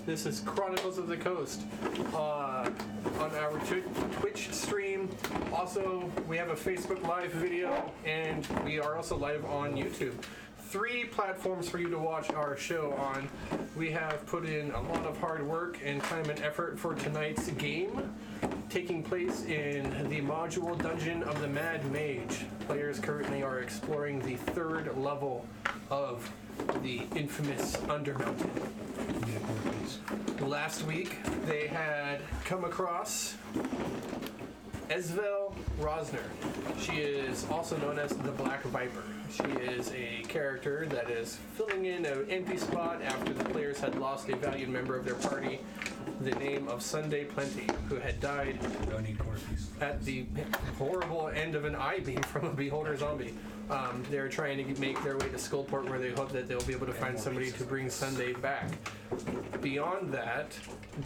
This is Chronicles of the Coast on our Twitch stream. Also, we have a Facebook Live video, and we are also live on YouTube. 3 platforms for you to watch our show on. We have put in a lot of hard work and time and effort for tonight's game, taking place in the module Dungeon of the Mad Mage. Players currently are exploring the 3rd level of the infamous Undermountain. Last week, they had come across Esvel Rosner. She is also known as the Black Viper. She is a character that is filling in an empty spot after the players had lost a valued member of their party, the name of Sunday Plenty, who had died at the horrible end of an eye beam from a beholder zombie. They're trying to make their way to Skullport, where they hope that they'll be able to find somebody to bring Sunday back. Beyond that,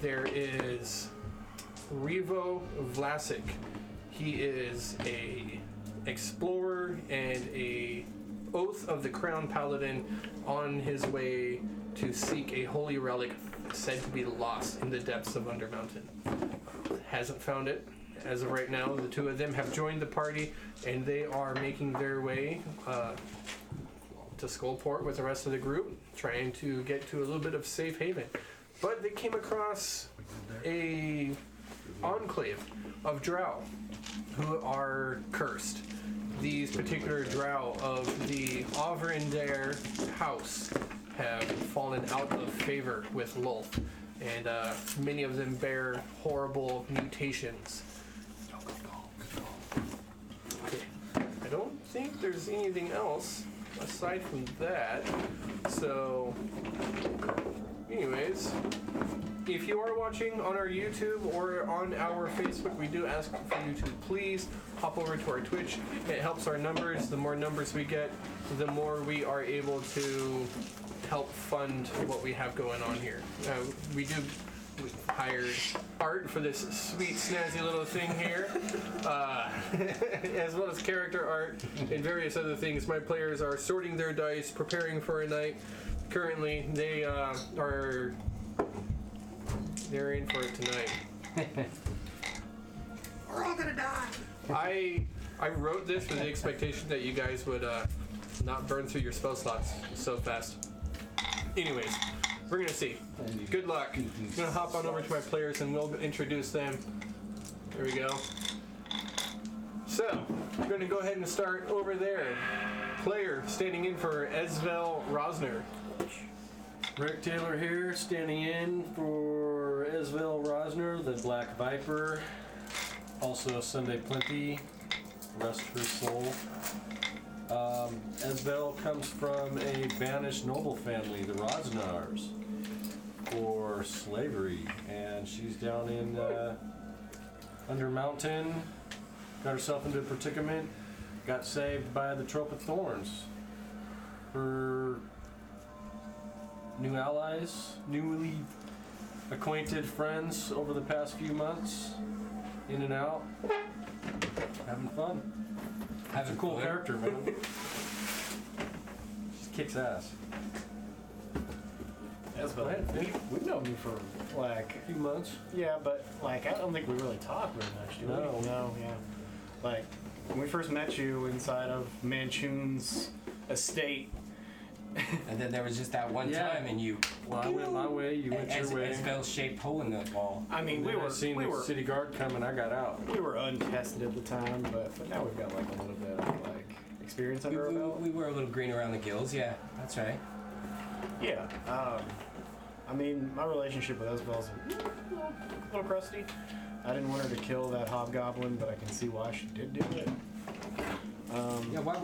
there is Revo Vlasic. He is a explorer and a Oath of the Crown Paladin on his way to seek a holy relic said to be lost in the depths of Undermountain. Hasn't found it. As of right now, the 2 of them have joined the party, and they are making their way to Skullport with the rest of the group, trying to get to a little bit of safe haven. But they came across a enclave of drow who are cursed. These particular drow of the Auverndare house have fallen out of favor with Lolth, and many of them bear horrible mutations. Okay. I don't think there's anything else aside from that. So, anyways, if you are watching on our YouTube or on our Facebook, we do ask for you to please hop over to our Twitch. It helps our numbers. The more numbers we get, the more we are able to help fund what we have going on here. We hired art for this sweet, snazzy little thing here, as well as character art and various other things. My players are sorting their dice, preparing for a night. Currently, they're in for it tonight. We're all gonna die. I wrote this with the expectation that you guys would not burn through your spell slots so fast. Anyways, we're gonna see. Good luck. I'm gonna hop on over to my players and we'll introduce them. There we go. So, we're gonna go ahead and start over there. Player standing in for Esvel Rosner. Rick Taylor here, standing in for Esvel Rosner, the Black Viper. Also Sunday Plenty, rest her soul. Esvel comes from a banished noble family, the Rosnars, for slavery. And she's down in Undermountain, got herself into a predicament, got saved by the Trope of Thorns. Her new allies, newly acquainted friends over the past few months, in and out, having fun. That's a cool character, man. She kicks ass. That's about it. We've known you for like A few months. yeah, but like I don't think we really talk very much, do we? No, yeah. Like when we first met you inside of Manchun's estate. And then there was just that one time, and you. Well, I went my way, you went your way. Esvel-shaped hole in the wall. I mean, we were city guard coming, I got out. we were untested at the time, but now we've got like a little bit of like experience under our belt. We were a little green around the gills, yeah, that's right. Yeah. I mean, my relationship with Esvel's a little crusty. I didn't want her to kill that hobgoblin, but I can see why she did do it. Yeah, why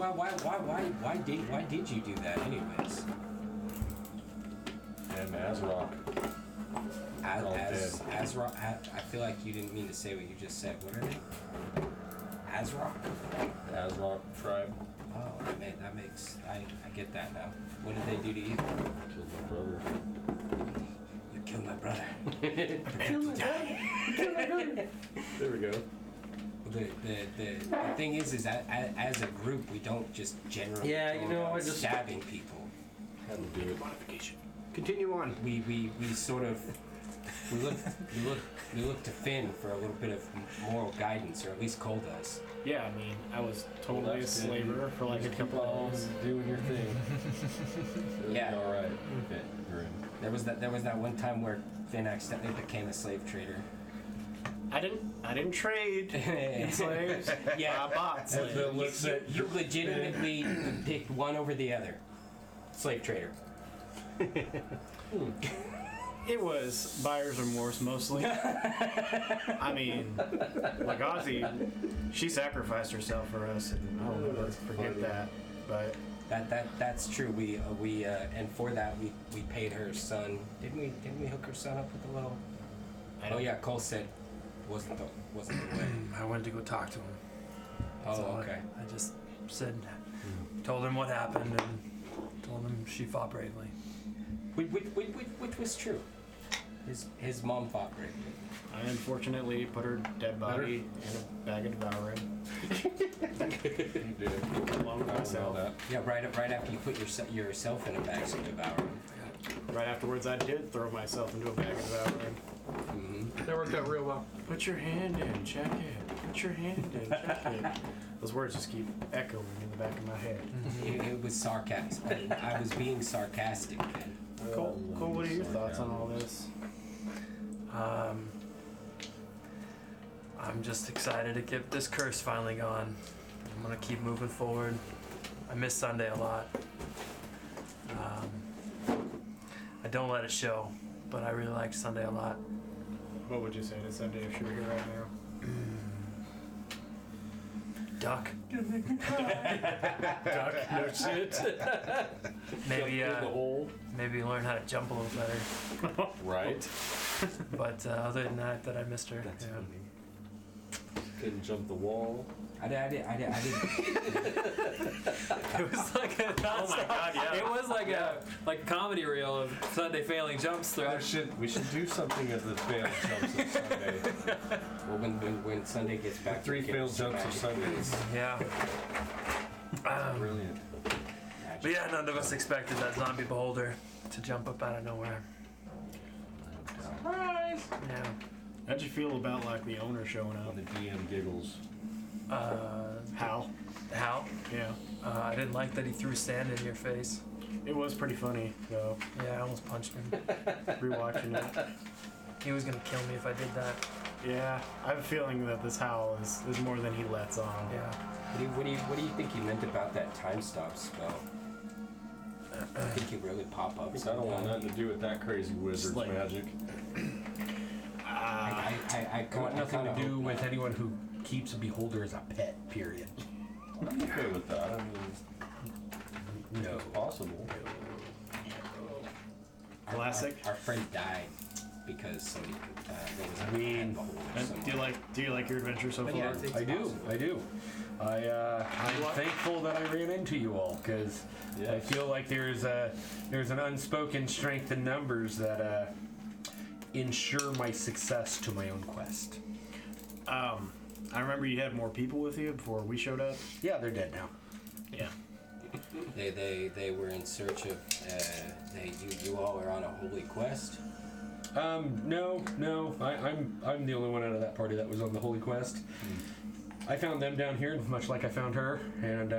did you do that, anyways? And Azrock. Azrock. I feel like you didn't mean to say what you just said. What are they? Azrock. Azrock tribe. Oh, that makes. I get that now. What did they do to you? Killed my brother. You killed my brother. Killed my brother. There we go. The thing is that as a group, we don't just generally Yeah, go you know, around I just- stabbing people. Had to do it. Modification. Continue on. we sort of we look to Finn for a little bit of moral guidance, or at least Cole does. Yeah, I mean, I was totally a slaver for like a couple of days. Doing your thing. Yeah. All right. Okay. You're in. There was that one time where Finn accidentally became a slave trader. I didn't trade in slaves. Yeah. I bought slaves. You legitimately picked one over the other. Slave trader. It was buyer's remorse mostly. I mean, like Ozzy, she sacrificed herself for us, and I'll never forget that. But That's true. We and for that we paid her son. Didn't we hook her son up with a little? Oh yeah, Cole said wasn't the way. I went to go talk to him. That's Oh all. okay. I just said, told him what happened, and told him she fought bravely. Which was true. His mom fought bravely. I unfortunately put her dead body in a bag of devouring. You did. Along with myself. Yeah, right after you put yourself in a bag of devouring. Right afterwards, I did throw myself into a bag of devouring. Mm-hmm. That worked out real well. Put your hand in, check it. Put your hand in, check it. Those words just keep echoing in the back of my head. It was sarcasm. I was being sarcastic. Cole, what are your thoughts on all this? I'm just excited to get this curse finally gone. I'm gonna keep moving forward. I miss Sunday a lot. I don't let it show, but I really like Sunday a lot. What would you say to Sunday if she were here right now? Duck. Duck, no shit. Maybe In the hole. maybe learn how to jump a little better. Right. But other than that I missed her. That's Yeah. funny. Couldn't jump the wall. I didn't. It was like a Oh my god, yeah. It was like a comedy reel of Sunday failing jumps throughout. We should do something at the failed jumps of Sunday. Well, when Sunday gets back, 3 we'll get failed some jumps of magic. Sundays. Yeah. Brilliant. But yeah, none of us expected that zombie beholder to jump up out of nowhere. Surprise! Yeah. How'd you feel about like the owner showing up? And the DM giggles. Hal? Hal? Yeah. I didn't like that he threw sand in your face. It was pretty funny, though, Yeah, I almost punched him. rewatching it. He was gonna kill me if I did that. Yeah, I have a feeling that this Hal is more than he lets on. Yeah. What do you think he meant about that time stop spell? I think he really pop up. I don't want nothing to do with that crazy wizard's Like- magic. I Got nothing kinda to do hope with not. anyone who keeps a beholder as a pet, period. I'm okay with that. I mean, No. it's possible. Classic. Our friend died because somebody there was a mean, beholder And somewhere. do you like your adventure so But far? yeah, it's I do, possible. I do. I'm What? thankful that I ran into you all, because I Yes. feel like there's an unspoken strength in numbers that ensure my success to my own quest. I remember you had more people with you before we showed up. Yeah, they're dead now. Yeah. They were in search of you all are on a holy quest. No. I'm the only one out of that party that was on the Holy Quest. I found them down here, much like I found her, and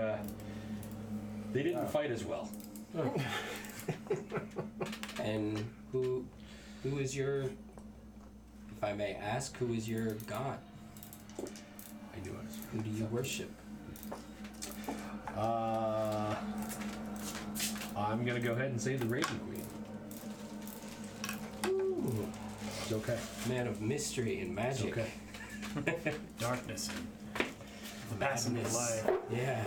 they didn't fight as well. And who is your, if I may ask, who is your god? I knew it. Who do you worship? I'm gonna go ahead and say the Raven Queen. Ooh, It's okay. man of mystery and It's magic. okay. Darkness and the passing of Madness. light. Yeah.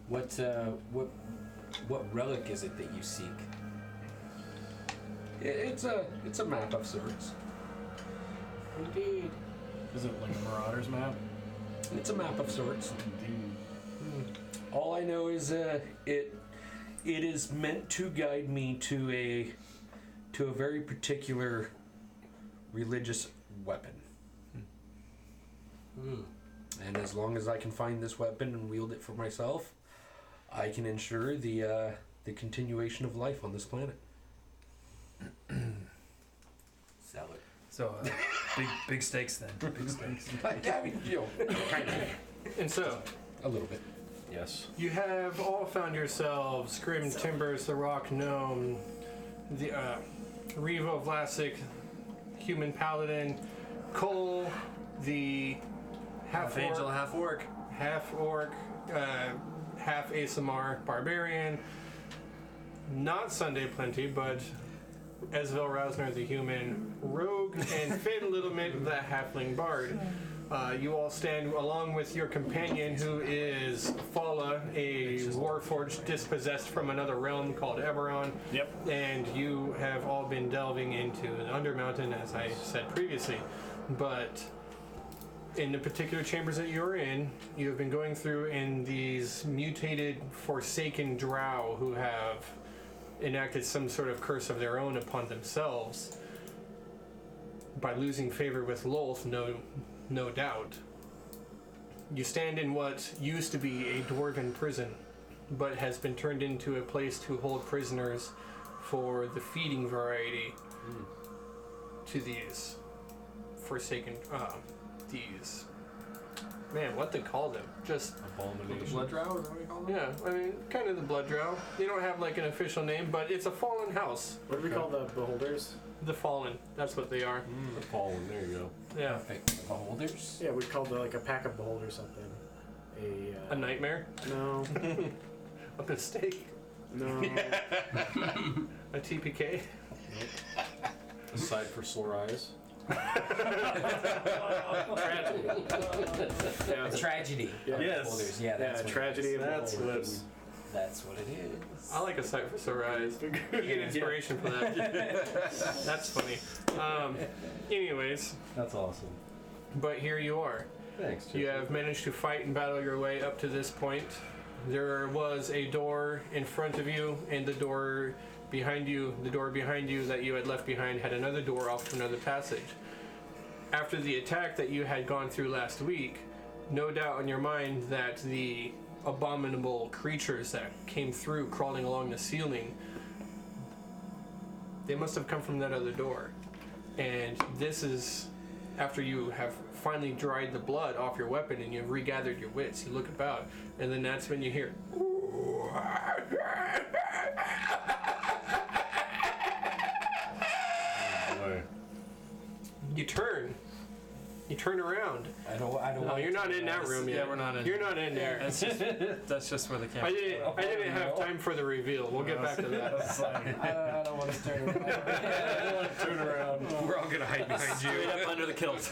What relic is it that you seek? It's a map of sorts. Indeed. Is it like a Marauders map? It's a map of sorts. All I know is it is meant to guide me to a very particular religious weapon. And as long as I can find this weapon and wield it for myself, I can ensure the the continuation of life on this planet. Sell it. So, big stakes then. Big stakes. I mean, kind of. And so, A little bit. Yes. you have all found yourselves Grim Timbers, the Rock Gnome, the Revo Vlasic, Human Paladin, Cole, the Half angel, half orc. half orc, half ASMR barbarian, not Sunday Plenty, but Esvel Rausner the human rogue, and Finn Littlemint the halfling bard. You all stand along with your companion, who is Fala, a warforged dispossessed from another realm called Eberron. Yep. And you have all been delving into the Undermountain, as I said previously. But in the particular chambers that you're in, you have been going through in these mutated, forsaken drow who have enacted some sort of curse of their own upon themselves by losing favor with Lolth, no doubt. You stand in what used to be a dwarven prison, but has been turned into a place to hold prisoners for the feeding variety to these forsaken, these, man, what they call them? Just, Abomination. Blood drow, is that what you call them? yeah, I mean, kind of the blood drow. They don't have like an official name, but it's a fallen house. What do we call the beholders? The fallen, that's what they are. The fallen. There you go. Yeah. Perfect. Beholders? Yeah, we called it like a pack of beholders something. A nightmare? No. A mistake? No. A TPK? Aside for sore eyes. Tragedy. Yeah, A tragedy. Yeah. Yes. Beholders. Yeah, that's what tragedy of That's beholders. That's what it is. I like a sight for sore eyes. You get inspiration for that. That's funny. Anyways, That's awesome. but here you are. Thanks. You have managed to fight and battle your way up to this point. There was a door in front of you, and the door behind you that you had left behind had another door off to another passage. After the attack that you had gone through last week, no doubt in your mind that the abominable creatures that came through crawling along the ceiling, they must have come from that other door. And this is after you have finally dried the blood off your weapon and you've regathered your wits. You look about, and then that's when you hear Boy. you turn around. I don't No, want you're to not in that guys. room yet. Yeah, we're not in. You're not in there. That's just where the camera. I didn't have time for the reveal. We'll get back to that. I don't want to turn around. I don't want to turn around. We're all gonna hide behind you. Straight up under the kilt.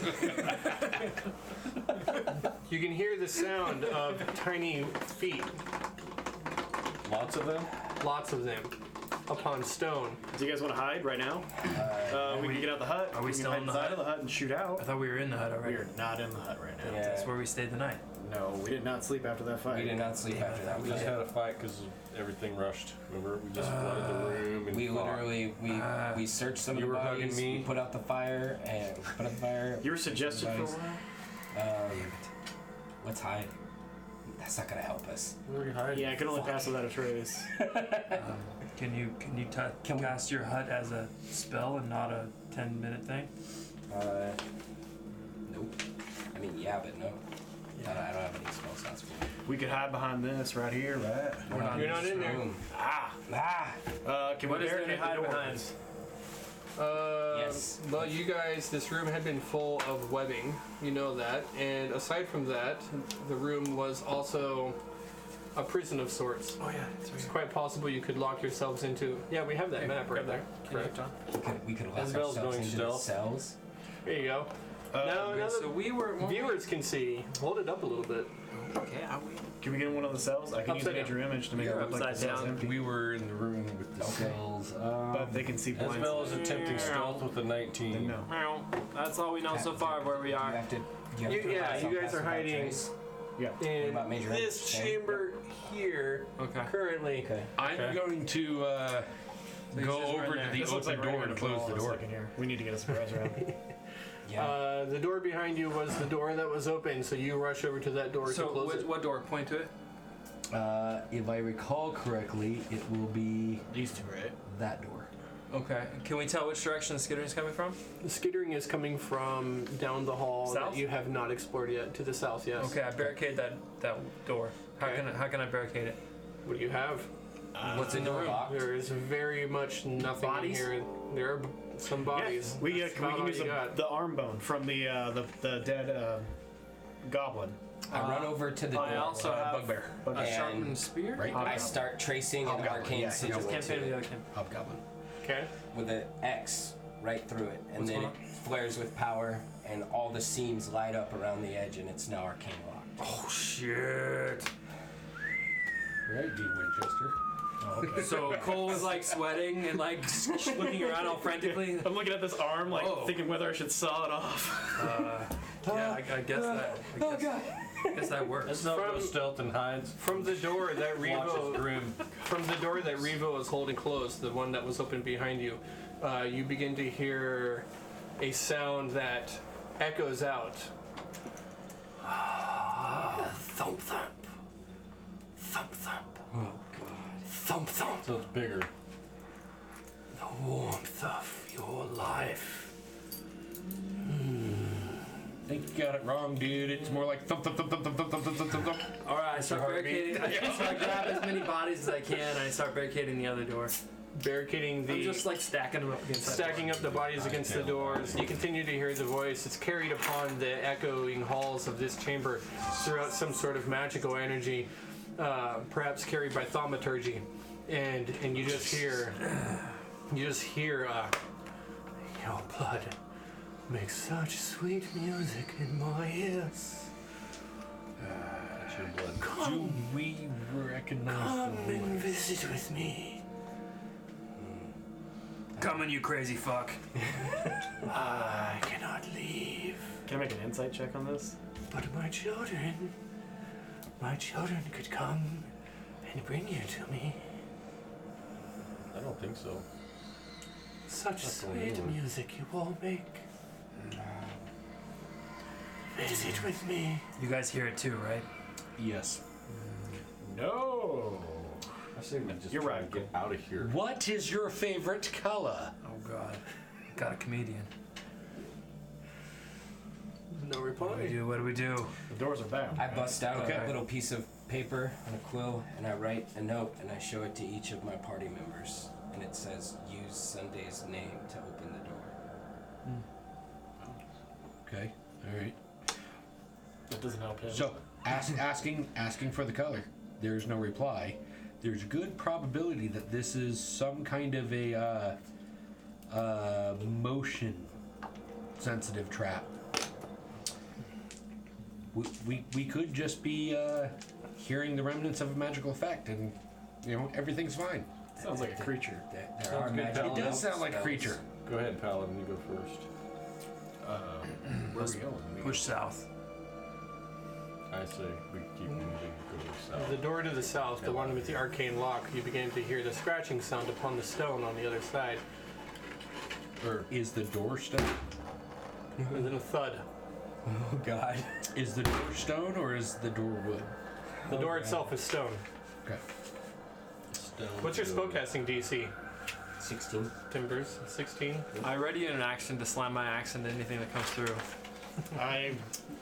You can hear the sound of tiny feet, Lots of them. lots of them, upon stone. Do you guys want to hide right now? We can get out the hut. Are we still hide in the inside hut? of the hut and shoot I out? thought we were in the hut We already. are not in the hut right now. Yeah. That's where we stayed the night. No, we did not sleep after that fight. We did not sleep after that. We just had a fight because everything rushed. Remember, we just flooded the room and We fought. literally we searched some of You the were hugging bodies. me. We put out the fire and put out the fire. You were suggested for a while? Let's hide. That's not gonna help us. Where are you hiding? Yeah, I can only pass without a trace. Can you cast your hut as a spell and not a 10-minute thing? Nope. I mean, yeah, but no. I don't have any spell slots for it. We could hide behind this right here, right? You're not in there. Can What we is there to barricade the hide door? behind? Yes. Well, you guys, this room had been full of webbing. You know that. And aside from that, the room was also a prison of sorts. Oh yeah, it's It's quite possible you could lock yourselves into. Yeah, we have that map right there. Correct. We could lock Isabel's ourselves going into stealth. the cells. There you go. Now So the we were. viewers can see. Hold it up a little bit. Okay, Can we get in one of the cells? I can use a Upside major image to make it look like the upside cell's down. empty. We were in the room with the cells. But they can see blind. Isabel is attempting stealth with the 19. Then no. That's all we know so far of where we You are. have to. You guys are hiding Yeah. in about Major this Image? chamber here Okay. currently. Okay. I'm going to go over to the This looks open like door right and here. close the door. In here. We need to get a surprise round. Yeah. The door behind you was the door that was open, so you rush over to that door to So close it. what door? Point to it. If I recall correctly, it will be These two, right? that door. Okay. Can we tell which direction the skittering is coming from? The skittering is coming from down the hall South? that you have not explored yet, to the south, yes. Okay, I barricade that door. How Okay. can I barricade it? What do you have? What's in the room? There is very much nothing Bodies? in here. There are some bodies. We That's can about all use you got. the arm bone from the dead goblin. I run over to the I door. also have Bugbear. a And- sharpened spear. Right. I start tracing an Hobgoblin, arcane yeah, sigil This campaign or to the it other campaign? Hobgoblin. Okay. with an X right through it, and What's then going it flares with power, and all the seams light up around the edge, and it's now arcane lock. Oh shit! Right, Dean Winchester. Oh, okay. So Cole was like sweating and like looking around all frantically. I'm looking at this arm, like Whoa. thinking whether I should saw it off. Yeah, I guess that. I guess that works. Let's not go From- stealth and hides. From the door that Watch his Revo, grim. from the door that Revo is holding closed, the one that was open behind you, you begin to hear a sound that echoes out. Thump thump, thump thump, thump thump. So it's bigger. The warmth of your life. I think you got it wrong, dude. It's more like thump, thump, thump, thump, thump, thump, thump, thump, thump, thump. All right, I start barricading. So I grab as many bodies as I can, and I start barricading the other door. Barricading I'm the. just like stacking them up against that Stacking door. up the bodies against the doors, you continue to hear the voice. It's carried upon the echoing halls of this chamber throughout some sort of magical energy, perhaps carried by thaumaturgy, and you just hear, your blood makes such sweet music in my ears. That's your blood. Do Come, we recognize come the and voice? visit with me. Coming, you crazy fuck. I cannot leave. Can I make an insight check on this? But my children could come and bring you to me. I don't think so. Such That's the sweet Lord. music you all make. Visit with me. You guys hear it too, right? Yes. No. I say we just You're try right, to get out of here. What is your favorite color? Oh god. Got a comedian. No What do we reply. do? What do we do? The doors are bound. I bust out Okay. a little piece of paper and a quill, and I write a note, and I show it to each of my party members, and it says, "Use Sunday's name to open the door." Okay. All right. That doesn't help him. So, asking for the color. There's no reply. There's good probability that this is some kind of a motion sensitive trap. We could just be hearing the remnants of a magical effect, and everything's fine. Sounds like a creature. There Sounds are good, magical pal. It does sound like a spells. creature. Go ahead, Paladin. You go first. Where are we going? Push south. I say we keep moving. Go south. The door to the south, the one with the arcane lock, you begin to hear the scratching sound upon the stone on the other side. Or is the door stone? And then a thud. Oh God. Is the door stone or is the door wood? The door itself is stone. Okay. Stone What's your door. spellcasting DC? 16. Timbers, 16. I ready in an action to slam my axe into anything that comes through. I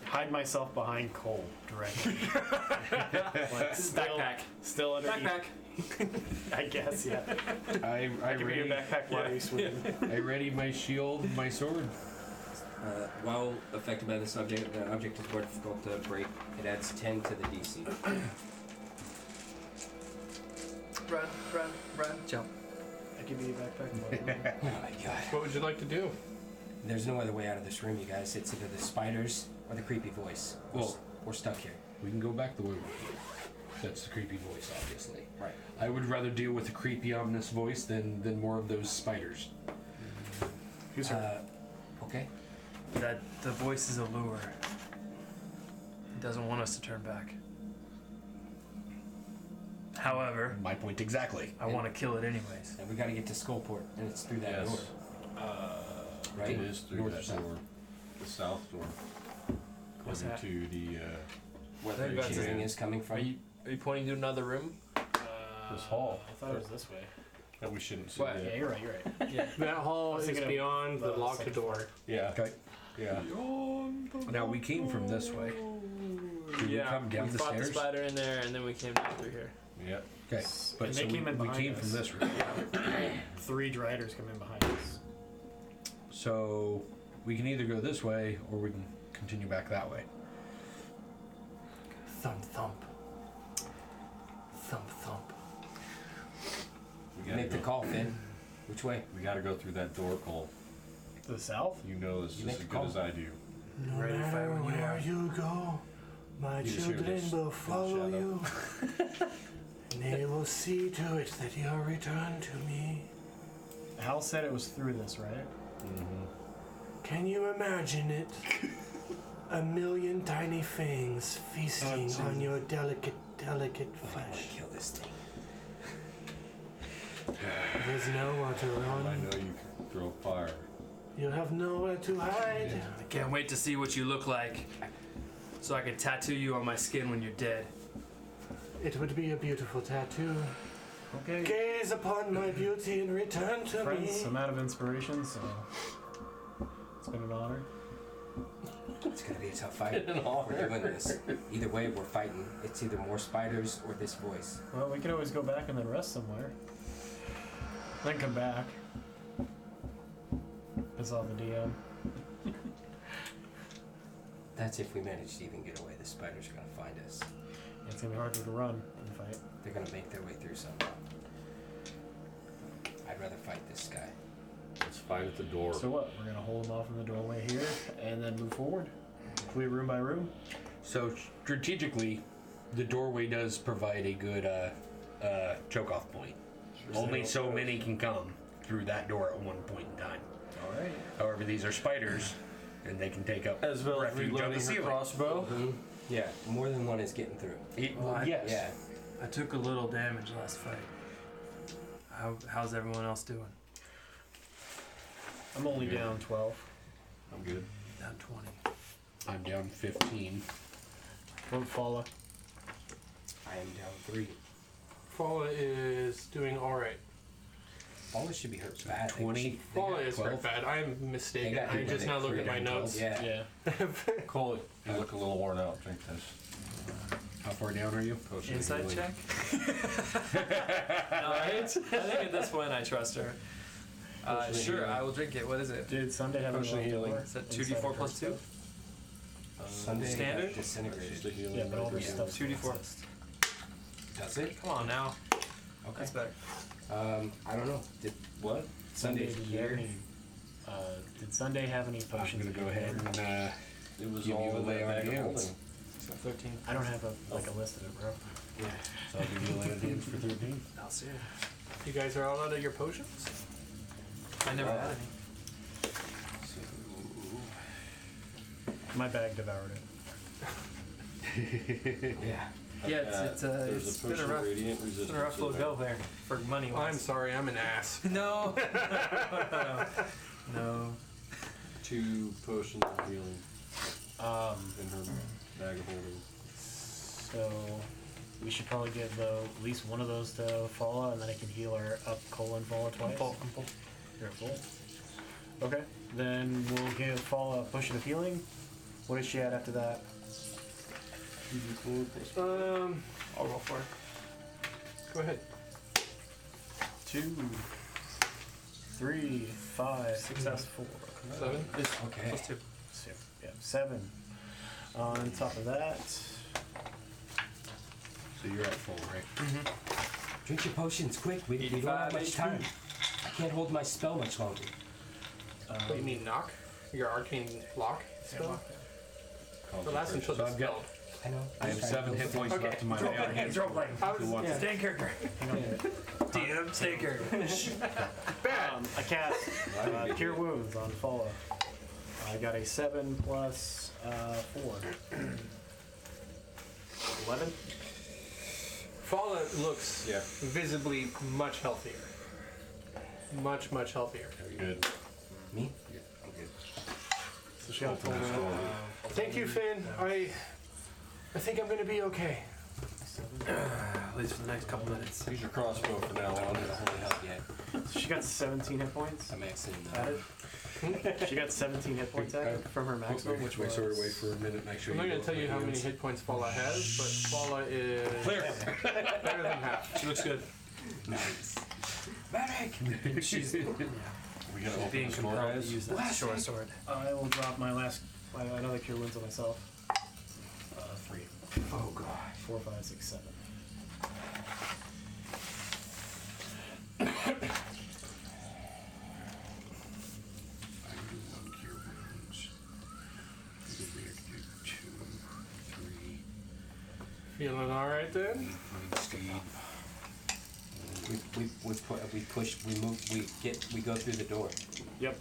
hide myself behind Cole directly. Like, Backpack. Still underneath. Backpack. I guess, yeah. I Give me your ready. backpack while you swim. I ready my shield, my sword. While affected by this object, the object is more difficult to break. It adds 10 to the DC. Run, jump. I give you your backpack. Oh my God. What would you like to do? There's no other way out of this room, you guys. It's either the spiders or the creepy voice. Well- We're stuck here. We can go back the way we came. That's the creepy voice, obviously. Right. I would rather deal with a creepy, ominous voice than more of those spiders. Who's her? Okay. That the voice is a lure. It doesn't want us to turn back. However, My point exactly. I want to kill it anyways. And we gotta get to Skullport, and it's through that Yes. door. Right? It is through North or that south? door. The south door. What's Coming that? to the. Where the That's shooting it. is coming from. Are you pointing to another room? This hall. I thought it was this way. That we shouldn't see What? yet. Yeah, you're right. You're right. Yeah. That hall I was is thinking of beyond the the locked second door. Yeah. Okay. Yeah. Now we came from this way. Did we come down the fought stairs? the spider in there, and then we came down through here. Yeah. Okay. But And so they came in we behind came us. from this room. 3 Driders come in behind us. So we can either go this way or we can continue back that way. Thump, thump. Thump, thump. We gotta Make the go- call, Finn. Which way? We gotta go through that door, Cole. To the south? You know this You just make as the good call. as I do. No Ready to fight matter when you where are. you go, my You just hear children this will in the follow shadow. you. And they will see to it that you return to me. Hal said it was through this, right? Can you imagine it? A million tiny fangs feasting on your delicate flesh. Kill this thing. There's nowhere to I run. know you can throw fire. You have nowhere to hide. I can't wait to see what you look like, so I can tattoo you on my skin when you're dead. It would be a beautiful tattoo. Okay. Gaze upon my beauty and return to Friends, me. I'm out of inspiration, so it's been an honor. It's gonna be a tough fight. We're doing this. Either way, we're fighting. It's either more spiders or this voice. Well, we could always go back and then rest somewhere. Then come back. Piss off the DM. That's if we manage to even get away. The spiders are gonna find us. It's gonna be harder to run and fight. They're gonna make their way through somehow. I'd rather fight this guy. Let's fight at the door. So what? We're gonna hold them off in the doorway here and then move forward. Clear room by room. So strategically, the doorway does provide a good choke off point. Only so many can come through that door at one point in time. Alright. However, these are spiders, and they can take up As well as refuge on reloading the her ceiling. crossbow. Yeah, more than one is getting through. Yes. Yeah. I took a little damage last fight. How's everyone else doing? I'm only down 12. I'm good. Down 20. I'm down 15. Won't follow. I am down 3. Fala is doing alright. All this should be hurt bad. 20. Fala is 12. hurt bad. I'm They mistaken. got I hit just by now looked at my 3 and notes. 12. Yeah. Yeah. Cole, you look a little worn out. Drink this. How far down are you? Potion of Inside healing. check? No, I think at this point I trust her. Sure, I will drink it. What is it? Did Sunday have Potion any of healing. left Is that inside 2d4 of plus her 2? stuff? Sunday Standard? got disintegrated. Just a healing. Yeah, but all marker. this stuff. 2d4. Does it? Come on now. Okay. That's better. I don't know. Did What? Sunday, Sunday's did you have here? any? Did Sunday have any I'm potions? going to go ahead and It was Give you all a in lay that on bag of hands. holding. So 13. I don't have a list of it, bro. So I'll give you a lay on hands for 13. I'll see it. You guys are all out of your potions? I never had any. My bag devoured it. Yeah. Yeah, it's There's it's a been a potion rough, of radiant it's resistance. been a rough in little there. go there for money I'm wise. sorry, I'm an ass. No. No. 2 potions of healing Um, in her bag of holding. so we should probably give at least one of those to Fala, and then I can heal her up Cole and Fala twice. I'm full. You're full. Okay, then we'll give Fala a potion of healing. What is she at after that? I'll roll for it. Go ahead. 2, 3, 5, success 4. 7. Okay. Plus 2. So, yeah, 7. On top of that, So you're at full, right? Drink your potions quick. We don't have 85 much HP. time. I can't hold my spell much longer. What, you mean knock? Your arcane lock spell? The last until So the I've got- spell. I know. I have 7 hit points left in my lay on hands. Stay in character. DM, stay in character. I cast Cure Wounds on Fala. I got a 7 plus 4. 11? Fala looks Yeah. visibly much healthier. Much, much healthier. Good. Me? I'm good. So she got a total Thank you, Finn. I think I'm gonna be okay. So At least for the next couple minutes. Use your crossbow from now on. Holy hell, yeah. She got 17 hit points. I'm actually Added. She got 17 hit points added from her maximum. Which way sword away for a minute and actually. I'm not going to tell you how many hit points Fala has, but Fala is better than half. She looks good. nice. Medic! She's We gotta open being the door, compelled to guys. use that short sword. I will drop my last another cure wounds on myself. 3. Oh god. 4, 5, 6, 7. Feeling all right then? We go through the door. Yep.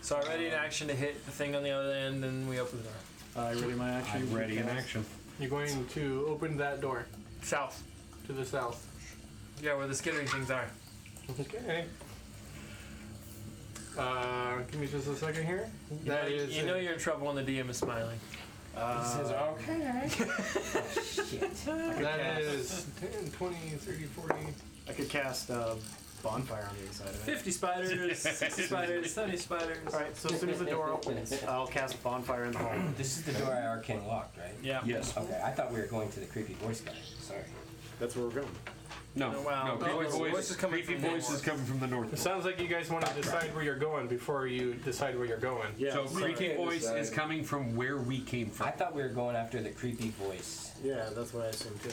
So I'm ready in action to hit the thing on the other end, and we open the door. Ready my action. I'm ready in action. You're going to open that door South. to the south. Yeah, where the skittering things are. Okay. Give me just a second here. You know you're in trouble when the DM is smiling. He says, okay. Shit. That is 10, 20, 30, 40. I could cast bonfire on the other side of it. 50 spiders, 60 spiders, 70 spiders. Alright, so as soon as the door opens, I'll cast bonfire in the hall. This is the door I arcane locked, right? Yeah. Yes. Okay, I thought we were going to the creepy voice guy. Sorry. That's where we're going. No. Wow. No. Creepy Voice is coming creepy from the voice north. is coming from the north. It sounds like you guys want to decide where you're going before you decide where you're going. Yeah. So creepy can't voice decide. is coming from where we came from. I thought we were going after the creepy voice. Yeah, that's what I assumed too.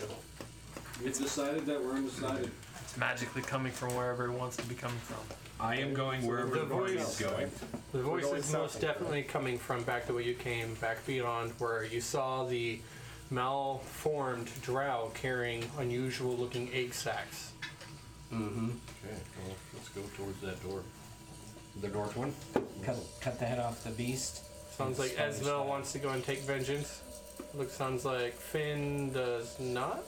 We've decided that we're undecided. It's magically coming from wherever it wants to be coming from. I am going wherever The the party voice- is going. The voice going is south, most I think. definitely coming from back the way you came, back beyond where you saw the malformed drow carrying unusual looking egg sacs. Mm-hmm. Okay, well, let's go towards that door. The north one? Cut the head off the beast. Sounds like Spanish Esvel style. wants to go and take vengeance. Sounds like Finn does not.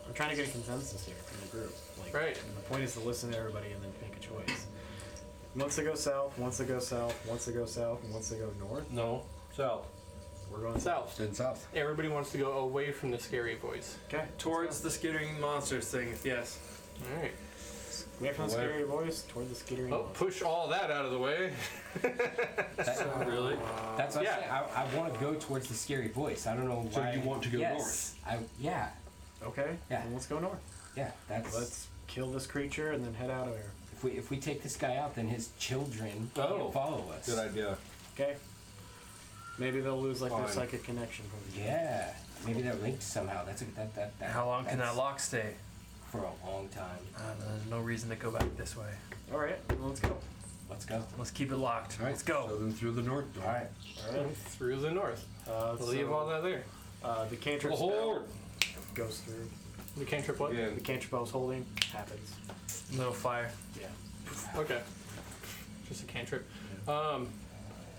I'm trying to get a consensus here from the group. Like, Right. and the point is to listen to everybody and then make a choice. Once they go south, once they go south, once they go south, and once they go north, No. South. we're going south. South. Then south. Everybody wants to go away from the scary voice. Okay. Towards the skittering monsters thing, yes. All right. Away from the Away. scary voice toward the skittering. Oh, push all that out of the way. Really? That's what Yeah. I'm saying. I want to go towards the scary voice. I don't know So why. you want to go yes. Yeah. Okay. Yeah. Then let's go north. Yeah. That's. Let's kill this creature and then head out of here. If we take this guy out, then his children Oh. can't follow us. Good idea. Okay. Maybe they'll lose like their Fine. psychic connection from the Yeah. Maybe they're linked somehow. That's that. How long can that that's lock stay? For a long time. There's no reason to go back this way. All right. Well, let's go. Let's go. Let's keep it locked. All right. Let's go. So then through the north door. All right. All right. Through the north. Leave all that there. The cantrip The spell whole- goes through. The cantrip what? Yeah. The cantrip I was holding happens. Little fire. Yeah. Okay. Just a cantrip.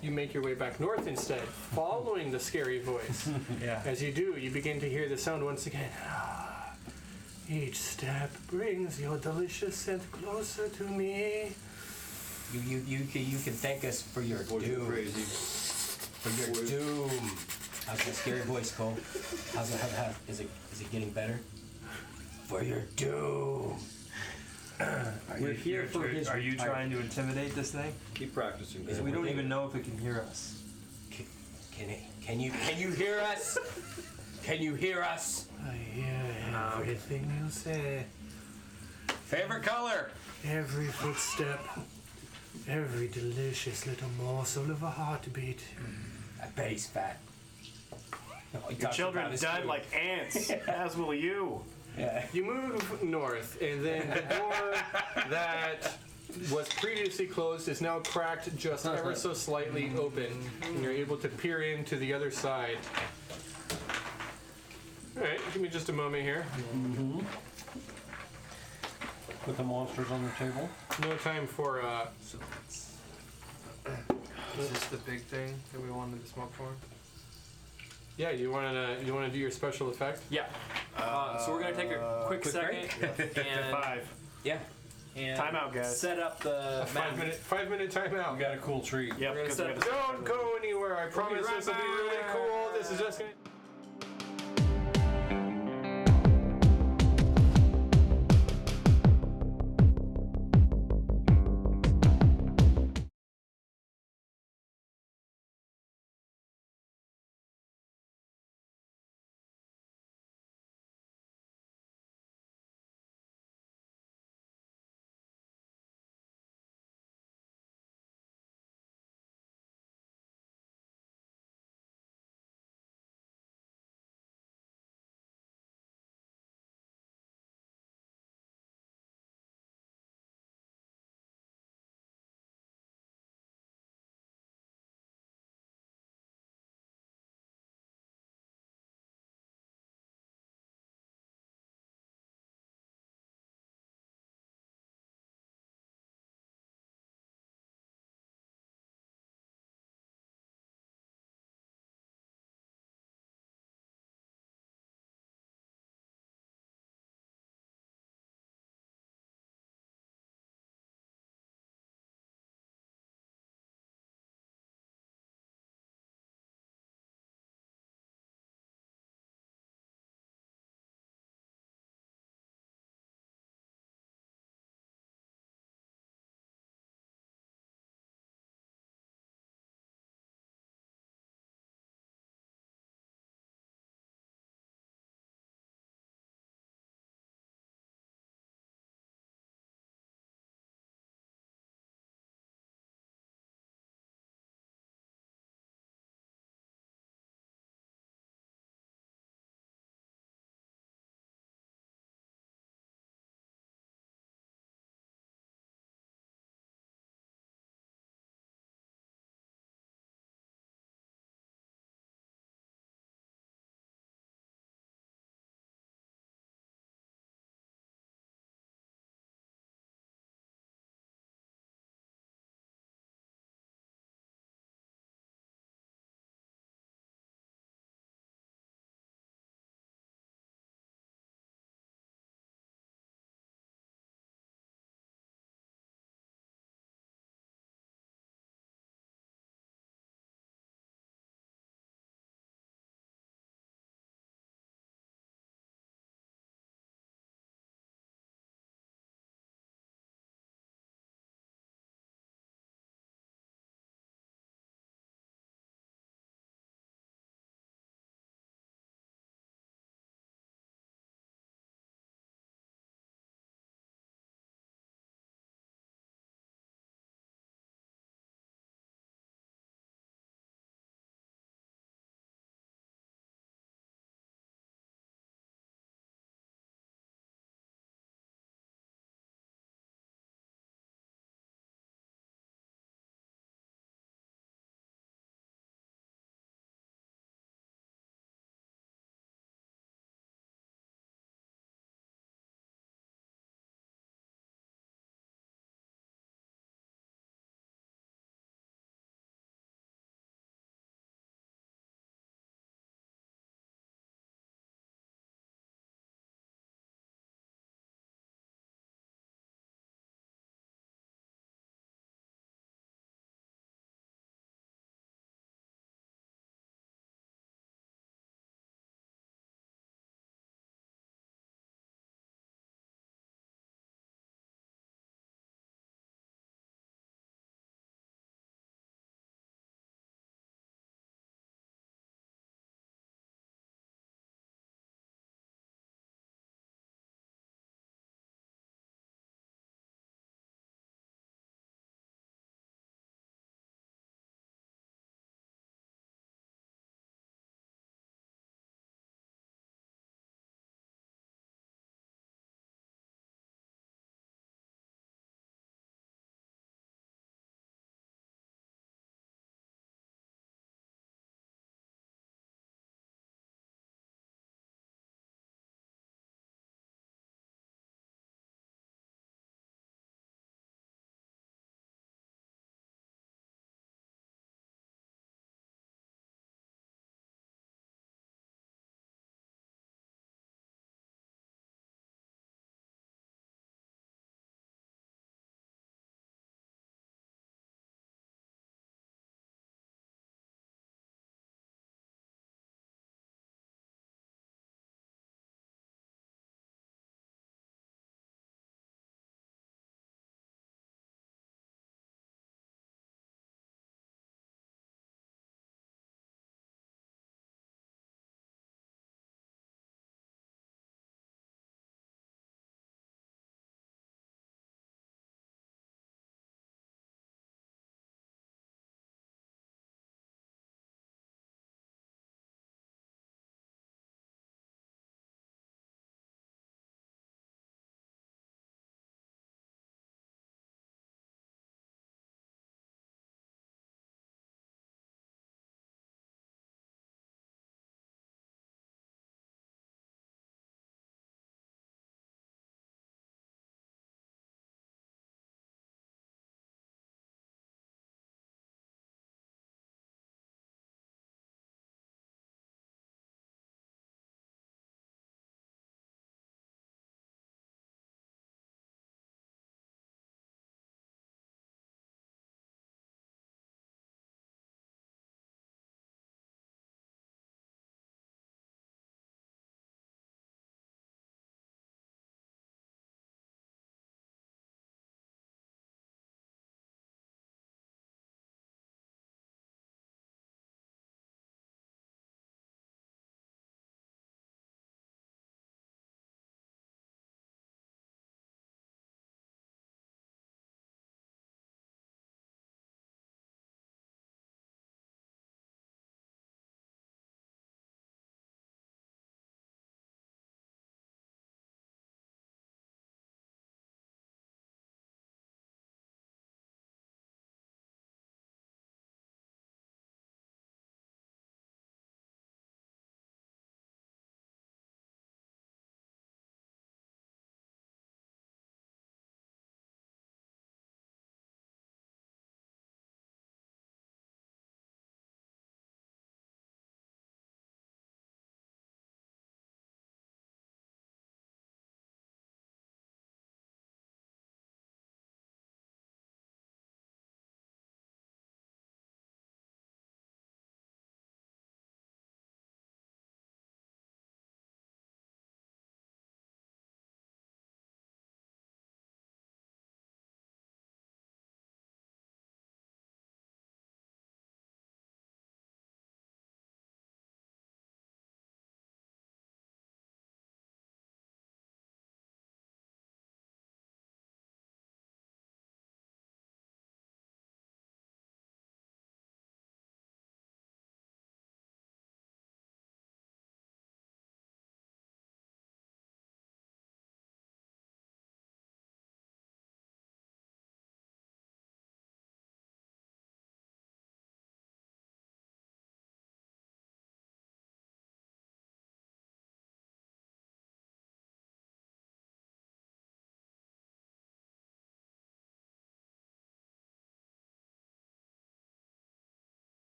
You make your way back north instead, following the scary voice. Yeah. As you do, you begin to hear the sound once again. Each step brings your delicious scent closer to me. You can thank us for your Boys are doom. crazy. For your Boys. doom. How's the scary voice, Cole? How's it? Is it getting better? For your doom. We're here for his. Are you trying to intimidate this thing? Keep practicing. Because we don't even know if it can hear us. Can you hear us? Can you hear us? I hear everything you say. Favorite color? Every footstep. Every delicious little morsel of a heartbeat. I bet he's fat. No, he Your talks children about his died food. like ants, as will you. Yeah. You move north, and then the door that was previously closed is now cracked just ever so slightly open, and you're able to peer into the other side. All right, give me just a moment here. Put the monsters on the table. No time for Is this the big thing that we wanted to smoke for? yeah. You want to do your special effect? Yeah. So we're gonna take a quick second and 5. Yeah. Time out, guys. set up the map. 5 minute timeout. We got a cool treat. Yep. We're gonna 'cause set we up gotta- Don't go anywhere. I promise right this will be really back. cool. This is just gonna.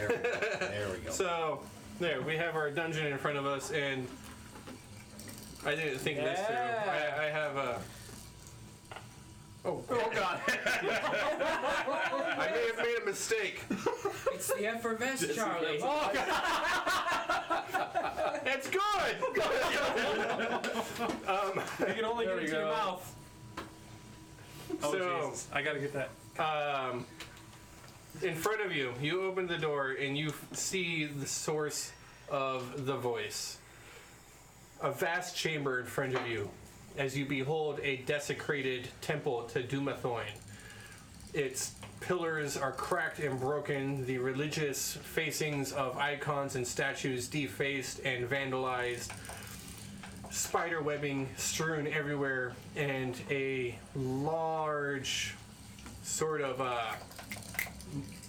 There we go. So, there, we have our dungeon in front of us, and I didn't think this through. I have a... Oh God. I may have made a mistake. It's the effervescence, Charlie. Oh, God. That's good! You can only There get it we to your go. mouth. Oh, So- Jesus. I gotta get that. In front of you, you open the door and you see the source of the voice. A vast chamber in front of you as you behold a desecrated temple to Dumathoin. Its pillars are cracked and broken, the religious facings of icons and statues defaced and vandalized, spider webbing strewn everywhere, and a large sort of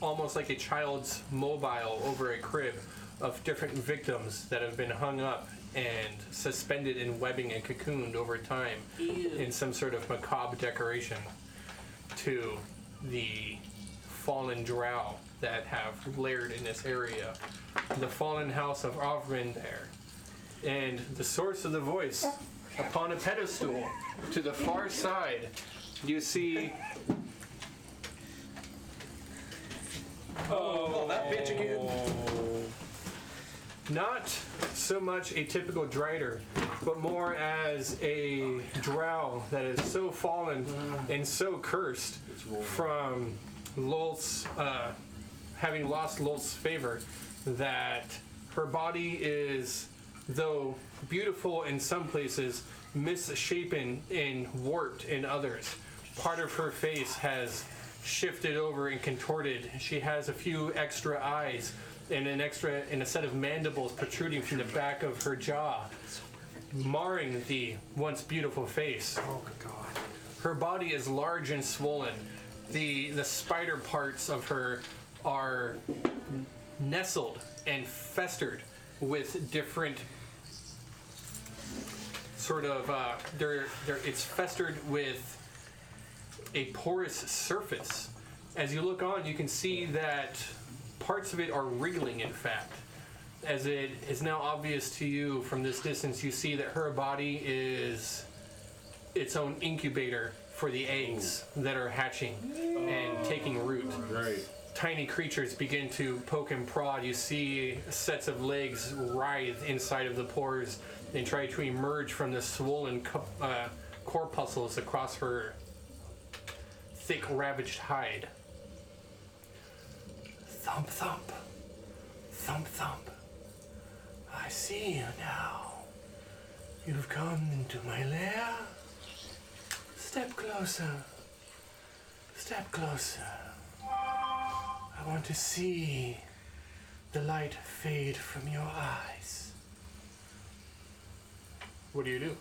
almost like a child's mobile over a crib of different victims that have been hung up and suspended in webbing and cocooned over time in some sort of macabre decoration to the fallen drow that have layered in this area. The fallen house of Avrin there. And the source of the voice, upon a pedestal to the far side, you see... Oh, that bitch again. Not so much a typical Drider, but more as a drow that is so fallen and so cursed from Lolth's, having lost Lolth's favor, that her body is, though beautiful in some places, misshapen and warped in others. Part of her face has shifted over and contorted. She has a few extra eyes and a set of mandibles protruding from the back of her jaw, marring the once beautiful face. Oh God. Her body is large and swollen. The spider parts of her are nestled and festered with different sort of it's festered with a porous surface. As you look on, you can see that parts of it are wriggling, in fact. As it is now obvious to you from this distance, you see that her body is its own incubator for the eggs that are hatching and taking root. Great. Tiny creatures begin to poke and prod. You see sets of legs writhe inside of the pores and try to emerge from the swollen corpuscles across her thick, ravaged hide. Thump, thump. Thump, thump. I see you now. You've come into my lair. Step closer. Step closer. I want to see the light fade from your eyes. What do you do?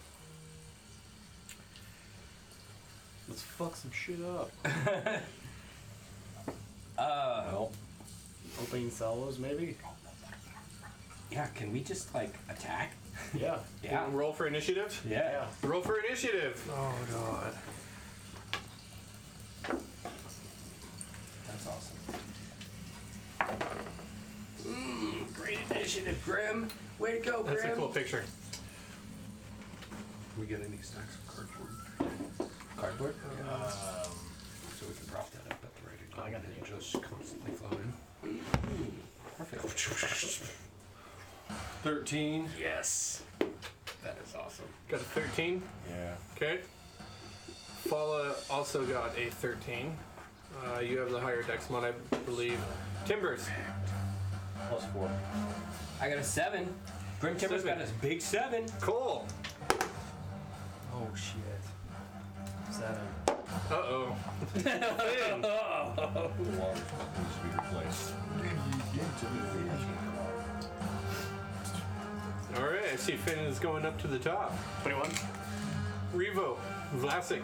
Let's fuck some shit up. Well, Opening salvos, maybe? Yeah, can we just like attack? Yeah. Yeah. Roll for initiative? Yeah. Roll for initiative. Oh, God. That's awesome. Great initiative, Grim. Way to go, Grim. That's a cool picture. We get any stacks of cardboard? Cardboard? So we can prop that up at the right angle. I got and it. just constantly flow in. Perfect. 13. Yes. That is awesome. Got a 13. Yeah. Okay. Fala also got a 13. You have the higher dex mod, I believe. Timbers. +4. I got a 7. Grim Timber's got a big 7. Cool. Oh, shit. 7. Uh-oh. Finn. The water needs to be replaced. All right, I see Finn is going up to the top. 21. Revo. Vlasic.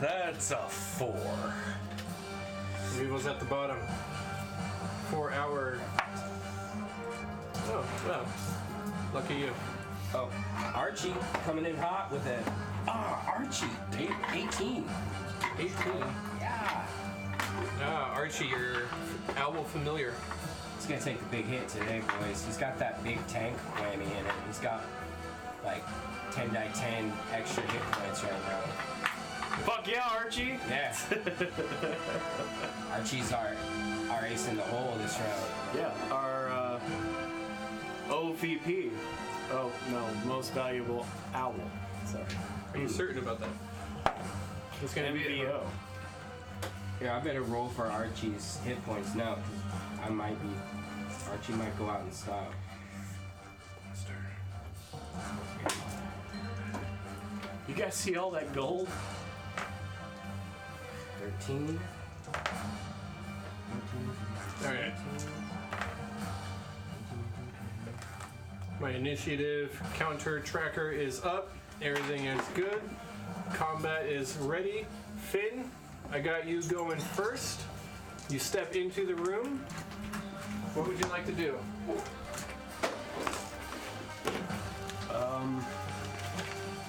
That's a 4. Revo's at the bottom. For our... Oh, well. Lucky you. Oh, Archie coming in hot with it. Archie. 18. 18. Yeah. Archie, your owl familiar. He's gonna take the big hit today, boys. He's got that big tank whammy in it. He's got like 10 by 10 extra hit points right now. Fuck yeah, Archie! Yeah. Archie's our ace in the hole this round. Yeah, our OVP. Oh, no, most valuable owl. Sorry. Are you certain about that? It's gonna be MVO. Yeah, I better roll for Archie's hit points now, 'cause I might be. Archie might go out and stop. You guys see all that gold? 13. Alright. My initiative counter tracker is up. Everything is good. Combat is ready. Finn, I got you going first. You step into the room. What would you like to do?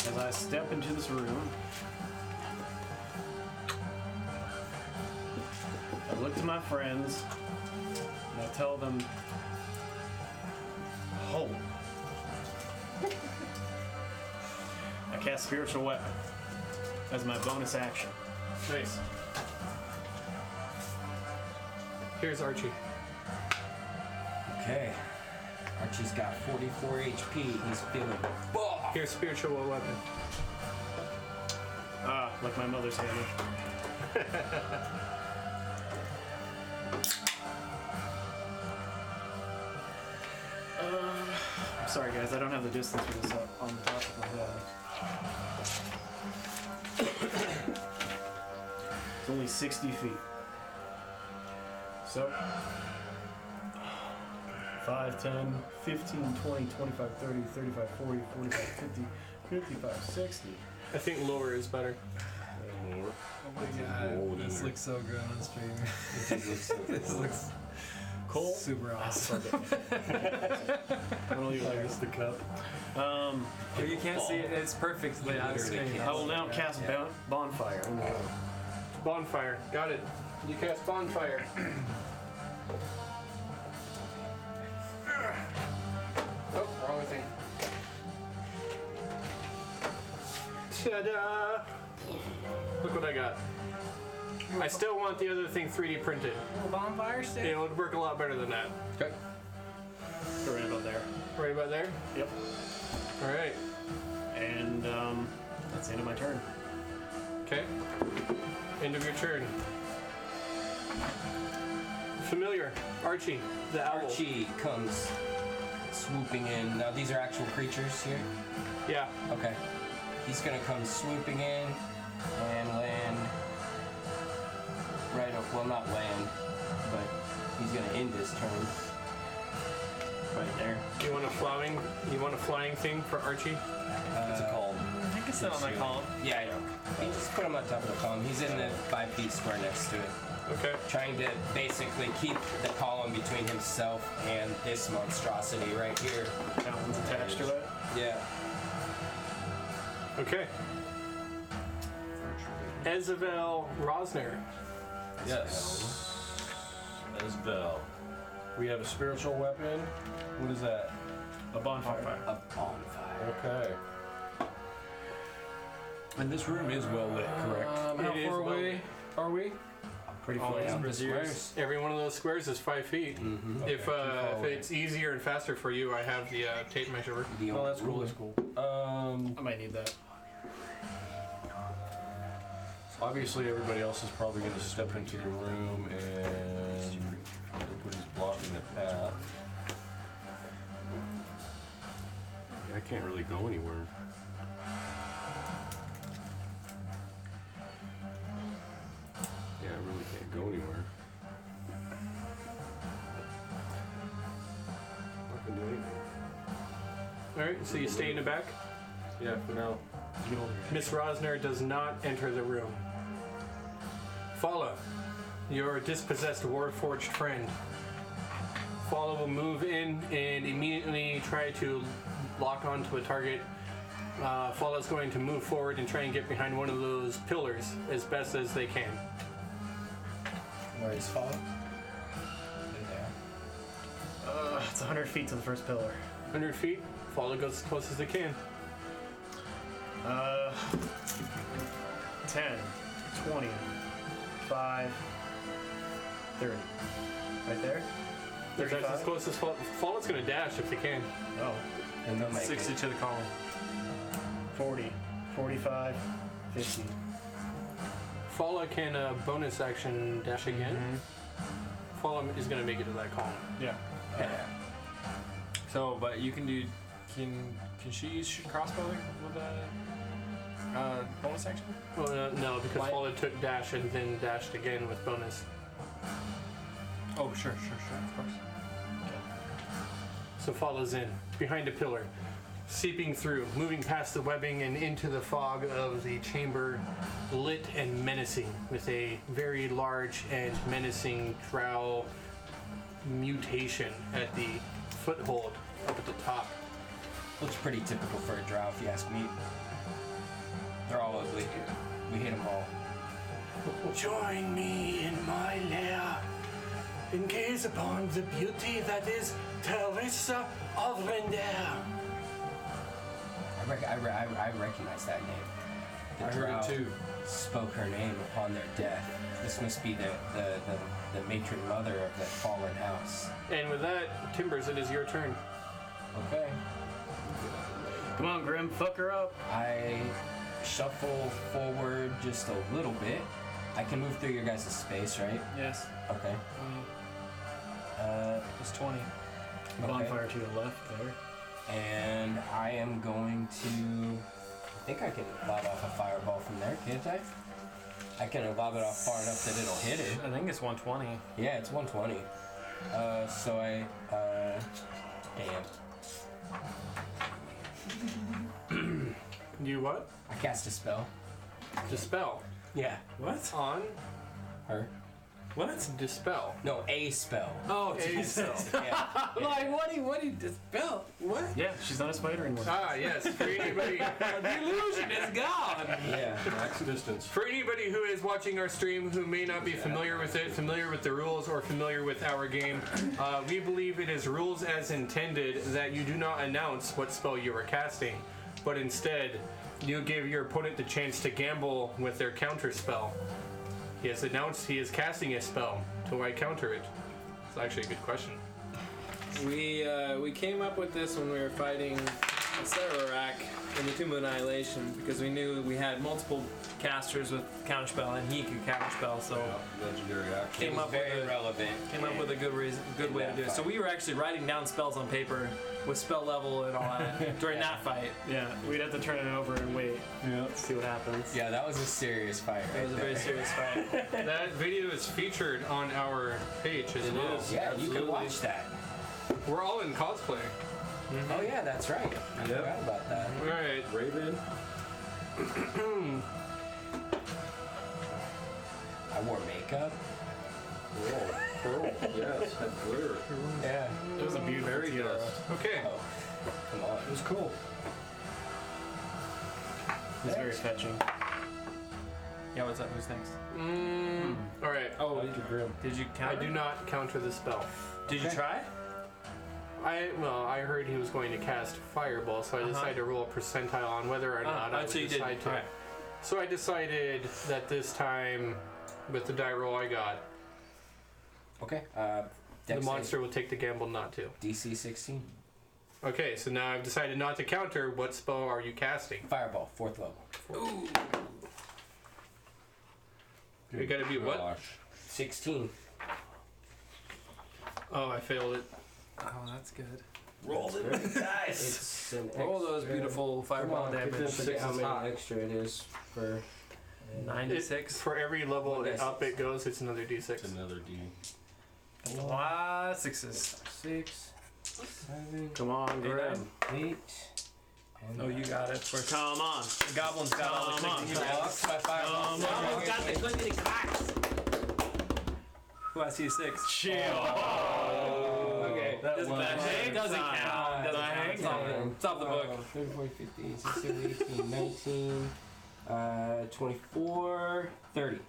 As I step into this room, I look to my friends and I tell them, hold. I cast Spiritual Weapon as my bonus action. Nice. Here's Archie. Okay. Archie's got 44 HP. He's feeling buff. Here's spiritual weapon. Ah, like my mother's hammer. I'm sorry guys, I don't have the distance for this up on the top of my head. It's only 60 feet. So, 5, 10, 15, 20, 25, 30, 35, 40, 45, 50, 55, 60. I think lower is better. Oh my god, this looks so good on stream. This looks Cole? super awesome. I'm gonna leave it the cup. If you can't see it, it's perfectly on screen. I will now cast Bonfire. Bonfire. Got it. You cast Bonfire. Oh, wrong thing. Ta-da! Look what I got. I still want the other thing 3D printed. Bonfire stick? It would work a lot better than that. Okay. Right about there. Right about there? Yep. Alright. And that's the end of my turn. Okay. End of your turn. Familiar. Archie, the owl. Archie comes swooping in. Now these are actual creatures here? Yeah. Okay. He's gonna come swooping in and land right up. Well, not land, but he's gonna end his turn right there. You want a flying thing for Archie? It's a column. I can sit on that column. Yeah, yeah. You just put him on top of the column. He's in the 5 feet square next to it. Okay. Trying to basically keep the column between himself and this monstrosity right here. That one's attached to it. Yeah. Okay. Ezevel Rosner. Yes. Esbel. We have a spiritual weapon. What is that? A bonfire. A bonfire. Okay. And this room is well lit, correct? How It is far away are we? Pretty Oh, far yeah. down the Squares. squares. Every one of those squares is 5 feet. If it's easier and faster for you, I have the tape measure. The Oh, that's cool. ruler. That's cool. I might need that. Obviously, everybody else is probably going to step into the room and look what is blocking the path. I can't really go anywhere. Yeah, I really can't go anywhere. Not gonna do anything. Alright, so you stay in the back. Yeah, for now. Miss Rosner does not enter the room. Follow, your dispossessed Warforged friend. Follow will move in and immediately try to lock onto a target. Follow's going to move forward and try and get behind one of those pillars as best as they can. Where is Follow? It's 100 feet to the first pillar. 100 feet. Follow goes as close as they can. 10, 20, 5, 30. Right there? That's as 35? close as Follow's going to dash if they can. Oh. And they'll make 60 it. to the column. 40, 45, 50. Follow can bonus action dash again. Follow is going to make it to that column. Yeah. Yeah. So, but you can do. Can she shoot crossbow with a bonus action? Well, no, because Why- Follow took dash and then dashed again with bonus. Oh, sure, of course. So Follow's in, behind a pillar, seeping through, moving past the webbing and into the fog of the chamber, lit and menacing, with a very large and menacing drow mutation at the foothold up at the top. Looks pretty typical for a drow, if you ask me. They're all ugly. We hit them all. Join me in my lair and gaze upon the beauty that is Teresa of Render. I recognize that name. The I heard it drow too. spoke her name upon their death. This must be the matron mother of that fallen house. And with that, Timbers, it is your turn. Okay. Come on, Grim, fuck her up. I shuffle forward just a little bit. I can move through your guys' space, right? Yes. Okay. It's 20. Okay. Bonfire to your left there. And I am going to... I think I can lob off a fireball from there, can't I? I can lob it off far enough that it'll hit it. I think it's 120. Yeah, it's 120. So I... damn. You what? I cast a spell. Dispel. Yeah. What? On Her. What? dispel. No, a spell. Oh, A Jesus. spell. Yeah. Like, what do you dispel? What? Yeah, she's not a spider anymore. Ah, yes. For anybody, The illusion is gone. Yeah. Max distance. for anybody who is watching our stream who may not be familiar with it, familiar with the rules, or familiar with our game, we believe it is rules as intended that you do not announce what spell you are casting, but instead you give your opponent the chance to gamble with their counter spell. He has announced he is casting a spell. Do I counter it? It's actually a good question. We came up with this when we were fighting Sararak in the Tomb of Annihilation because we knew we had multiple casters with counterspell and he could counterspell, so Legendary action. came up Very with a, relevant. came up with a good way to do it. So we were actually writing down spells on paper with spell level and all that during that fight. Yeah, we'd have to turn it over and wait. Yeah. See what happens. Yeah, that was a serious fight. It was a very serious fight. That video is featured on our page as well. Yeah, you can watch that. We're all in cosplay. Oh yeah, that's right. I forgot about that. All right. Raven. I wore makeup. Whoa. Pearl. Yes. Had glitter. Yeah. It was a beautiful Fairy tiara. dust. Okay. Oh, come on. It was cool. It's very fetching. Yeah, what's up? Who's next? All right. Oh, Thank you, Grim. did you I counter? do not counter the spell. Did you try? I heard he was going to cast Fireball, so I decided to roll a percentile on whether or not I would so you did. decide to. Alright. So I decided that this time, with the die roll I got, Okay. the Dex monster will take the gamble not to. DC 16. Okay, so now I've decided not to counter. What spell are you casting? Fireball, 4th level. You gotta be what? Gosh. 16. Oh, I failed it. Oh, that's good. Roll it with the dice. It's an Roll those extra- beautiful fireball Come on, damage. I forget how Six is many hot. extra it is for... 96. For every level One dice. up it goes, it's another d6. It's another D. A lot of sixes. 6, 7, Come on, Grim. 8. Oh, you got it. First. Come on. The goblin's got all the Come on. clicking Blocks by fireball. Come on. got the clickety clacks. Who I see a 6. Chill. Okay. Doesn't count. hang Doesn't time. count. Doesn't Hang count. It's off the- time. It's off the book. 34, 15, 16, 18, 19, 24, 30.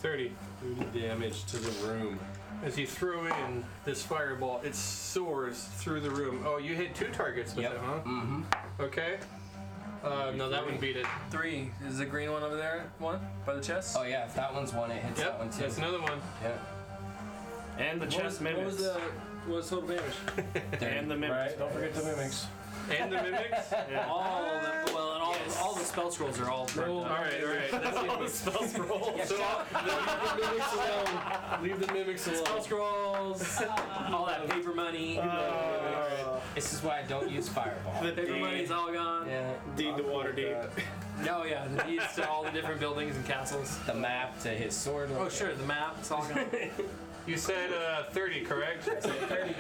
30. 30 damage to the room. As you throw in this fireball, it soars through the room. Oh, you hit 2 targets with Yep. it, huh? Mm-hmm. Okay. No, that one beat it. 3. Is the green one over there? One by the chest. Oh yeah, if that one's one, it hits that one Yep, too. that's another one. Yeah. And the chest mimics. What was total damage? And the mimics. Right, don't forget the mimics. And the mimics? All the all the spell scrolls are all burnt up. Alright. That's All the spell scrolls. So, leave the mimics alone. Leave the mimics Spell alone. scrolls, all that paper money. This is why I don't use fireball. The Paper money's all gone. Yeah. deed to Waterdeep. No, yeah, the deeds to all the different buildings and castles. The map to his sword. Oh, sure, the map, it's all gone. You said 30, correct? I said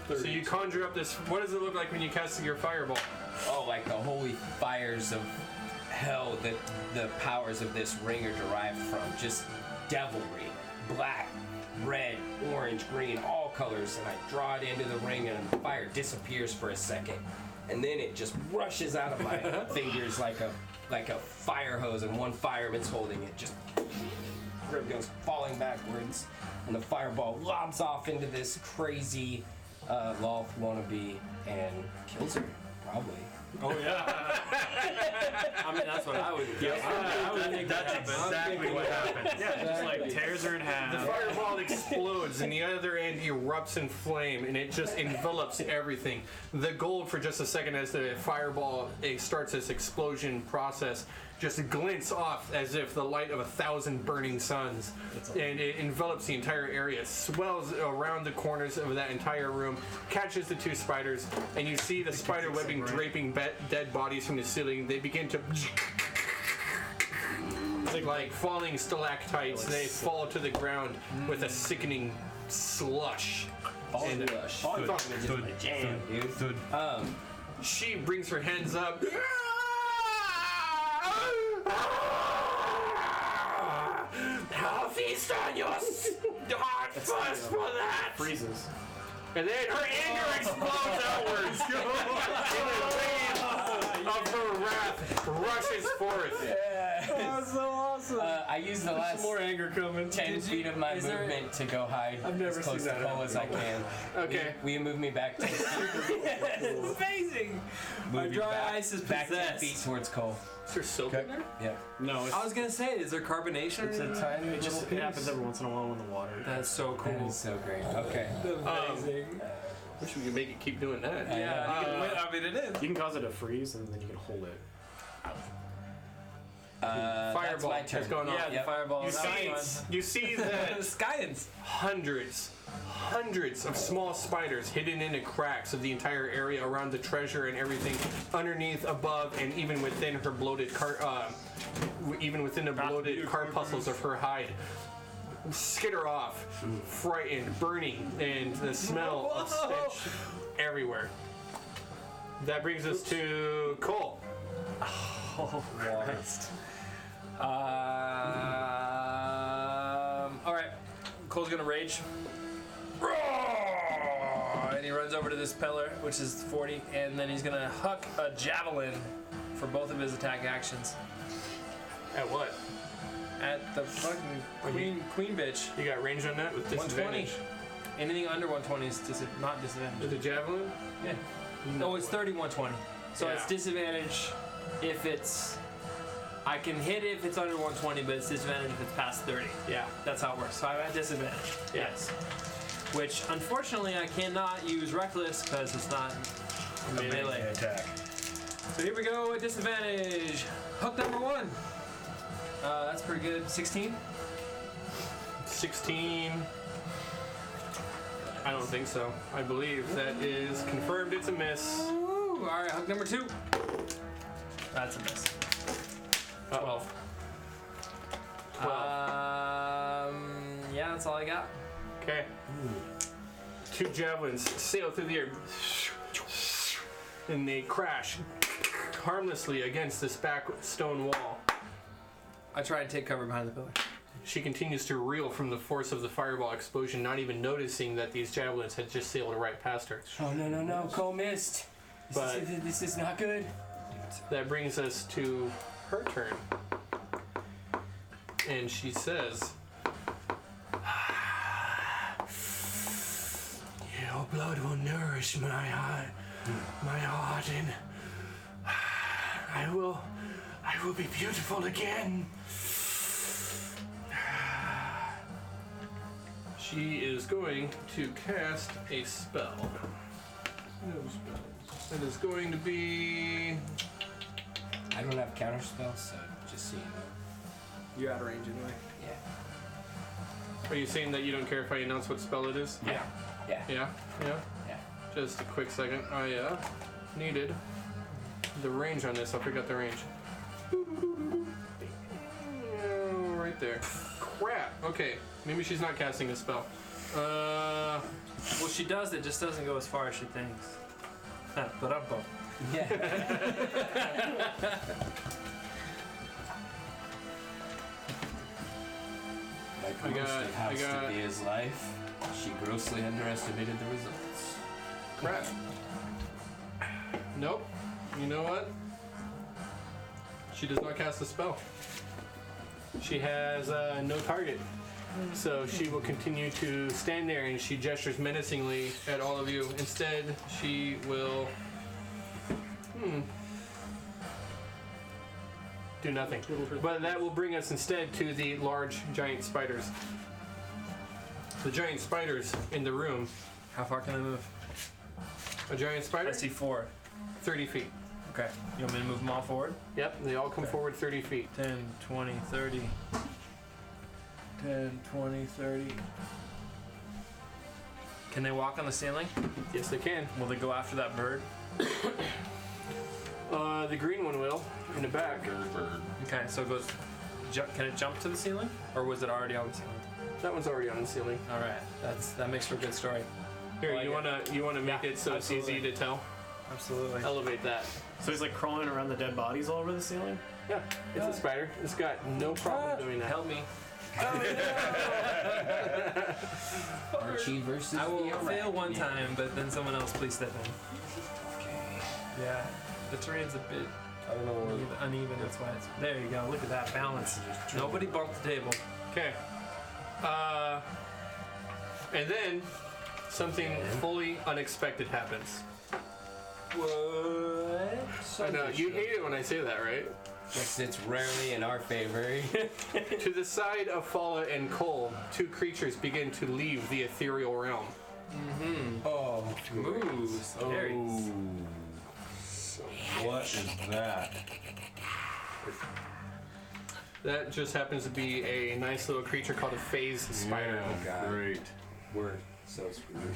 30. So you conjure up this. What does it look like when you cast your fireball? Oh, like the holy fires of hell that the powers of this ring are derived from. Just devilry. Black, red, orange, green, all colors. And I draw it into the ring and the fire disappears for a second. And then it just rushes out of my fingers like a fire hose, and one fireman's holding it. Just it goes falling backwards. And the fireball lobs off into this crazy Lolth wannabe and kills her, probably. Oh, yeah. I mean, that's what I would guess. I would think That's exactly what happens. Yeah, just like tears her in half. The fireball explodes and the other end erupts in flame and it just envelops everything. The gold for just a second as the fireball starts this explosion process just glints off as if the light of 1,000 burning suns. And it envelops the entire area, swells around the corners of that entire room, catches the 2 spiders, and you see the spider webbing draping dead bodies from the ceiling. They begin to like falling stalactites. They fall to the ground with a sickening slush. And Jam, dude. she brings her hands up. I'll feast on your heart first for that. Freezes. And then her anger explodes outwards. And a wave of her wrath rushes forth. That's so awesome. I use the last More anger coming. 10 feet of my movement to go hide never as close seen to that Cole as I can. Okay. Will you move me back 10 feet? It's amazing. My Move you dry back, ice is back 10 possessed. feet towards Cole. Is there soap in there? Yeah. No, it's, I was gonna say, is there carbonation? It's a tiny it just little happens piece. every once in a while in the water. That's so That cool. is so great. Okay. Amazing. Wish we could make it keep doing that. Yeah, you can win. I mean, it is. You can cause it to freeze and then you can hold it. That's Fireball my has turn. gone off. Yeah, the fireball. You see that Skyans. hundreds of small spiders hidden in the cracks of the entire area around the treasure and everything, underneath, above, and even within her bloated even within the bloated corpuscles of her hide, skitter off, frightened, burning, and the smell of stench everywhere. That brings us to Cole. All right. Cole's gonna rage. And he runs over to this pillar, which is 40, and then he's gonna huck a javelin for both of his attack actions At what? at the fucking queen bitch. You got range on that with 120. disadvantage? Anything under 120 is not With disadvantage. the javelin? Yeah. No, it's 30, 120. So Yeah. it's disadvantage if it's. I can hit it if it's under 120, but it's disadvantage if it's past 30. Yeah. That's how it works. So I'm at disadvantage. Yes. Which, unfortunately, I cannot use reckless because it's not a melee attack. So here we go at disadvantage. Hook number 1. That's pretty good. 16. 16. I don't think so. I believe that is confirmed. It's a miss. Ooh, all right, hook number 2. That's a miss. 12. 12. Yeah, that's all I got. Okay. 2 javelins sail through the air, and they crash harmlessly against this back stone wall. I try and take cover behind the pillar. She continues to reel from the force of the fireball explosion, not even noticing that these javelins had just sailed right past her. Oh, no. Cole missed. This is not good. That brings us to her turn. And she says, blood will nourish my heart, and I will be beautiful again. She is going to cast a spell. No spells. It is going to be. I don't have counter spells, so just so you know. You're out of range anyway. Yeah. Are you saying that you don't care if I announce what spell it is? Yeah. Yeah. Yeah? Yeah? Yeah. Just a quick second. I needed the range on this. I forgot the range. Right there. Crap. Okay. Maybe she's not casting a spell. Well, she does. It just doesn't go as far as she thinks. But I'm both. Yeah. Like I most got- of House I got- Tavia's life, she grossly underestimated the results. Crap. Nope. You know what? She does not cast a spell. She has no target. So she will continue to stand there and she gestures menacingly at all of you. Instead, she will do nothing. But that will bring us instead to the large giant spiders. The giant spiders in the room. How far can I move? A giant spider? I see 4. 30 feet. Okay. You want me to move them all forward? Yep, they all come forward 30 feet. 10, 20, 30. 10, 20, 30. Can they walk on the ceiling? Yes, they can. Will they go after that bird? The green one will, in the back. Bird. Okay, so it goes. Can it jump to the ceiling, or was it already on the ceiling? That one's already on the ceiling. All right, that makes for a good story. Here, I you like wanna make Yeah, it so absolutely. it's easy to tell. Absolutely. Elevate that. So he's like crawling around the dead bodies all over the ceiling? Yeah, it's a spider. It's got no problem doing that. Help me. Archie versus I will the fail one arachnid. time, but then someone else please step in. Okay. Yeah, the terrain's a bit I don't know. uneven. That's why it's. There you go. Look at that balance. Nobody bumped the table. Okay. And then something fully unexpected happens. What? I know you hate it when I say that, right? Guess it's rarely in our favor. To the side of Fala and Cole, two creatures begin to leave the ethereal realm. Oh, Ooh, scary. What is that? That just happens to be a nice little creature called a phase spider. Yeah, great. we're so screwed.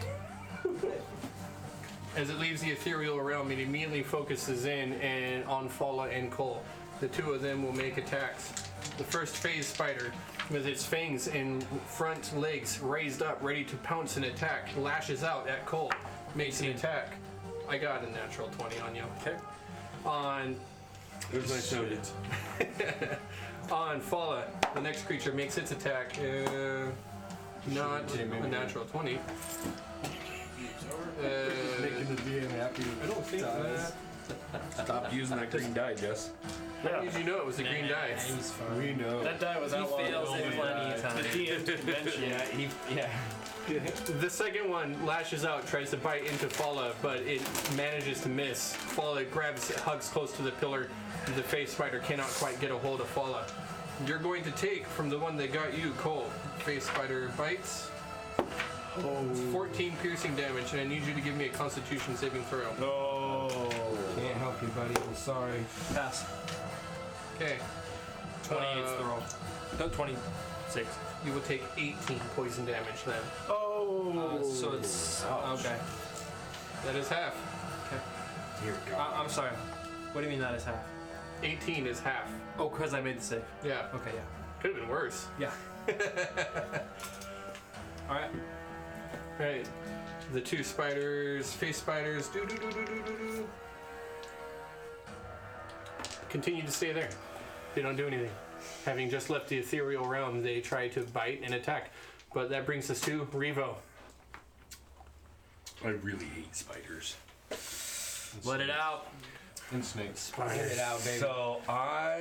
As it leaves the ethereal realm, it immediately focuses in and on Fala and Cole. The two of them will make attacks. The first phase spider, with its fangs and front legs raised up, ready to pounce and attack, lashes out at Cole, makes an attack. I got a natural 20 on you. Okay. On There's my soda. on Fala, the next creature makes its attack. Not a natural 20. Making the DM happy. I don't think that. Stop using that green die, Jess. How did you know it was a green dice? He's fine. We know. That die was He outlawed. fails it plenty of The times. DM convention. Yeah. The second one lashes out, tries to bite into Fala, but it manages to miss. Fala grabs, hugs close to the pillar. The face spider cannot quite get a hold of Fala. You're going to take from the one that got you, Cole. Face spider bites. It's 14 piercing damage, and I need you to give me a Constitution saving throw. No. Can't help you, buddy. I'm sorry. Pass. Okay. 28's the roll. No, 26. You will take 18 poison damage then. Oh. So it's okay. That is half. Dear God. I'm sorry. What do you mean that is half? 18 is half. Oh, because I made the save. Yeah. Okay, yeah. Could have been worse. Yeah. All right. Right. The two spiders, face spiders, do. Continue to stay there. They don't do anything. Having just left the ethereal realm, they try to bite and attack. But that brings us to Revo. I really hate spiders. Let it out. And snakes. Get it out, baby. So I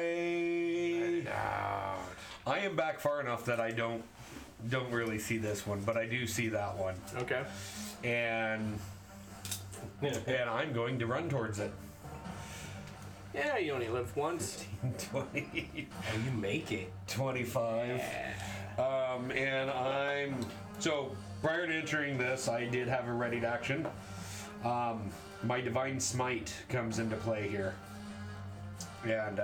am back far enough that I don't don't really see this one, but I do see that one. Okay. And I'm going to run towards it. Yeah, you only live once. 20, Oh, you make it. 25. And I'm... So, prior to entering this, I did have a readied action. My Divine Smite comes into play here. And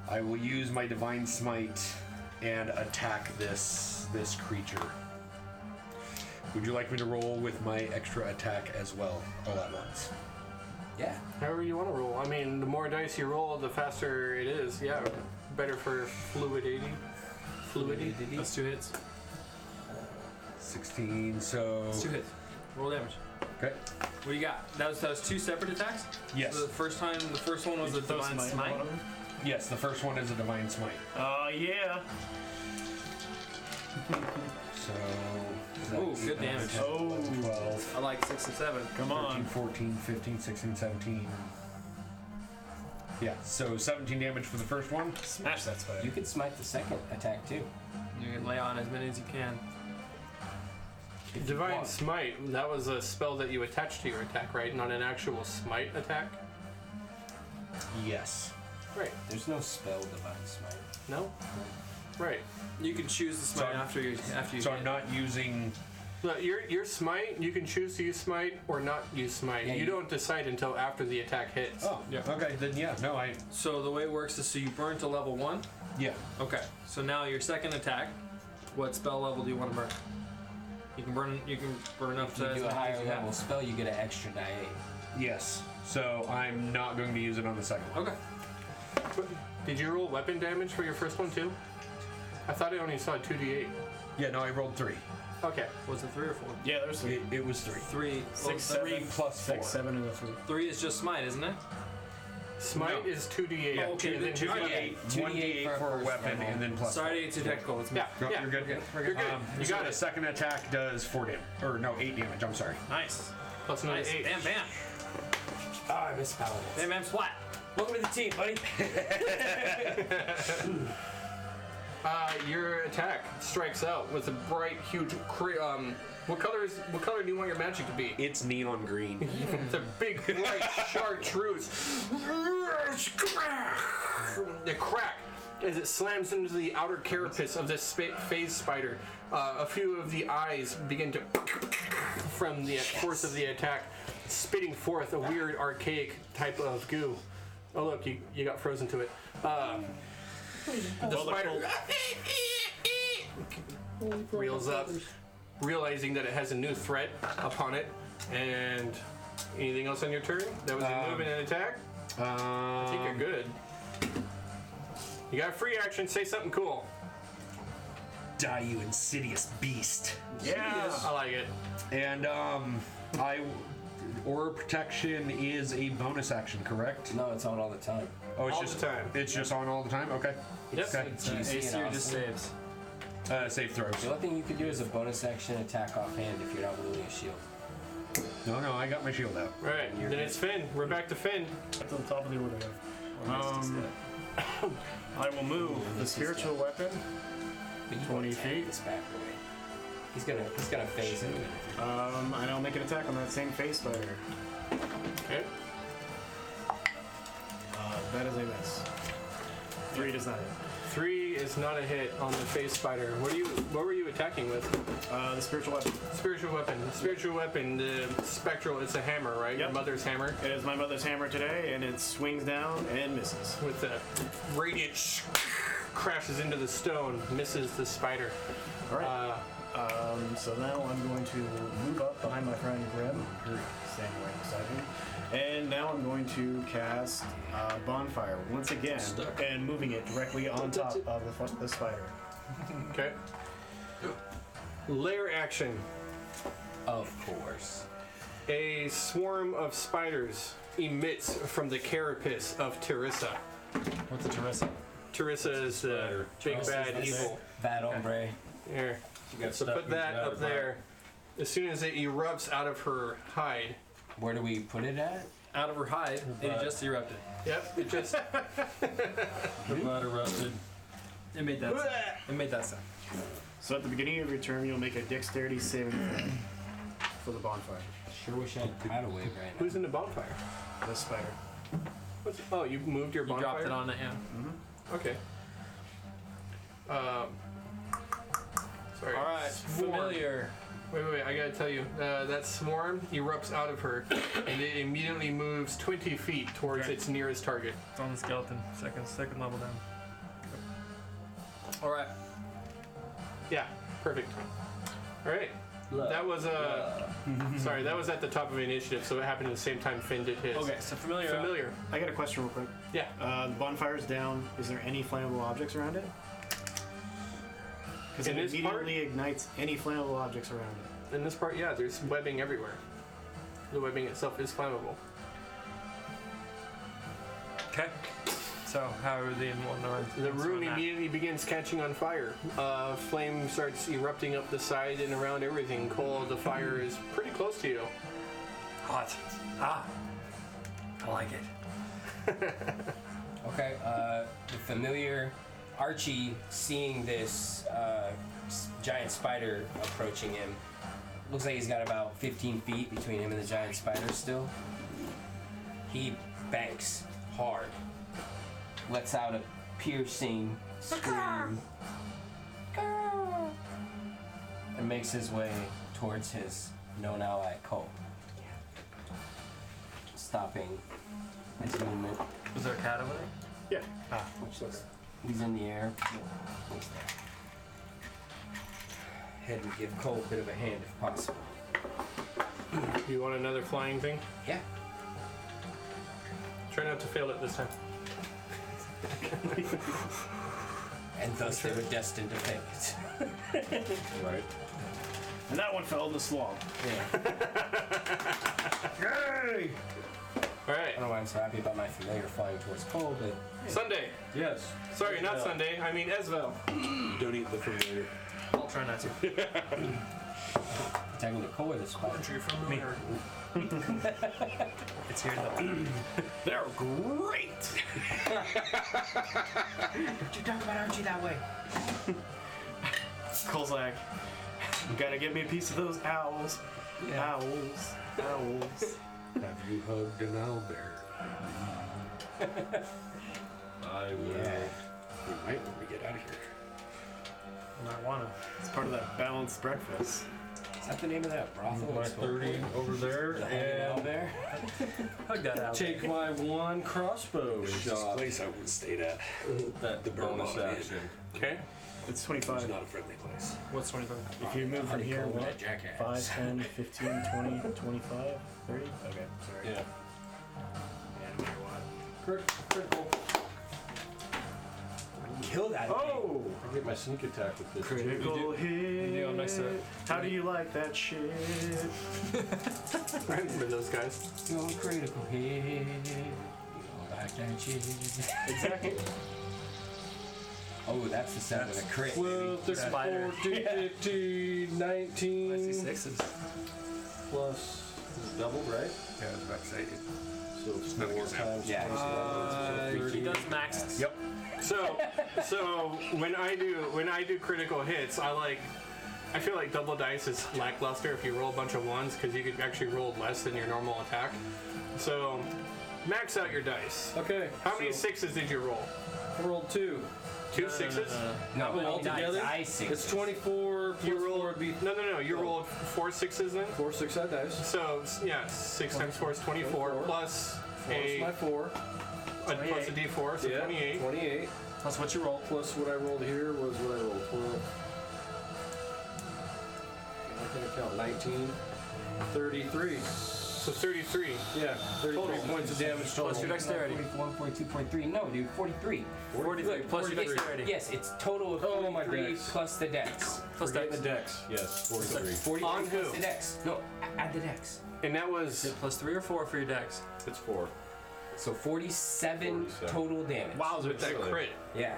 I will use my Divine Smite and attack this creature. Would you like me to roll with my extra attack as well, all at once? Yeah. However you want to roll. I mean, the more dice you roll, the faster it is. Yeah, better for fluidity. That's 2 hits. 16, so... That's 2 hits. Roll damage. Okay. What do you got? That was 2 separate attacks? Yes. So the first one was a Divine Smite. Yes, the first one is a Divine Smite. Oh, yeah. So... Ooh, good damage. Oh, 12, I like 6 and 7. come 13, on. 14, 15, 16, 17. Yeah, so 17 damage for the first one. Smash that spider. You can smite the second attack too. You can lay on as many as you can. if you Divine want. Smite, that was a spell that you attached to your attack, right? Not an actual smite attack? Yes. Right. There's no spell Divine Smite. No? Right. You can choose the smite So- after you So hit. I'm not using... No, your smite, you can choose to use smite or not use smite. Yeah, you you- don't decide until after the attack hits. Oh, yeah. Okay, then yeah, no, I... So the way it works is so you burn to level 1. Yeah. Okay. So now your second attack, what spell level do you want to burn? You can burn up If to you as do a many higher as you level have. spell, you get an extra die 8. Yes. So I'm not going to use it on the second one. Okay. Did you roll weapon damage for your first one too? I thought I only saw 2d8. Yeah, no, I rolled 3. Okay. Was it 3 or 4? Yeah, there's It was 3. 3. 6, 3. 7, plus 4. 6, 7, and a 3. 3 is just smite, isn't it? Smite No. is 2d8. Oh, okay, and then then 2d8. 1d8 for a weapon, level. and then plus Sorry to get too technical. It's Yeah, No, yeah. you're good. You're good. You so got the it. second attack does 4 damage. Or no, 8 damage, I'm sorry. Nice. Plus another Nice. 8. Bam, bam. Ah, I missed paladins. Bam, bam, splat. Welcome to the team, buddy. Your attack strikes out with a bright, huge. What color do you want your magic to be? It's neon green. It's a big, bright chartreuse. The crack as it slams into the outer carapace of this phase spider. A few of the eyes begin to, from the force of the attack, spitting forth a weird, archaic type of goo. Oh look, you got frozen to it. The spider reels up, realizing that it has a new threat upon it. And anything else on your turn? That was a movement and attack? I think you're good. You got a free action, say something cool. Die, you insidious beast. Yeah. I like it. And Aura Protection is a bonus action, correct? No, it's on all the time. Oh, it's All just the time. It's just on all the time. Okay. Yep. Okay. GC AC or just saves. Save throws. The only thing you can do is a bonus action attack offhand if you're not wielding a shield. No, I got my shield out. Right, then it's Finn. We're back to Finn. At the top of the order. I will move the spiritual weapon. But you 20 want 10 feet. this back away. He's gonna phase into it. And I'll make an attack on that same face spider. Okay. That is a miss. 3 does not hit. 3 is not a hit on the face spider. What were you attacking with? The spiritual weapon. Spiritual weapon. The spiritual weapon, the spectral, it's a hammer, right? Your Yep. mother's hammer. It is my mother's hammer today, and it swings down and misses. With the radiant crashes into the stone, misses the spider. All right. So now I'm going to move up behind my friend Grim, who's standing right beside me. And now I'm going to cast Bonfire once again, and moving it directly on top of the spider. Okay. Lair action. Of course. A swarm of spiders emits from the carapace of Teresa. What's a Teresa? Teresa is the big bad evil. Bad hombre. Here. So put that up there. As soon as it erupts out of her hide. Where do we put it at? Out of her hide, it just erupted. Yep, it just. Not erupted. It made that sound. It made that sound. So at the beginning of your turn, you'll make a dexterity saving throw for the bonfire. Sure wish I had tidal wave right now. Who's in the bonfire? The spider. Oh, you moved your You bonfire? dropped it on it, yeah. Okay. Sorry. Alright, Swarm. familiar. Wait, I gotta tell you, that swarm erupts out of her, and it immediately moves 20 feet towards Okay. its nearest target. It's on the skeleton. Second level down. Alright. Yeah, perfect. All right. That was sorry, that was at the top of initiative, so it happened at the same time Finn did his. Okay, so familiar. Familiar. I got a question real quick. Yeah. The bonfire's down. Is there any flammable objects around it? Because In it this immediately ignites any flammable objects around it. In this part, yeah, there's webbing everywhere. The webbing itself is flammable. Okay. So, how are they in one north? The room immediately begins catching on fire. Flame starts erupting up the side and around everything. Cole, the fire is pretty close to you. Hot. Ah. I like it. Okay, the familiar Archie, seeing this giant spider approaching him, looks like he's got about 15 feet between him and the giant spider still. He banks hard, lets out a piercing scream, and makes his way towards his known ally, Cole. Stopping his movement. Was there a cat over there? Yeah. Which looks, he's in the air. He's there. Head and give Cole a bit of a hand if possible. You want another flying thing? Yeah. Try not to fail it this time. And thus they were destined to fail it. Right. And that one fell in the swamp. Yeah. Yay! All right. I don't know why I'm so happy about my familiar flying towards Cole, but Sunday. Yes. Sorry, not Sunday. I mean Esvel. Don't eat the familiar. I'll try not to. attacking the Cole or the spider. Me. It's here though. They're great! Don't you talk about Archie that way. Cole's like, you gotta give me a piece of those owls. Yeah. Owls. Owls. Have you hugged an owlbear? I will. Yeah. We might when we get out of here. I wanna. It's part of that balanced breakfast. Is that the name of that brothel? My 30 over there, And and there. Hug that out. take my one crossbow This shot. place I would stayed at. That The bonus Burma Inn. action. Okay. It's It's 25. not a friendly place. What's 25? If you move from Already here, Cole with what? that jackass. 5, 10, 15, 20, 25, 30? Okay, sorry. Yeah. Yeah, no matter what. Critical. Kill that thing. Oh! I get my sneak attack with this. Critical hit. You do next to it. How do you like that shit? I remember those guys. Go critical hit. You don't like that shit. Exactly. Oh, that's the sound of a crit. 12, 13, Spider. 14, 15, I 19. see sixes. Plus, it's double, right? Yeah, I was about to say. So it's not a 4 good sound. times Yeah. 27. He does max. Yep. So when I do critical hits, I feel like double dice is lackluster if you roll a bunch of ones because you could actually roll less than your normal attack. So max out your dice. Okay. How many so sixes did you roll? I rolled 2. Two sixes? No, But all not together, dice sixes. it's 24 plus You 4 rolled would be no. You rolled 4 sixes then. 4 6-sided dice. So yeah, 6 times 4 is 24 plus Plus my 4. plus a d4, so Yeah, 28. 28. Plus what you roll. Plus what I rolled here was what I rolled. 12. I can count 19. 33. So 33. Yeah, 33 Total. points of damage total. Plus your dexterity. 44, 42.3. No, dude, 43. 43 plus your 43. dexterity. Yes, it's total of Oh, my 43 dex. plus the dex. Plus Forget dex. the dex. Yes, 43. 43 On plus who? the dex. No, add the dex. And that was Plus 3 or 4 for your dex. It's 4. So 47 47. total damage. with that crit. Yeah.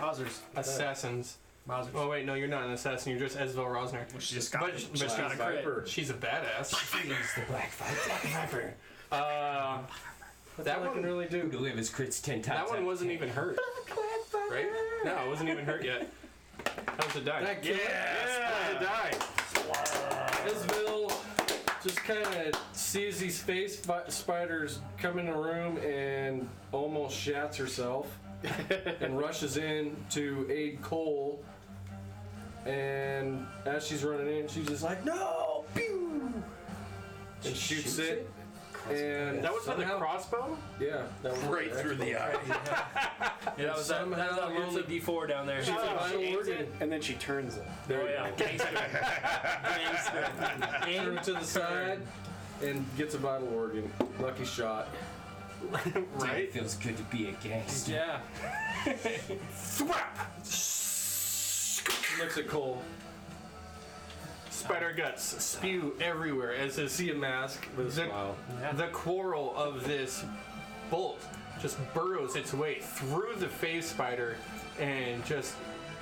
Wowzers. Assassins. Wowzers. Oh wait, no, you're not an assassin. You're just Esvel Rosner. She just got But just got a crit. Viper. she's a badass. He's the black fighter. That All I can one, really Who do. delivers crits 10 times. that one out of wasn't 10. even hurt, right? No, it wasn't even hurt yet. How's it die? That killer. How's it die? Isabel just kind of sees these face spiders come in the room and almost shats herself and rushes in to aid Cole. And as she's running in, she's just like, "No!" Pew! And shoots it. And That was with a crossbow? yeah, that was Right through the eye. Yeah, that was that lonely D4 down there. She's a She aims it, and then she turns it. Oh yeah. Turn it to the side and gets a vital organ. Lucky shot. Right? It feels good to be a gangster. Yeah. Thwap! Looks at Cole. Spider guts spew everywhere as they see a mask. The quarrel of this bolt just burrows its way through the face spider and just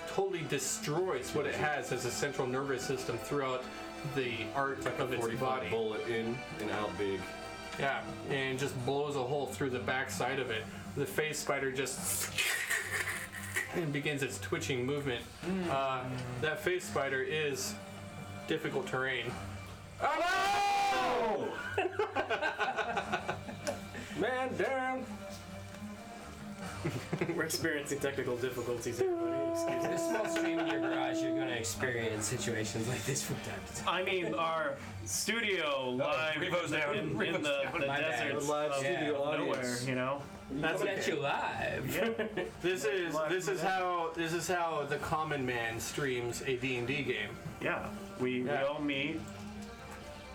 totally destroys what it has as a central nervous system throughout the art of its 45 body. bullet in and out big. Yeah, and just blows a hole through the back side of it. The face spider just and begins its twitching movement. That face spider is difficult terrain. Oh no! Man down! We're experiencing technical difficulties, everybody. Excuse me. In a small stream in your garage, you're going to experience situations like this from time to time. I mean, our studio live Revo's down. in the My bad. deserts The live of studio nowhere, audience. you know? That's Coming at you live. This is how the common man streams a D&D game. Yeah, we all meet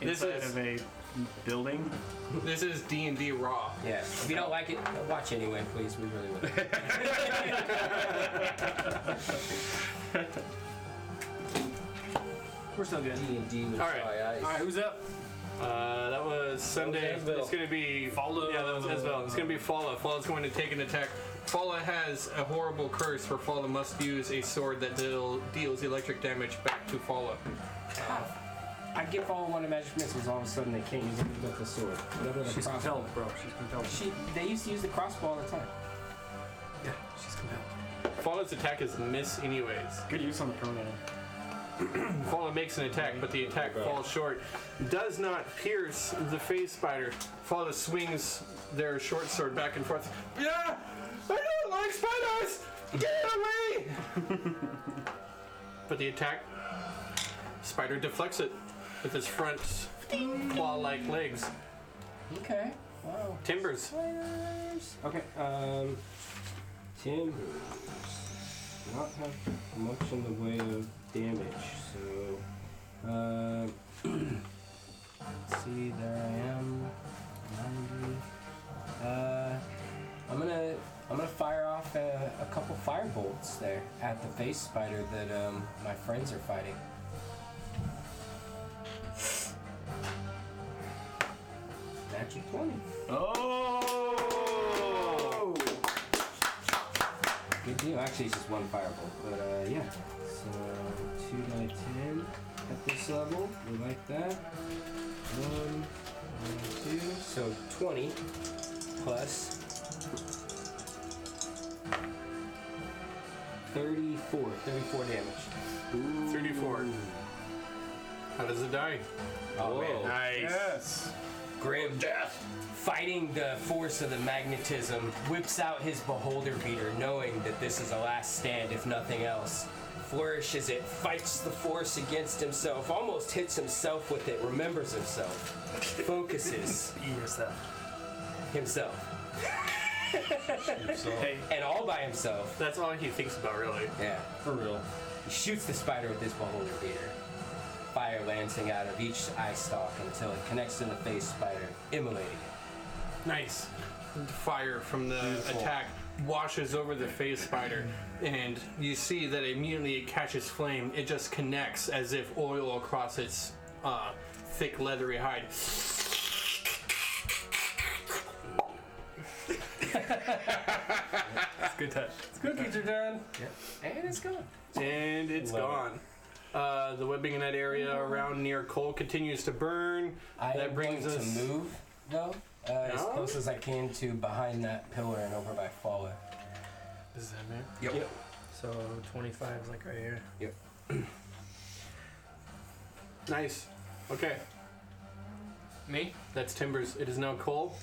This inside is- of a building. This is D&D raw. Yeah. If you don't like it, watch anyway, please. We really would. We're still good. D&D with All right. dry ice. All right, who's up? That was Sunday. That was It's gonna be Follow. Yeah, that was Isabel. It's gonna be Fala. Fala's going to take an attack. Fala has a horrible curse where Fala must use a sword that deals electric damage back to Fala. I give all one of magic missiles, all of a sudden they can't use it with the sword. Whatever the She's crossbow. compelled, bro. She's compelled. They used to use the crossbow all the time. Yeah, she's compelled. Fala's attack is miss anyways. Good use on the pronoun. Fala makes an attack, but the attack falls short. Does not pierce the face spider. Fala swings their short sword back and forth. Yeah! I don't like spiders! Get away! But the attack, spider deflects it with its front claw-like legs. Okay. Wow. Timbers. Spiders. Okay. Timbers. Not have much in the way of damage, so let's see, there I am. 90. I'm gonna fire off a couple fire bolts there at the face spider that my friends are fighting. Natural 20. Oh! Good deal. Actually, it's just one firebolt, but yeah. So 2d10 at this level. We like that. 1, 2. So 20 plus 34 damage. 34. How does it die? Oh man. Nice. Yes. Grim Death, fighting the force of the magnetism, whips out his beholder beater, knowing that this is a last stand, if nothing else. Flourishes it, fights the force against himself, almost hits himself with it, remembers himself, focuses Be yourself. himself, Hey, and all by himself. That's all he thinks about, really. Yeah. for real. He shoots the spider with his beholder beater. Fire lancing out of each eye stalk until it connects to the face spider, immolating it. Nice. The fire from the attack washes over the face spider, and you see that immediately it catches flame. It just connects as if oil across its thick, leathery hide. It's a good touch. Cookies are done. And it's gone. And it's gone. The webbing in that area around near Cole continues to burn. I That am brings going us- to move, though, as No? close as I can to behind that pillar and over by Fala. Is that man? Yep. So 25 is like right here. Nice. Okay, Me? that's Timbers. It is now Cole.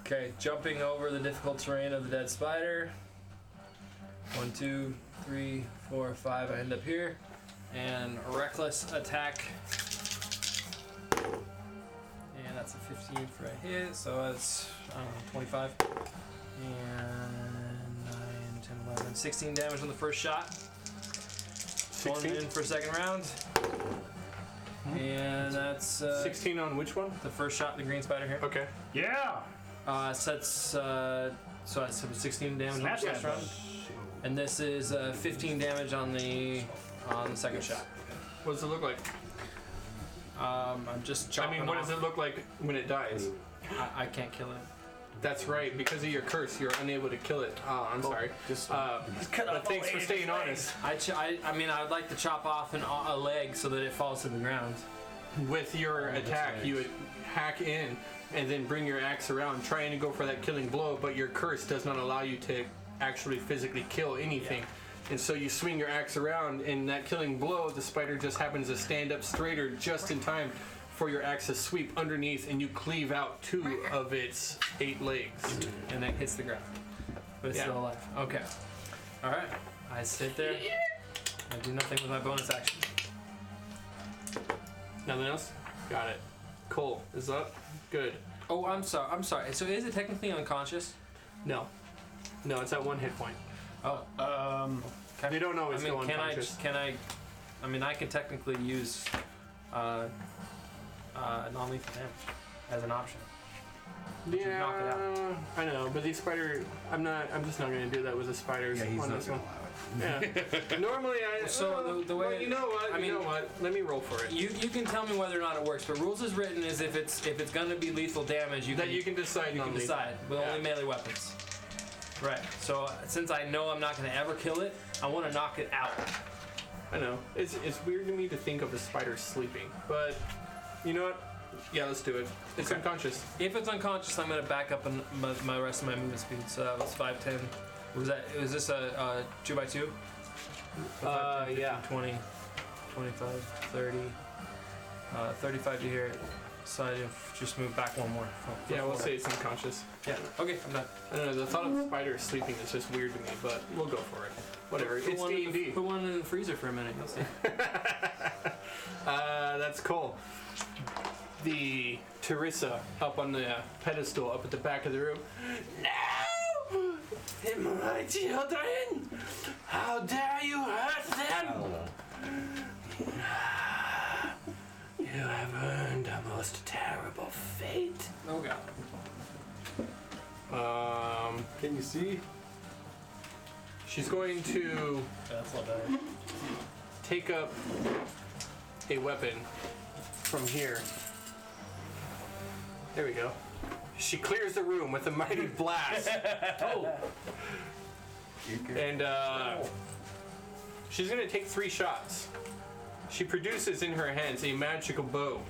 Okay, jumping over the difficult terrain of the dead spider. 1, 2, 3, 4, 5. I end up here. And a reckless attack. And that's a 15 for a hit, so that's 25. And 9, 10, 11, 16 damage on the first shot. 16 in for second round. And that's 16 on which one? the first shot, the green spider here. Okay. Yeah! Sets so that's 16 damage Smash on the first that round. And this is 15 damage on the second shot. What does it look like? I'm just chopping what off. does it look like when it dies? I can't kill it. That's right. Because of your curse, you're unable to kill it. Oh, I'm sorry. Just But thanks for staying honest. I mean, I would like to chop off a leg so that it falls to the ground. With your attack, you would hack in and then bring your axe around, trying to go for that killing blow, but your curse does not allow you to actually physically kill anything. And so you swing your axe around, and that killing blow, the spider just happens to stand up straighter just in time for your axe to sweep underneath, and you cleave out 2 of its 8 legs. And it hits the ground. But it's Yeah. still alive. Okay. Alright. I sit there. I do nothing with my bonus action. Nothing else? Got it. Cole is up. Good. Oh, I'm sorry. So is it technically unconscious? No. No, it's at 1 hit point. Oh. They don't always go unconscious. I mean, I can technically use non-lethal damage as an option. Yeah, knock it out. I know, but these spider, I'm just not going to do that with the spiders on this one. Yeah. Normally I. So the way well, you know what? You know what? Let me roll for it. You can tell me whether or not it works, but rules is written is if it's gonna be lethal damage, you can decide. you can decide with only melee weapons. Right. So since I know I'm not gonna ever kill it, I want to knock it out. I know. It's weird to me to think of a spider sleeping, but you know what? Yeah, let's do it. It's unconscious. If it's unconscious, I'm gonna back up on my rest of my movement speed. So that was 5, 10. Was this a 2x2? 5, 10, 15, yeah. 20, 25, 30, 35 to here. So I just move back one more. Yeah, we'll say it's unconscious. Yeah. Okay, I'm done. I don't know. The thought of the spider sleeping is just weird to me, but we'll go for it. Whatever. It's D&D. Put one in the freezer for a minute. You'll see. That's cool. The Teresa up on the pedestal up at the back of the room. No! My children! How dare you hurt them! You have earned a most terrible fate. Oh god. Can you see? She's going to That's not bad. take up a weapon from here. There we go. She clears the room with a mighty blast. Oh! And she's gonna take 3 shots. She produces in her hands a magical bow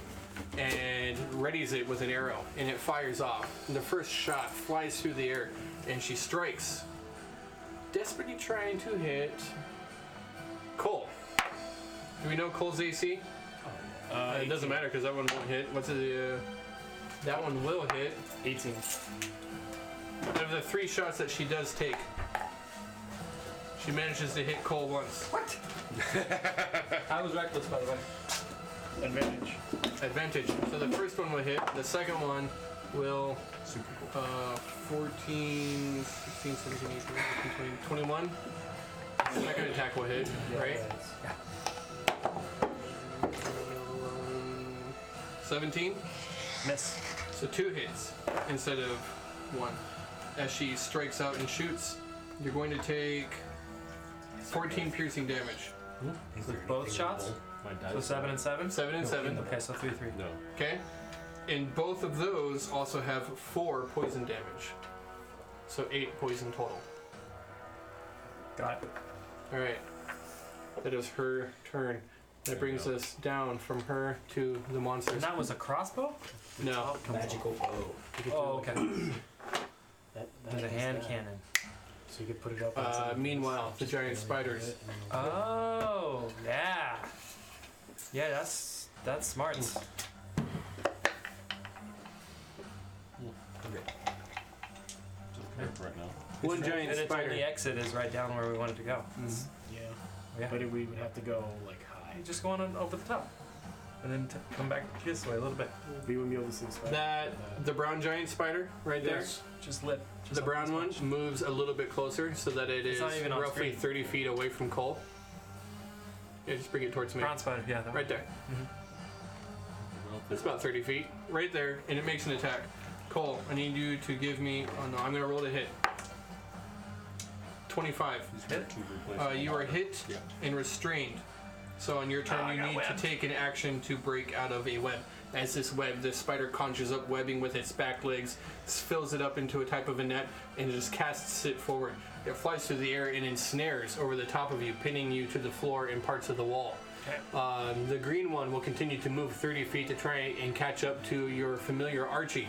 and readies it with an arrow, and it fires off. And the first shot flies through the air, and she strikes, desperately trying to hit Cole. Do we know Cole's AC? It doesn't matter because that one won't hit. What's the? That one will hit. 18. Of the 3 shots that she does take, she manages to hit Cole once. What? I was reckless, by the way. Advantage. Advantage. So the first one will hit. The second one will 14, 16, 17, 18, 19, 20, 21. The second attack will hit, right? Yeah. 17. Miss. So 2 hits instead of 1. As she strikes out and shoots, you're going to take 14 piercing damage. With both shots? So 7 and 7? 7 and 7. Okay, so 3, 3. No. Okay? And both of those also have 4 poison damage. So 8 poison total. Got it. Alright. That is her turn. That brings us down from her to the monsters. And that was a crossbow? No. Magical bow. Oh, okay. There's a hand cannon. So you could put it up. on something. Meanwhile, the giant spiders. Oh, yeah. Yeah, that's smart. Right now. One giant And its spider. only exit is right down where we wanted to go. Yeah. Yeah. But we would have to go like high. You just go on over the top. And then come back this way a little bit. We wouldn't be able to see the spider. The brown giant spider right there. Yes. Just lip. Just The up brown this one much. moves a little bit closer so that it It's is not even on roughly screen. 30 feet away from Cole. Yeah, just bring it towards me. Brown spider, yeah. That Right there. It's about 30 feet. Right there, and it makes an attack. Cole, I need you to give me... Oh no, I'm going to roll to hit. 25. You are hit Yeah. and restrained. So on your turn, you need to take an action to break out of a web. As this spider conjures up webbing with its back legs, fills it up into a type of a net, and just casts it forward. It flies through the air and ensnares over the top of you, pinning you to the floor and parts of the wall. The green one will continue to move 30 feet to try and catch up to your familiar Archie.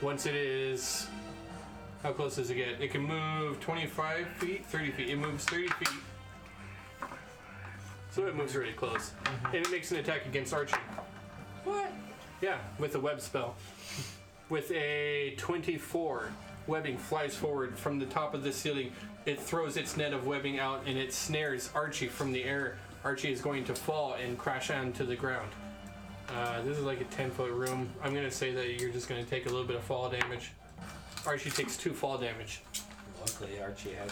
Once it is... How close does it get? It can move 25 feet, 30 feet. It moves 30 feet. So it moves really close. And it makes an attack against Archie. What? Yeah, with a web spell. With a 24, webbing flies forward from the top of the ceiling. It throws its net of webbing out and it snares Archie from the air. Archie is going to fall and crash onto the ground. This is like a 10-foot room. I'm going to say that you're just going to take a little bit of fall damage. Archie takes 2 fall damage. Luckily, Archie has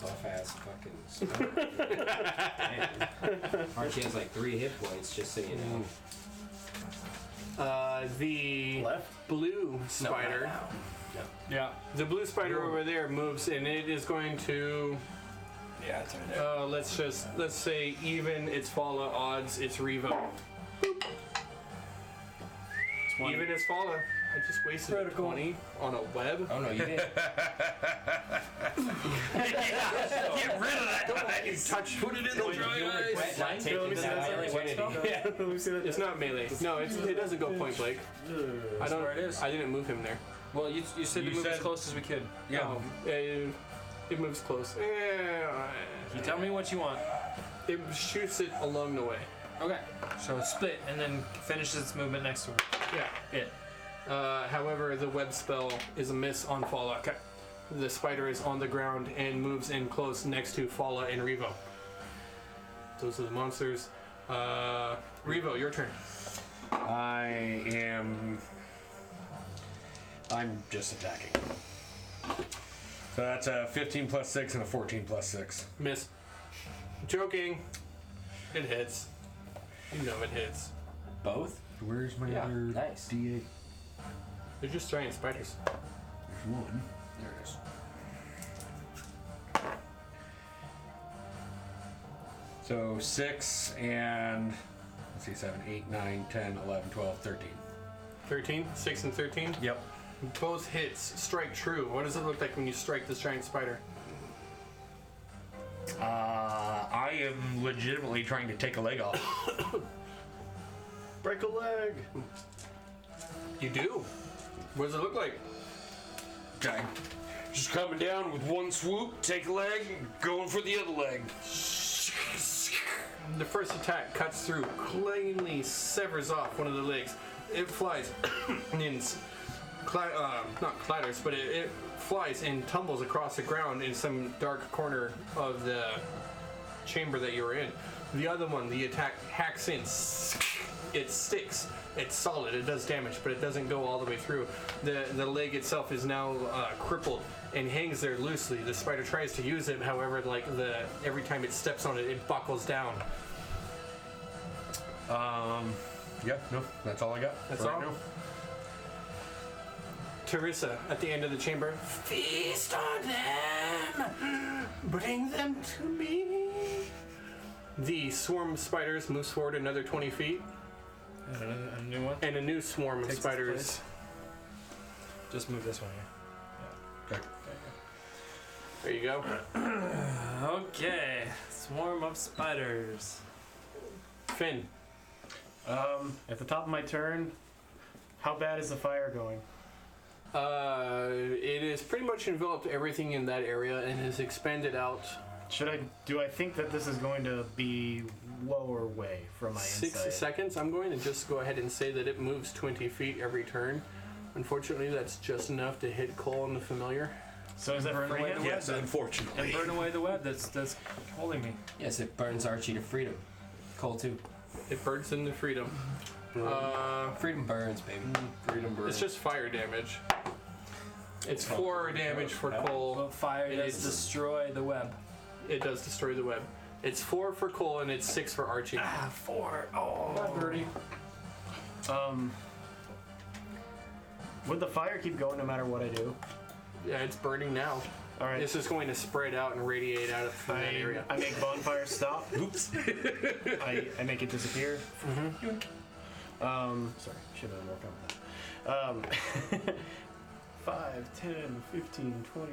buff-ass fucking stuff. Archie has like 3 hit points, just so you know. The Left? blue spider. Yeah. The blue spider over there moves, and it is going to. Yeah, it's over there. Let's say even its fall odds. It's Revo. Even its fall. I just wasted a 20 on a web. Oh no, you didn't. Get rid of that You touch. Put it in the dry ice. Not taking let me see that that opportunity. Yeah. Let me see that. It's not melee. No, it doesn't go point blank. I don't. where it is. I didn't move him there. Well, you said You to move as said- close as we could. No, it moves close. You tell me what you want. It shoots it along the way. Okay. So split and then finishes its movement next to it. Yeah. It. However, the web spell is a miss on Fala. Okay. The spider is on the ground and moves in close next to Fala and Revo. Those are the monsters. Revo, your turn. I'm just attacking. So that's a 15 plus 6 and a 14 plus 6. Miss. Joking. It hits. You know it hits. Both? Where's my Yeah, other nice. D8? They're just giant spiders. There's one. There it is. So 6 and, let's see, 7, 8, 9, 10, 11, 12, 13. 13? 6 and 13? Yep. Both hits strike true. What does it look like when you strike this giant spider? I am legitimately trying to take a leg off. Break a leg. You do. What does it look like? Okay. Just coming down with one swoop, take a leg, going for the other leg. The first attack cuts through, cleanly severs off one of the legs. It flies and not clatters, but it flies and tumbles across the ground in some dark corner of the chamber that you're in. The other one, the attack hacks in. It sticks. It's solid. It does damage, but it doesn't go all the way through. The leg itself is now crippled and hangs there loosely. The spider tries to use it, however, every time it steps on it, it buckles down. Yeah, no, that's all I got. That's right all? now. Teresa, at the end of the chamber, feast on them! Bring them to me! The swarm spiders moves forward another 20 feet, A new one? and a new swarm of Takes its spiders. place. Just move this one here. Okay. There you go. Okay. Swarm of spiders. Finn, At the top of my turn, how bad is the fire going? It has pretty much enveloped everything in that area and has expanded out Do I think that this is going to be lower way from my 6 insight? seconds. I'm going to just go ahead and say that it moves 20 feet every turn. Unfortunately, that's just enough to hit Cole and the familiar. So is that Burn away freedom? the Yes, web, unfortunately. and burn away the web that's holding me. Yes, it burns Archie to freedom. Cole too. It burns into freedom. Freedom burns, baby. Freedom burn. It's just fire damage. It's 4 damage for Cole. Well, fire It does is- destroy the web. It does destroy the web. It's 4 for Cole and it's 6 for Archie. 4. Oh, birdie. Would the fire keep going no matter what I do? Yeah, it's burning now. All right. This is going to spread out and radiate out from that area. I make bonfire stop. Oops. I make it disappear. Sorry, should have been more confident. 5, 10, 15, 20,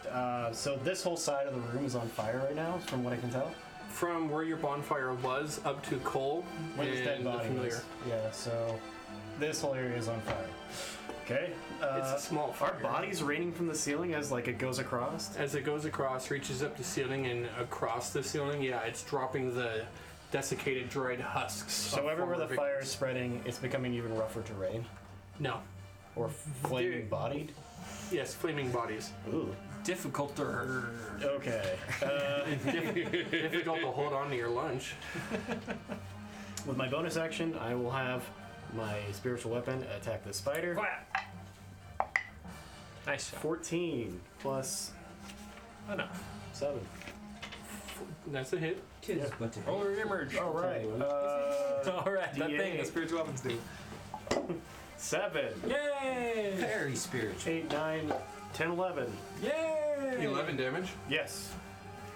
25. So this whole side of the room is on fire right now, from what I can tell. From where your bonfire was up to Cole Where this dead and the body familiar. is. Yeah, so this whole area is on fire. Okay. It's a small Are fire. bodies raining from the ceiling as like it goes across? As it goes across, reaches up to ceiling and across the ceiling, yeah, it's dropping the desiccated, dried husks. So of everywhere the former fire victims. is spreading, it's becoming even rougher to rain? No. Or flaming bodied? Yes, flaming bodies. Ooh. Difficulter. Okay. Difficult to hold on to your lunch. With my bonus action, I will have my spiritual weapon attack the spider. Nice shot. 14 plus Oh no. 7. That's a hit. Kids, but Roller emerge. All right. All right, that thing D8. that spiritual weapons do. 7, Yay! very spiritual. 8, 9, 10, 11. Yay! 11 damage. Yes.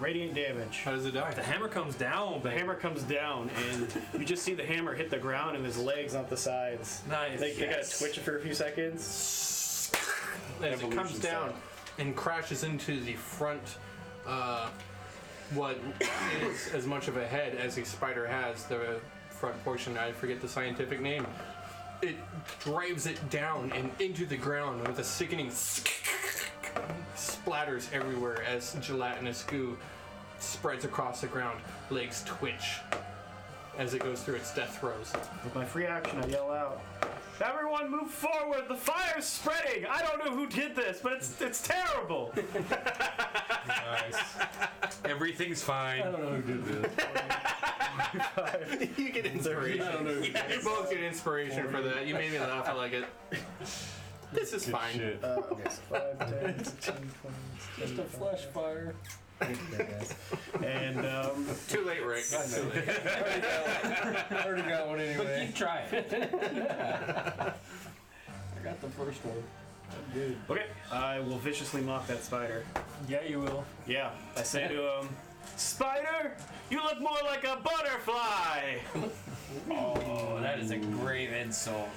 Radiant damage. How does it die? The hammer comes down, The baby. hammer comes down, and you just see the hammer hit the ground and his legs off the sides. Nice. They gotta twitch for a few seconds. As it comes down and crashes into the front, what is as much of a head as a spider has, the front portion, I forget the scientific name. It drives it down and into the ground with a sickening splatters everywhere as gelatinous goo spreads across the ground. Legs twitch as it goes through its death throes. With my free action, I yell out, "Everyone move forward! The fire's spreading! I don't know who did this, but it's terrible!" Everything's fine. I don't know who did this. You get inspiration. I don't know. Yeah, you both get inspiration for that. You made me laugh. I like it. This is fine. Shit. Okay, so 5, 10, 15, 20, Just a flash fire. and Too late, Rick. Too late. I already got one But anyway. keep trying. I got the first one. I'm good. okay, I will viciously mock that spider. Yeah, you will. Yeah, I say to him, "Spider, you look more like a butterfly." Oh, that is a great insult.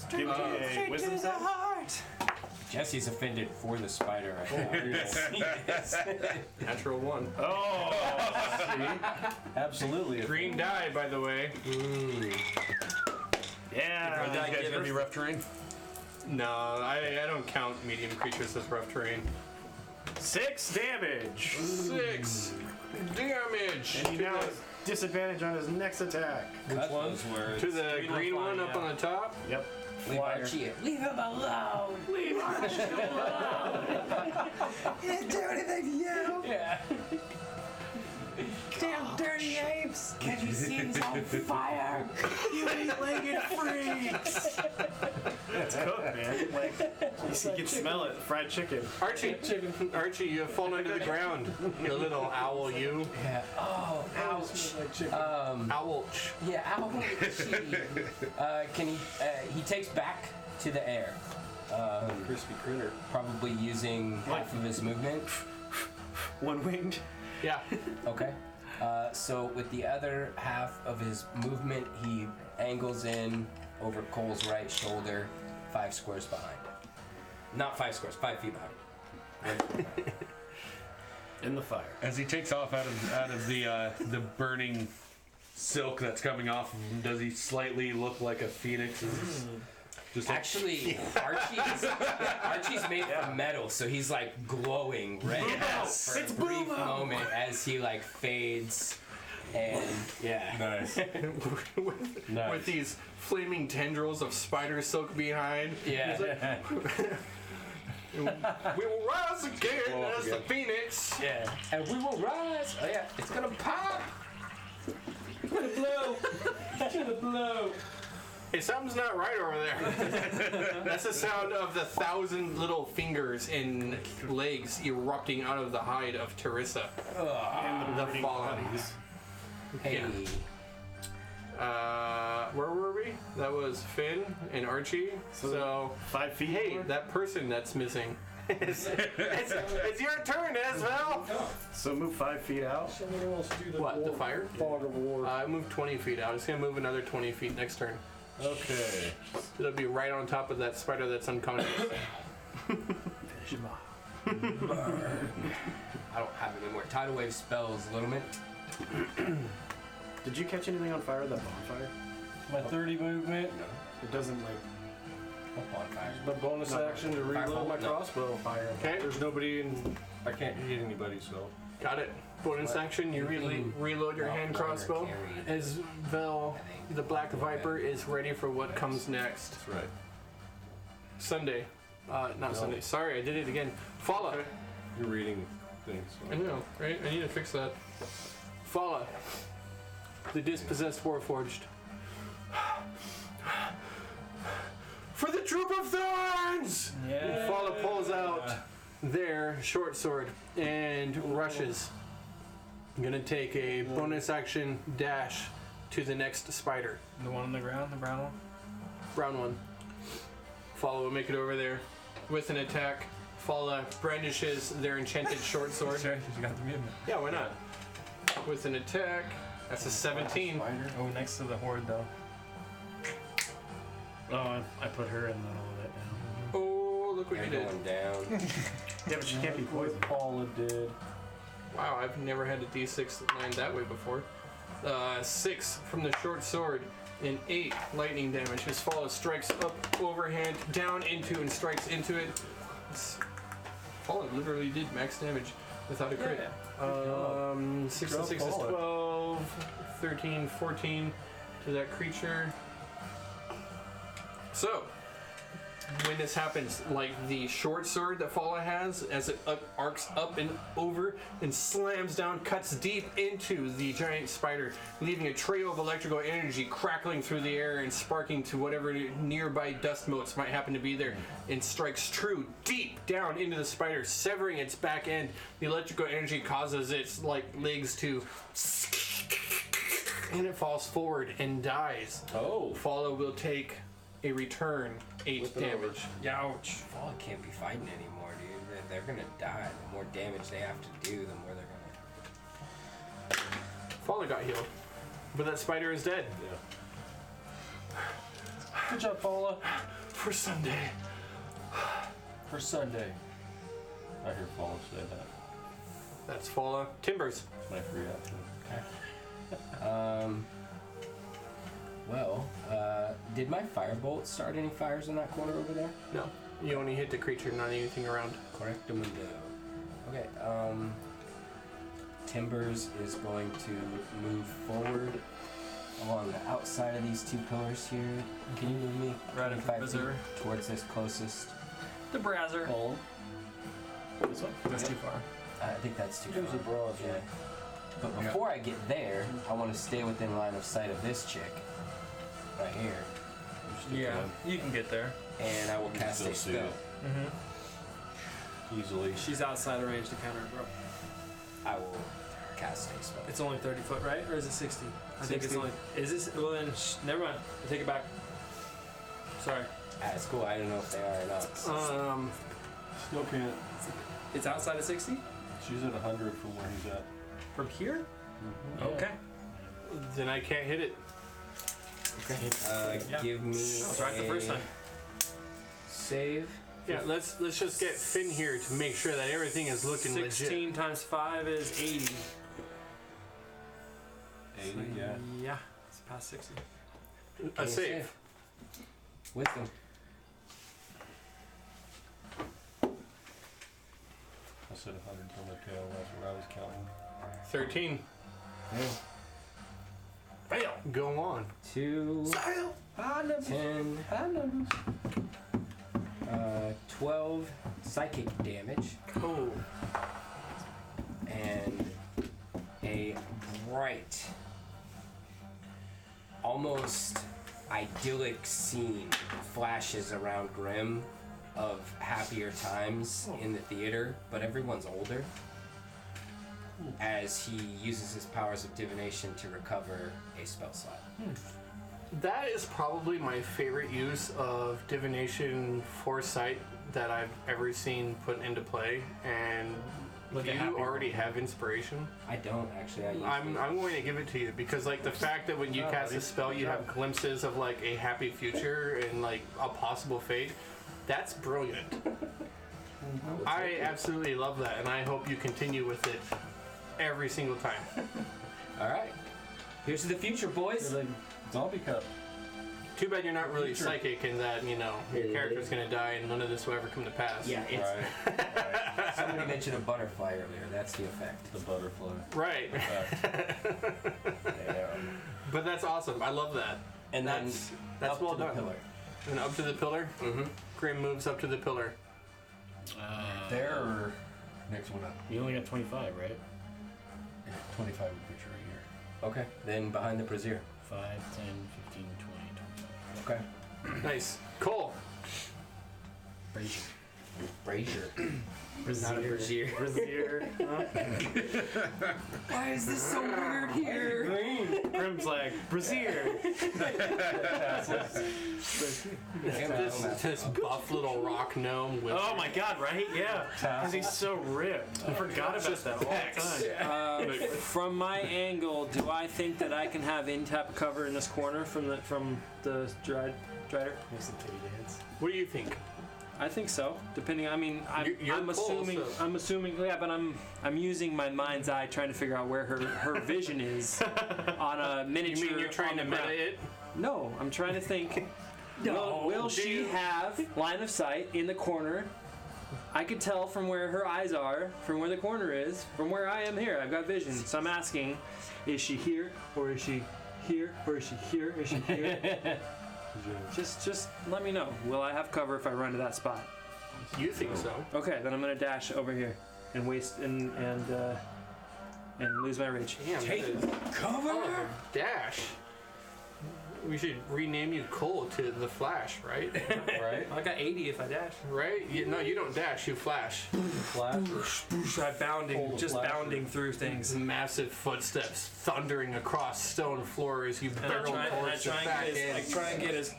Give me a wisdom save. Jesse's offended for the spider right now. Yes. Natural 1. Oh, Absolutely. Green die, by the way. yeah. You guys gonna be rough terrain? No, I don't count medium creatures as rough terrain. 6 damage. 6 damage And he now has disadvantage on his next attack. Cut those words. to the green one up yeah. on the top. Yep. Leave Archie. Leave him alone. Leave Archie alone. He didn't do anything to you. Yeah. Damn dirty apes. Can you see he's on fire? You eight-legged freaks. That's cooked, man. Like, you can smell it. Fried chicken. Archie, you have fallen to the ground. You little owl, you. Yeah. Oh, ouch. Owlch. Yeah, ouch. Can he takes back to the air. Crispy critter. Probably using half of his movement. One-winged. Yeah. Okay. So with the other half of his movement, he angles in over Cole's right shoulder, 5 squares behind. Not 5 squares, 5 feet behind. In the fire. As he takes off out of the burning silk that's coming off of him, does he slightly look like a phoenix? Just like, Actually, Archie's made from metal, so he's like glowing red for a brief moment as he like fades. And yeah. Nice. with these flaming tendrils of spider silk behind. Yeah. We will rise again as the phoenix. Yeah. And we will rise. Oh yeah. It's gonna pop. It's gonna blow. It's gonna blow. Hey, something's not right over there. That's the sound of the 1,000 little fingers and legs erupting out of the hide of Teresa. The fallen. Hey. Where were we? That was Finn and Archie. So 5 feet. hey, that person that's missing. it's your turn, Esvel. So move 5 feet out. Someone else do the What, the fire? fog of war. I moved 20 feet out. It's gonna move another 20 feet next turn. Okay. It'll be right on top of that spider that's unconscious. I don't have any more tidal wave spells, little mint. Did you catch anything on fire at that bonfire? My 30 movement. It doesn't like What bonfire? My bonus action to reload my No. crossbow. fire. Okay, There's nobody in. I can't hit anybody, so. got it. Bonus action, you reload your hand crossbow. As Vel, the Black Viper, is ready for what comes next. That's right. Sunday. Not Sunday. Sorry, I did it again. Fala. You're reading things. I know, right? I need to fix that. Fala. The dispossessed Warforged. For the Troop of Thorns! Yeah. Fala pulls out their short sword and rushes. I'm gonna take a bonus action dash to the next spider. The one on the ground, the brown one. Brown one. Fala will make it over there with an attack. Fala brandishes their enchanted short sword. Sure, you got the movement. Yeah, why not? With an attack. That's a 17. Oh, next to the horde though. Oh, I put her in the middle of it now. Oh, look what You're you did. going down. Yeah, but she can't be poisoned. Paula did. Wow, I've never had a d6 land that way before. 6 from the short sword and 8 lightning damage. His Fala strikes up overhand, down into, and strikes into it. Fala literally did max damage without a crit. 6 and 6 is 12, 13, 14 to that creature. So, when this happens, like the short sword that Fala has, as it arcs up and over and slams down, cuts deep into the giant spider, leaving a trail of electrical energy crackling through the air and sparking to whatever nearby dust motes might happen to be there, and strikes true deep down into the spider, severing its back end. The electrical energy causes its legs to, and it falls forward and dies. Oh. Fala will take a return 8 damage. Ouch. Fall can't be fighting anymore, dude. They're gonna die. The more damage they have to do, the more they're gonna. Fala got healed, but that spider is dead. Good job, Paula. For Sunday. For Sunday. I hear Paul say that. That's Fala. Timbers. It's my free action. Well, did my firebolt start any fires in that corner over there? No, you only hit the creature, not anything around. Correctamundo. Okay, Timbers is going to move forward along the outside of these two pillars here. Can you move me Right into 25 the feet brazier. towards this closest? The browser. Paul. This one? That's too far. I think that's too There's far. a browser. Yeah. But before I get there, I want to stay within line of sight of this chick. Right here. Yeah, you can get there. And I will can cast still a see spell. it. Easily. She's outside of range to counter it, bro. I will cast a spell. It's only 30 foot, right? Or is it 60? I think it's 60. only. Is this? Well then, never mind. I take it back. Sorry. It's cool. I don't know if they are or not. Still can't. It's outside of 60? She's at 100 from where he's at. From here? Okay. Then I can't hit it. Yeah. Give me I was right the first time. save. Yeah, let's just get Finn here to make sure that everything is looking 16 times 5 is 80. 80, yeah. Yeah. It's past 60. legit. A save. Wisdom. opposite of 100 from her tail. That's what I was counting. 13. Fail. Go on. 2, 10, 12 psychic damage, Cool. and a bright, almost idyllic scene flashes around Grimm of happier times in the theater, but everyone's older, as he uses his powers of divination to recover a spell slot. That is probably my favorite use of divination foresight that I've ever seen put into play. And Look at you happy already have inspiration. I don't actually. I'm going to give it to you because like the fact that when you cast a spell you have glimpses of like a happy future and like a possible fate, that's brilliant. I absolutely love that, and I hope you continue with it every single time. All right. Here's to the future, boys. Like zombie cup. Too bad you're not really psychic and that, you know, your character's gonna die and none of this will ever come to pass. Yeah, it's. Right. Somebody mentioned a butterfly earlier. That's the effect. The butterfly. Right. There. But that's awesome. I love that. And then That's up well to the done. pillar. And up to the pillar? Mm-hmm. Grim moves up to the pillar. There. Or next one up. You only got 25, right? Yeah, 25 would put you right here. Okay. Then behind the brazier. 5, 10, 15, 20, 25. Okay. Nice. Cool. Brazier. Brazier. Not a brazier. Brazier. Why is this so weird here? Grim's like, brazier. This buff little rock gnome with Oh my god, right? Yeah. Because he's so ripped. I forgot about that all the time. From my angle, do I think that I can have in-tap cover in this corner from the drider? Makes the titty dance. What do you think? I think so. Depending, I mean, You're I'm cool, assuming. so- I'm assuming. Yeah, but I'm using my mind's eye trying to figure out where her vision is on a You miniature. mean you're trying on to the meta ground. it? No, I'm trying to think. Will she have line of sight in the corner? I could tell from where her eyes are, from where the corner is, from where I am here. I've got vision. So I'm asking, is she here, or is she here, or is she here, or is she here? Just let me know. Will I have cover if I run to that spot? You think so? Okay, then I'm gonna dash over here and waste and lose my rage. Damn, Take cover. Oh, dash. We should rename you Cole to the Flash, right? Right? I got 80 if I dash. Right? No, you don't dash. You flash. Flash. Try bounding, Cold just flash. bounding through things. Massive footsteps thundering across stone floor as you And I barrel try towards the back end. and get as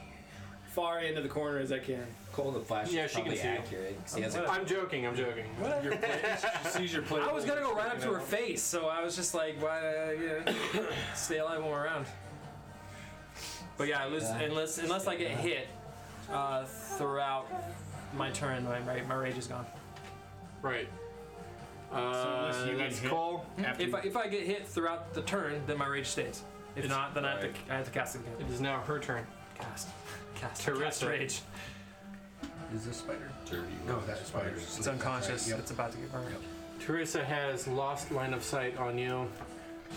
far into the corner as I can. Cole the Flash Yeah, is she can probably see you. accurate. 'Cause he has a I'm joking. Your play, she sees your play. I was gonna go right up to her face, so I was just like, why, stay alive when we're around. But yeah, I lose, unless I get hit throughout my turn, my rage is gone. Right. unless you get That's hit Cole. after If I get hit throughout the turn, then my rage stays. If not, then I have to cast it again. It is now her turn. Cast Teresa. rage. Is this spider? Dirty. No, that's spider's It's asleep. unconscious. Yep. It's about to get burned. Teresa has lost line of sight on you.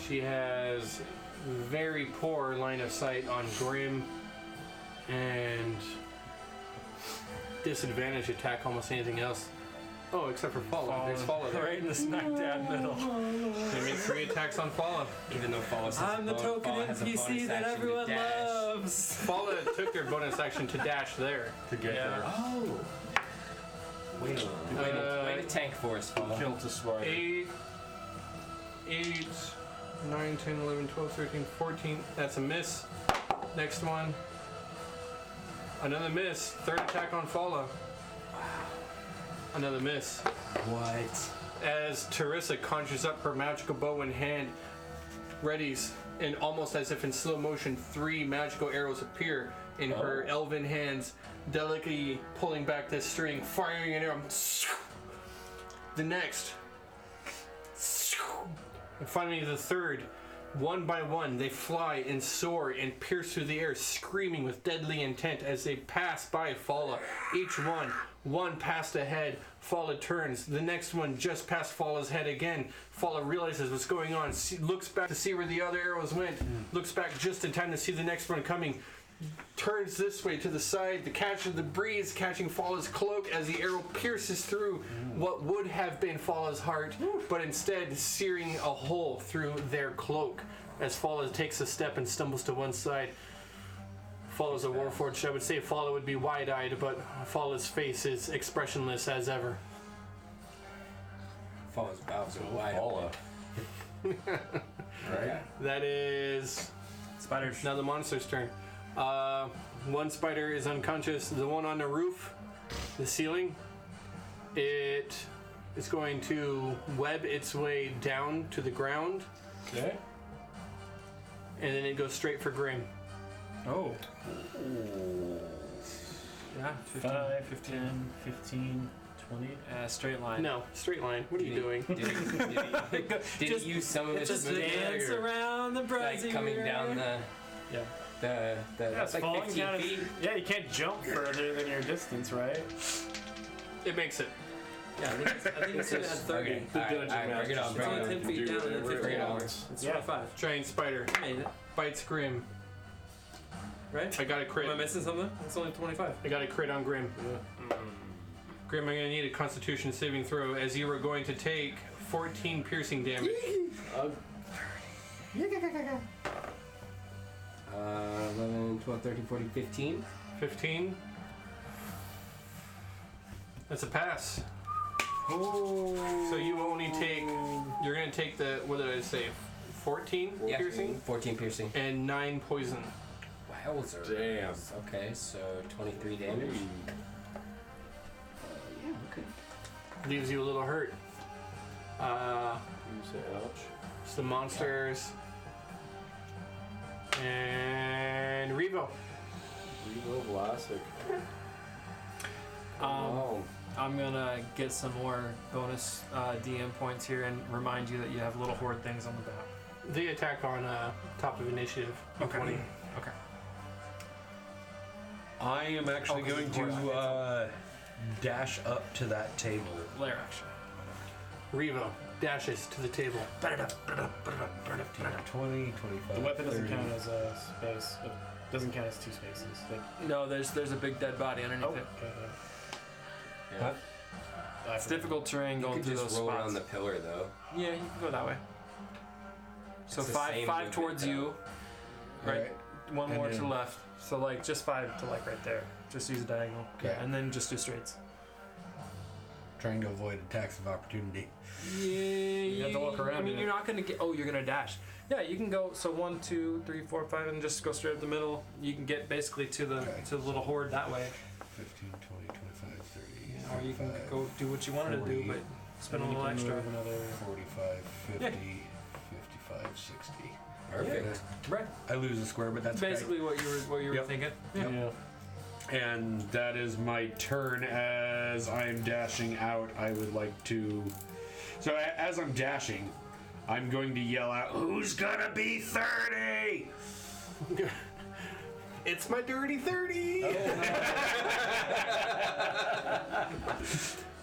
She has very poor line of sight on Grim and disadvantage attack almost anything else. Oh, except for Follow. There's Follow there. Right in the smack dab middle. They make 3 attacks on Follow. even though Fall has I'm the token has a NPC bonus that action to everyone dash. loves. Follow took their bonus action to dash there. To get there. Oh. Way to tank for us, Fall. Kill to spider. 8, 9, 10, 11, 12, 13, 14. That's a miss. Next one. Another miss. 3rd attack on Follow. Another miss. What? As Teresa conjures up her magical bow in hand, readies, and almost as if in slow motion, 3 magical arrows appear in her elven hands, delicately pulling back this string, firing an arrow. The next. And finally, the 3rd, One by one, they fly and soar and pierce through the air, screaming with deadly intent as they pass by Fala. Each one passed ahead. Fala turns. The next one just past Fala's head again. Fala realizes what's going on, looks back to see where the other arrows went, looks back just in time to see the next one coming. Turns this way to the side, the catch of the breeze catching Fala's cloak as the arrow pierces through what would have been Fala's heart, but instead searing a hole through their cloak as Fala takes a step and stumbles to one side. Fala's a warforged. I would say Fala would be wide-eyed, but Fala's face is expressionless as ever. Falls about so wide. Paula. Right? That is Spiders. now the monster's turn. One spider is unconscious. The one on the roof, the ceiling, it is going to web its way down to the ground, Okay. and then it goes straight for Grim. Oh. Yeah, 15. 5, 15, 15, 20. Straight line. No, straight line. What are you doing? Did he Just- use some of his Just movement dance or, around the like brazier. coming down Yeah. the that's like falling 15 down. feet? Yeah, you can't jump further than your distance, right? It makes it. Yeah, I think it's at 30. Okay. Alright, bring it on, It's bring only it 10 on. feet down and then 50 Bring it on. hours. It's Yeah. 25. Giant spider Made it. bites Grim. Right? I got a Am I crit. missing something? It's only 25. I got a crit on Grim. Grim, I'm going to need a Constitution saving throw as you are going to take 14 piercing damage. 11, 12, 13, 14, 15. 15. That's a pass. Oh. So you only take, you're going to take the, what did I say, 14 Yeah, piercing 14 piercing. and 9 poison. Wowzer. Damn. Okay, so 23 damage. Yeah, okay. Leaves you a little hurt. You say ouch. It's the monsters. And Revo. Revo Vlasic. Um, I'm gonna get some more bonus DM points here and remind you that you have little horde things on the back. They attack on top of initiative. Okay. 20. Okay. I am actually Oh, 'cause going it's more to dash up to that table. Lair action. Revo dashes to the table. 20, 25. The weapon doesn't 30. count as a space. It doesn't count as 2 spaces. Like, No, there's a big dead body underneath oh, it. okay. Huh? It's difficult terrain You going could through just those roll spots. around the pillar though. Yeah, you can go that way. So It's the five same towards movement, you, right? One And more to the then- left. So like just 5 to like right there. Just use a diagonal. Okay. And then just do straights. Trying to avoid attacks of opportunity. Yeah, You have to walk around I mean, in you're it. not gonna get. Oh, you're gonna dash. Yeah, you can go. So 1, 2, 3, 4, 5, and just go straight up the middle. You can get basically to the Okay. to the little horde that way, 15, 20, 25, 30. or you can 45, go do what you wanted to do, 40, but spend a And you little can extra. move another. 45, 50, 55, 60. Perfect. Right. I lose a square, but that's Basically what you were Yep. thinking. Yep. Yeah. And that is my turn. As I'm dashing out, I would like to. So as I'm dashing, I'm going to yell out, "Who's gonna be 30?" It's my dirty 30!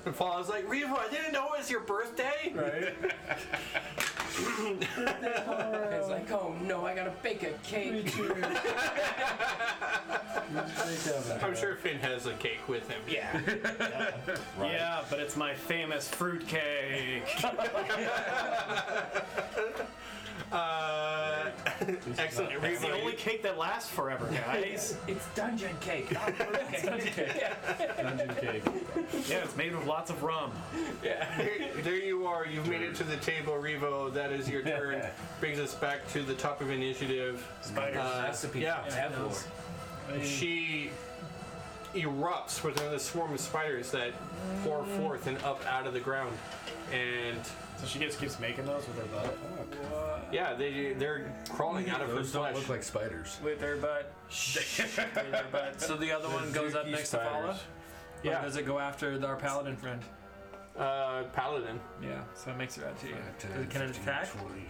And Paul's like, Revo, I didn't know it was your birthday! Right? It's like, oh no, I gotta bake a cake. I'm sure Finn has a cake with him. Yeah. Yeah, but it's my famous fruit cake. Excellent. It's the Revo, only cake that lasts forever, guys. It's dungeon cake, not fruit cake. Dungeon cake. Dungeon cake. Yeah, it's made with lots of rum. there you are. You've made it to the table, Revo. That is your turn. Brings us back to the top of initiative. Spiders. Recipe Yeah. for Devil. She erupts with another swarm of spiders that pour forth and up out of the ground. And So she just keeps making those with her butt. yeah, they're crawling out of her Those don't flesh. look like spiders. With her butt. With her butt. So the other one goes up Zuki next to spiders. Fala? Yeah. Or does it go after our paladin friend? Paladin. Yeah, so it makes it right to you. 5, 10, Can it 15, attack? 20.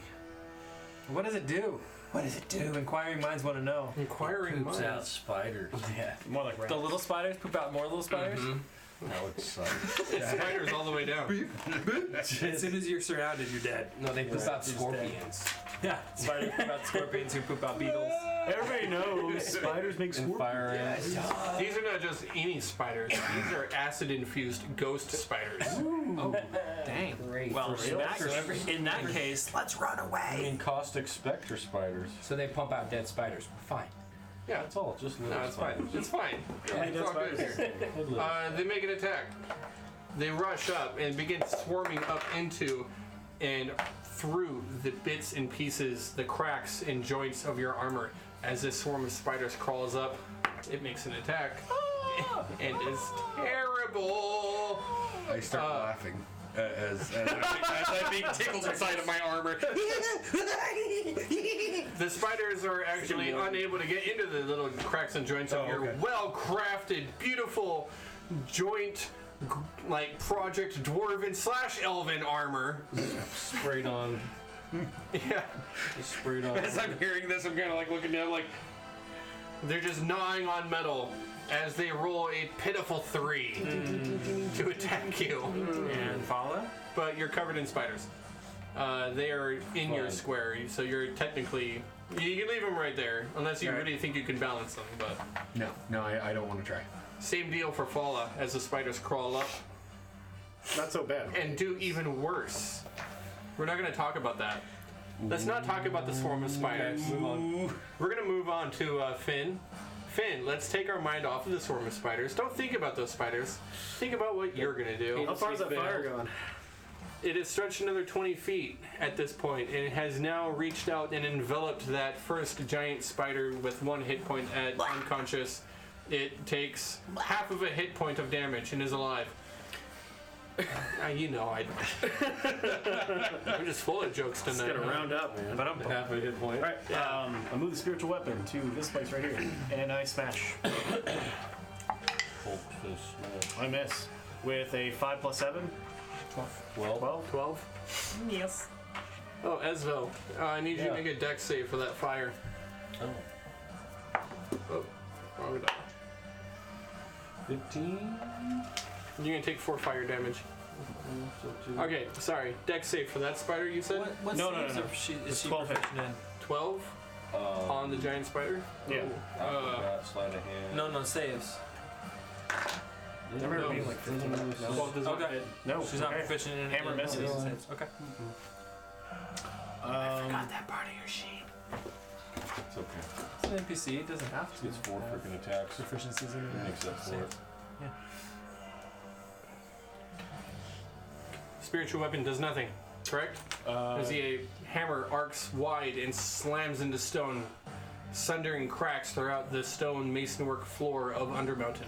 What does it do? What does it do? Inquiring minds want to know. Inquiring Poops out minds. spiders. Yeah. More like rats. The little spiders poop out more little spiders? That would suck. It's spiders all the way down. As soon as you're surrounded, you're dead. No, they poop out Just scorpions. Yeah, spiders poop out scorpions who poop out beetles. Everybody knows spiders make And scorpions. fire ants. These are not just any spiders. These are acid-infused ghost spiders. Oh, dang. Great. Well, in that case, let's run I away. mean, caustic specter spiders. So they pump out dead spiders. We're fine. Yeah, That's all. Just little no, it's fine. It's fine. Yeah, It's all good here. They make an attack. They rush up and begin swarming up into and through the bits and pieces, the cracks and joints of your armor. As this swarm of spiders crawls up, it makes an attack and is terrible. I start laughing as I'm being tickled inside of my armor. The spiders are actually unable to get into the little cracks and joints of your well-crafted, beautiful joint, like Project Dwarven / Elven armor. sprayed on. Yeah. Just sprayed on. As I'm hearing this, I'm kind of like looking down, like they're just gnawing on metal as they roll a pitiful 3 to attack you. and follow. But you're covered in spiders. They are in your square, so you're technically. You can leave them right there, unless you really think you can balance them. But No, I don't want to try. same deal for Fala as the spiders crawl up Not so bad. and do even worse. We're not going to talk about that. Let's not talk about the swarm of spiders. Move on. We're going to move on to Finn. Finn, let's take our mind off of the swarm of spiders. Don't think about those spiders. Think about what you're going to do. How far is that fire going? It has stretched another 20 feet at this point, and it has now reached out and enveloped that first giant spider with 1 hit point at unconscious. It takes half of a hit point of damage and is alive. You know, I'm just full of jokes Just tonight. gotta round up, man. But I'm Half a hit point. Alright, I move the spiritual weapon to this place right here, and I smash. Pulp fist. I miss. With a 5 plus 7, 12. 12. 12. yes. Oh, Ezvo, I need you to Yeah. make a dex save for that fire. Oh. Oh, wrong die. 15. You're gonna take 4 fire damage. So 2. Okay, sorry. Dex save for that spider you said? What No, no, saves no, no. Is It's she 12 hit. proficient in? 12 on the giant spider? Yeah. Sleight of hand. No, saves. I remember No. being like 15. No. 12 does not Okay. hit. No. She's not okay. proficient in Hammer in misses. saves. Okay. that part of your sheet. It's okay. It's an NPC. It doesn't have to. It's 4 freaking attacks. Proficiencies in It makes up for it. Spiritual weapon does nothing, correct? As the hammer arcs wide and slams into stone, sundering cracks throughout the stone masonwork floor of Undermountain.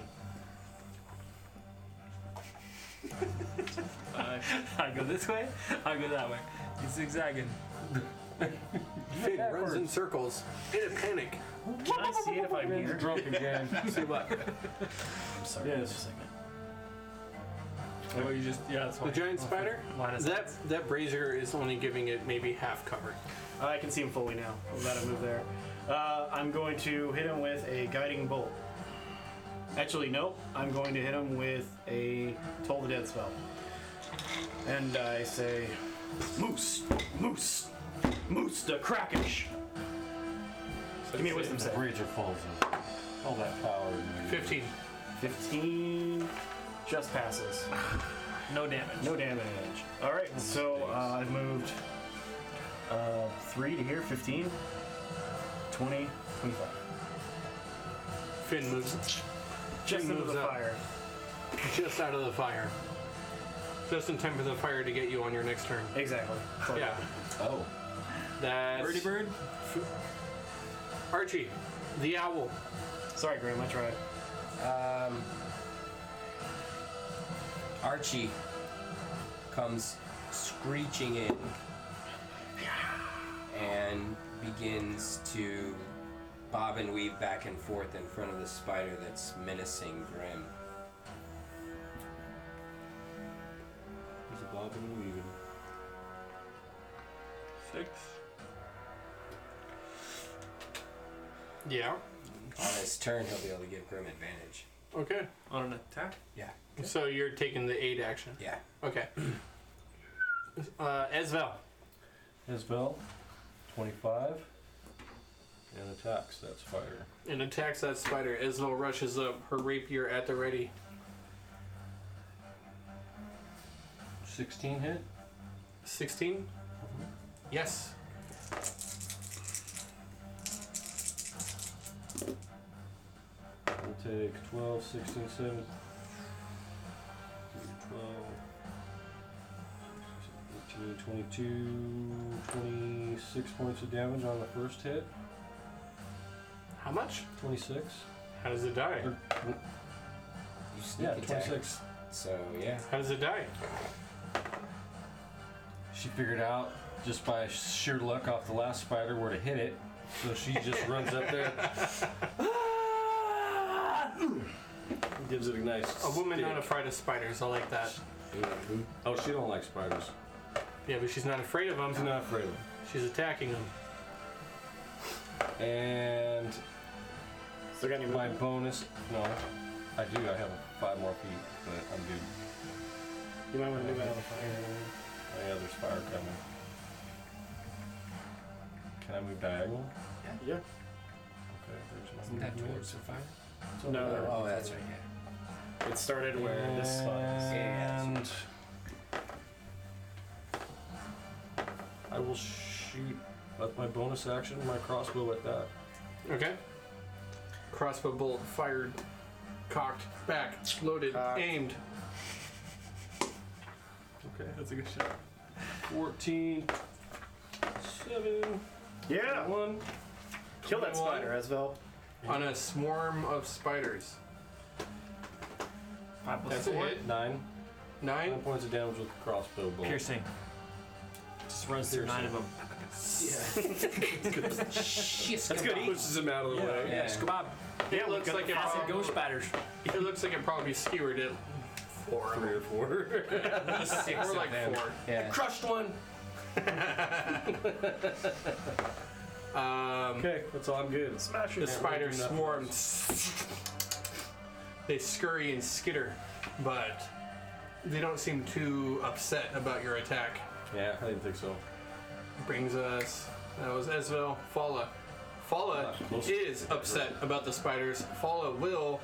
I go this way. I go that way. He's zigzagging. Finn runs in circles in a panic. Can I see it if I'm here? Drunk again. See what? I'm sorry. Yes. Just a second. Oh, you just that's The fine. giant spider? Line of sight. That brazier is only giving it maybe half cover. I can see him fully now. I'm glad I moved there. I'm going to hit him with a guiding bolt. Actually, nope. I'm going to hit him with a Toll the Dead spell. And I say, Moose, Moose, Moose the Krakish. Give me a wisdom save. Brazier falls in. All that power. in you. 15. 15 just passes. No damage. No damage. All right, so I've moved 3 to here, 15, 20, 25. Finn moves Just into moves the up. fire. just out of the fire. Just in time for the fire to get you on your next turn. Exactly. So Yeah. Oh. That's Birdie bird. Archie, the owl. Sorry, Graham, I tried. Archie comes screeching in and begins to bob and weave back and forth in front of the spider that's menacing Grim. There's a bob and weaving. 6. Yeah. On his turn, he'll be able to give Grim advantage. Okay. On an attack? Yeah. So you're taking the aid action. Yeah. Okay. Esvel. Isabel, 25. And attacks that spider. And attacks that spider. Esvel rushes up, her rapier at the ready. 16 hit. 16? Yes. We'll take 12, 16, 17, 12, 18, 22, 26 points of damage on the first hit. How much? 26. How does it die? Or, You sneak yeah, attack. 26. So, yeah. How does it die? She figured out just by sheer luck off the last spider where to hit it. So she just runs up there. Gives it a nice A woman stick. not afraid of spiders. I like that. Oh, she don't like spiders. Yeah, but she's not afraid of them. She's not afraid of them. She's attacking them. And Still got any my movement? bonus, no, I do. I have 5 more feet, but I'm good. You might want to move out of the Oh fire. yeah, there's fire coming. Can I move diagonal? Yeah. Okay, there's my Isn't that movement. towards the fire? No, they're Oh, that's right, yeah. It started where this spot is. And I will shoot with my bonus action my crossbow at that. Okay. Crossbow bolt fired, cocked, back, loaded, Cocked. aimed. Okay, that's a good shot. 14, 7, Yeah! 1. Kill that spider, Esvel. On a swarm of spiders. 5 plus That's a 4. hit. 9. 9. 9 points of damage with the crossbow bolt. Piercing. Just runs through 9 of them. That's good. Pushes him out of the way. Yeah. Squab. It looks like it Acid probably, ghost spiders. it looks like it probably skewered it. 4. 3 or 4. At least 6 Or of like them. 4. Yeah. Crushed one! Okay, that's all. I'm good. Smash The spider swarms. They scurry and skitter, but they don't seem too upset about your attack. Yeah, I didn't think so. Brings us. That was Esvel. Fala. Fala is upset about the spiders. Fala will.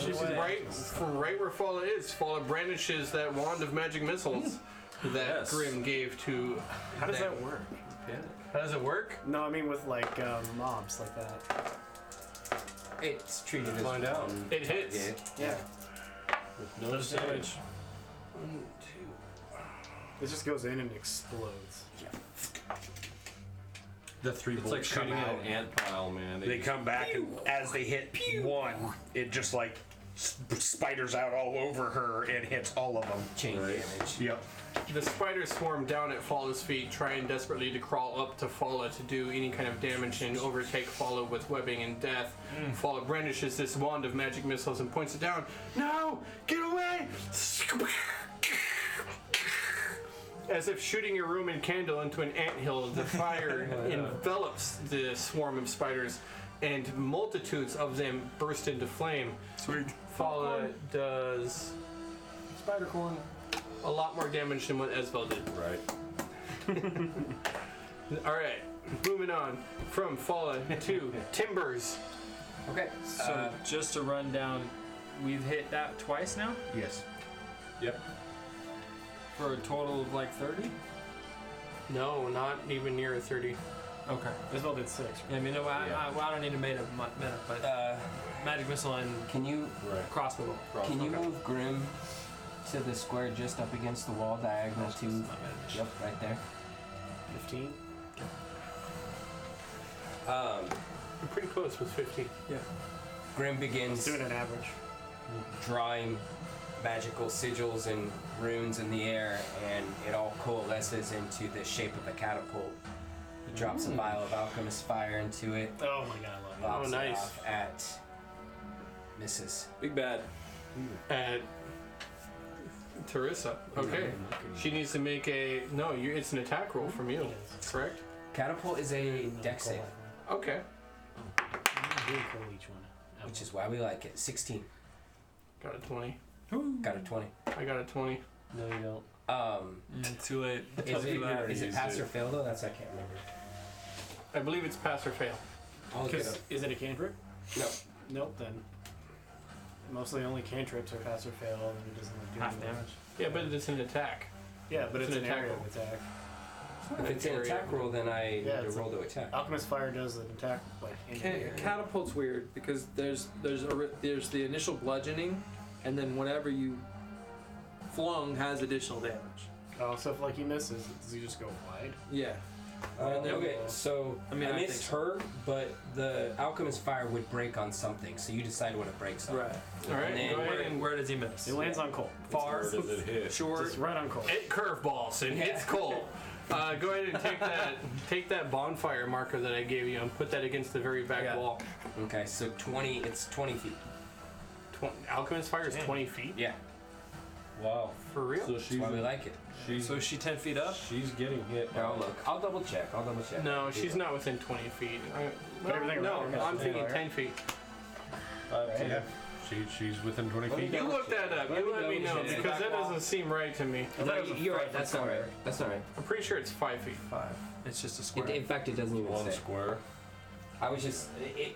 She's right where Fala is. Fala brandishes that wand of magic missiles that Yes. Grim gave to. How does them. that work? How does it work? No, I mean with like mobs like that. It's treated as Find out. one It hits. target. Yeah. With no damage. 1, 2. It just goes in and explodes. The 3 It's bolts like shooting come at out. an ant pile, man. They come back, and as they hit one, it just like spiders out all over her and hits all of them. Chain damage. Yep. The spiders swarm down at Fala's feet, trying desperately to crawl up to Fala to do any kind of damage and overtake Fala with webbing and death. Fala brandishes this wand of magic missiles and points it down. No! Get away! As if shooting a Roman candle into an anthill, the fire envelops the swarm of spiders, and multitudes of them burst into flame. Sweet. Fala does Spider corn. a lot more damage than what Esvel did. Right. Alright, moving on from Fala to Timbers. Okay. So just to run down, we've hit that twice now Yes. Yep. for a total of like 30. No, not even near 30. Okay. Esvel did 6. Yeah, I mean, no, I don't need to meta, but magic missile and can you Right. crossbow. can you move Grim to the square just up against the wall, diagonal to? Yep, right there. 15. I'm pretty close with 15. Grim Let's begins do it an average. drawing magical sigils and runes in the air, and it all coalesces into the shape of a catapult. He drops a vial of alchemist fire into it, Oh my god, I love lobs nice. it off at misses. Big bad. At Teresa. Okay. She needs to make a. No, it's an attack roll from you. Correct? Catapult is a dex save. Okay. Really cool each one. Which is why we like it. 16. Got a 20. Got a 20. I got a 20. No, you don't. Too late. Is it pass or fail though? That's I can't remember. I believe it's pass or fail. I'll look it up. Is it a cantrip? No. Nope, then. Mostly only cantrips are pass or fail, and it doesn't do Half any damage. Yeah, but it's an attack. Yeah, but It's it's an an attack area roll. of attack. If it's an attack roll, then I need to it's roll to attack. Alchemist Fire does an attack like in the area. Catapult's weird because there's the initial bludgeoning, and then whatever you flung has additional damage. Oh, so if like he misses, does he just go wide? Yeah. Okay, so I I missed think so. her, but the alchemist fire would break on something, so you decide what it breaks on. Right. All right, And then go ahead and Where does he miss? It lands on Cole. Far, Where does it hit? short. Just right on Cole. it curveballs and hits Cole. Go ahead and take that bonfire marker that I gave you and put that against the very back Yeah. wall. Okay, so 20. It's 20 feet. Alchemist fire is 20 feet. Yeah, Wow. For real? So that's why we like it. So is she 10 feet up? she's getting hit. Here, I'll look. I'll double check. No, she's not within 20 feet. But everything no, around her I'm is thinking higher. 10 feet. Yeah. She's within 20 feet. You look that up. You let me know because that doesn't seem right to me. I thought it was a You're right. 5 That's foot not right. square. That's not right. I'm pretty sure it's 5 feet. 5. It's just a square. In fact, it doesn't even One say. square. I was just.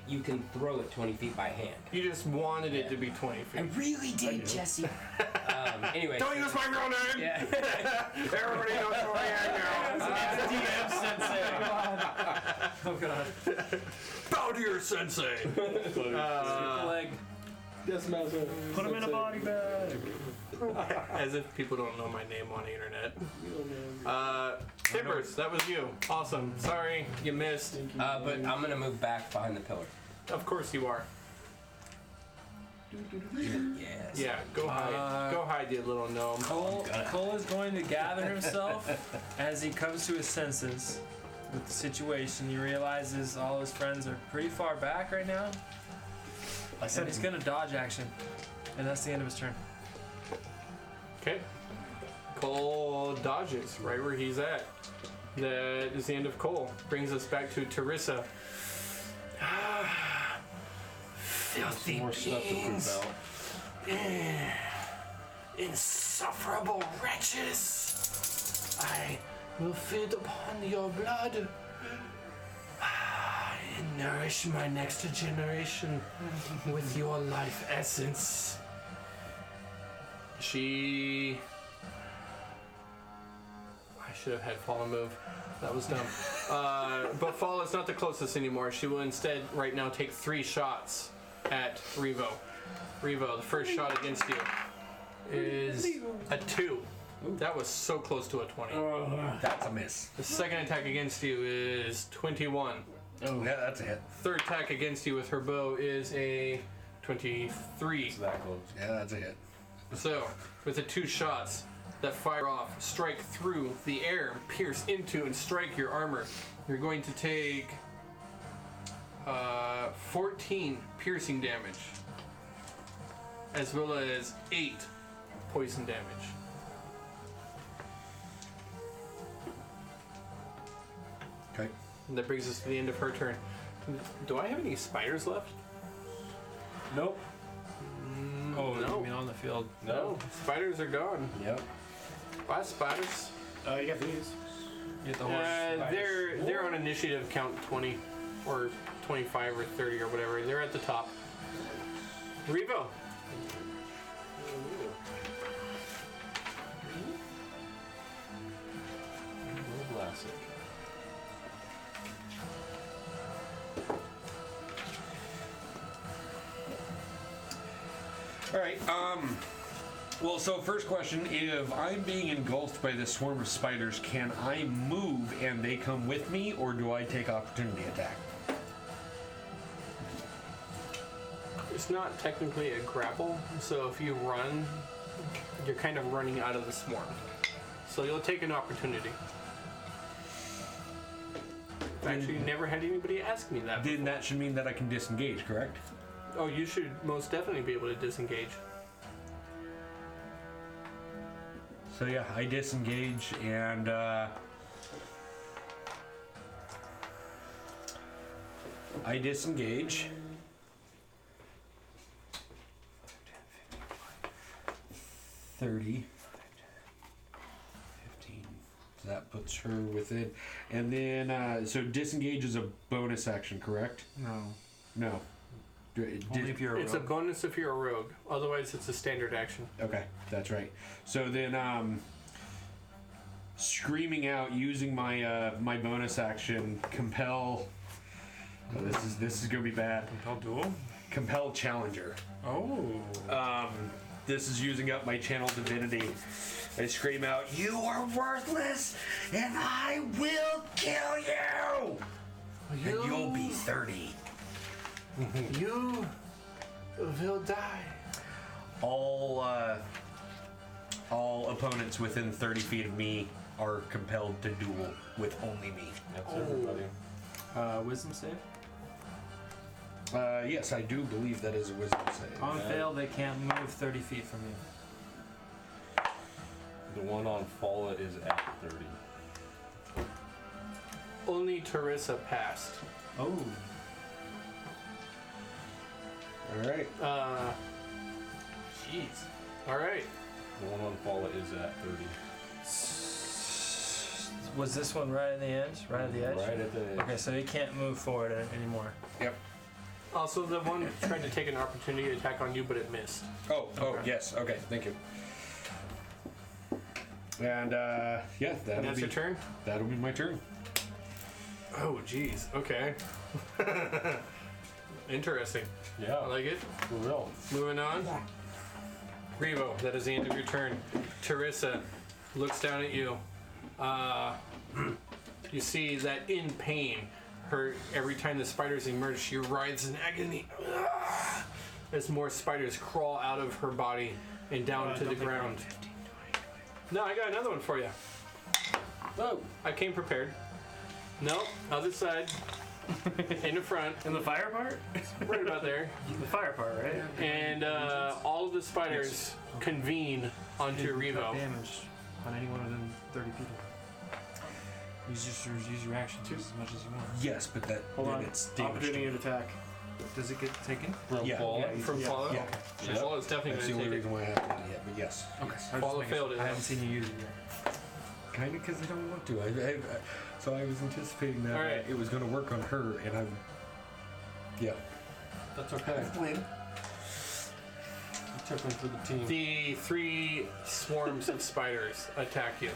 You can throw it 20 feet by hand. You just wanted it to be 20 I feet. really did, Jesse. Anyway. Don't use my real name! Yeah. Everybody knows who I am now. DM sensei. Oh god. Bow to your sensei! Leg. Put him in a body bag. As if people don't know my name on the internet. Timbers, that was you. Awesome. Sorry, you missed. But I'm gonna move back behind the pillar. Of course you are. Yes. Yeah, go hide. Go hide, you little gnome. Cole is going to gather himself as he comes to his senses with the situation. He realizes all his friends are pretty far back right now. And he's going to dodge action. And that's the end of his turn. Okay. Cole dodges right where he's at. That is the end of Cole. Brings us back to Teresa. Filthy More stuff to beings. poop out. Insufferable wretches. I will feed upon your blood and nourish my next generation with your life essence. I should have had fall and move. That was dumb. But fall is not the closest anymore. She will instead right now take 3 shots at Revo. Revo, the first shot against you is a 2. That was so close to a 20. That's a miss. The second attack against you is 21. Oh, yeah, that's a hit. Third attack against you with her bow is a 23. It's that close. Yeah, that's a hit. So, with the 2 shots that fire off, strike through the air, pierce into and strike your armor, you're going to take 14 piercing damage, as well as 8 poison damage. Okay. And that brings us to the end of her turn. Do I have any spiders left? Nope. Oh, no. you mean on the field? No, spiders are gone. Yep. Bye, spiders. You got these. Get the horse. They're on initiative count 20 or 25 or 30 or whatever. They're at the top. Revo. Classic. All right. Well, so first question: if I'm being engulfed by this swarm of spiders, can I move and they come with me, or do I take opportunity attack? It's not technically a grapple, so if you run, you're kind of running out of the swarm. So you'll take an opportunity. I've actually never had anybody ask me that. Then that should mean that I can disengage, correct? Oh, you should most definitely be able to disengage. So yeah, I disengage and I disengage. 30. 15. So that puts her within. And then, so disengage is a bonus action, correct? No. No. Only if you're a It's a rogue. bonus if you're a rogue. Otherwise, it's a standard action. Okay, that's right. So then, screaming out using my my bonus action, compel. Oh, this is gonna be bad. Compel duel? Compel challenger. Oh. This is using up my channel divinity. I scream out, "You are worthless, and I will kill you, and you'll be 30." You will die. All opponents within 30 feet of me are compelled to duel with only me. That's everybody. Wisdom save? Yes, I do believe that is a wisdom save. On fail, they can't move 30 feet from you. The one on Falla is at 30. Only Teresa passed. Oh. All right. Jeez. All right. The one on Falla is at 30. Was this one right at the edge? Right at the edge? Right at the edge. Okay, so he can't move forward anymore. Yep. Also, the one tried to take an opportunity attack on you, but it missed. Oh, yes. Okay, thank you. And yeah, And that's your turn? That'll be my turn. Oh, jeez. Okay. Interesting. I Yeah, like it. for real. Moving on. Revo, that is the end of your turn. Teresa looks down at you. You see that in pain, every time the spiders emerge, she writhes in agony. As more spiders crawl out of her body and down to the ground. No, I got another one for you. Oh, I came prepared. No, other side. In the front. In the fire part? Right about there. The fire part, right? And all of the spiders convene onto Revo. Damage on anyone within 30 people. Use your action to as much as you want. Yes, but that Hold then on. it's damage. Opportunity of attack. Does it get taken? From Yeah. Falla? From Fallout? Yeah. Okay. Fallout's definitely That's the going only to take reason why I haven't done it yet, but yes. it. Fallout failed it. I haven't seen you use it yet. Kind of because I don't want to. So I was anticipating that All right. it was going to work on her, and I'm. Yeah. That's okay. Plan. Took one for the team. The 3 swarms of spiders attack you.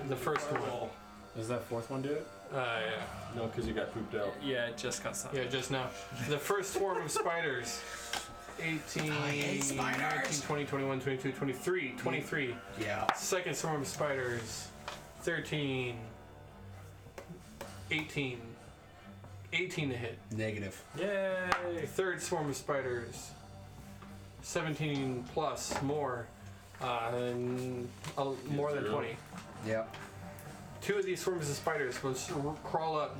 The first one. Does that fourth one do it? Yeah. No, because you got pooped out. Yeah, it just got stopped. Yeah, just now. The first swarm of spiders. 18, 19, 20, 21, 22, 23. 23. Yeah. Second swarm of spiders. 13. 18. 18 to hit. Negative. Yay! Third swarm of spiders. 17 plus more. And more than 20. Yeah. 2 of these swarms of spiders will crawl up.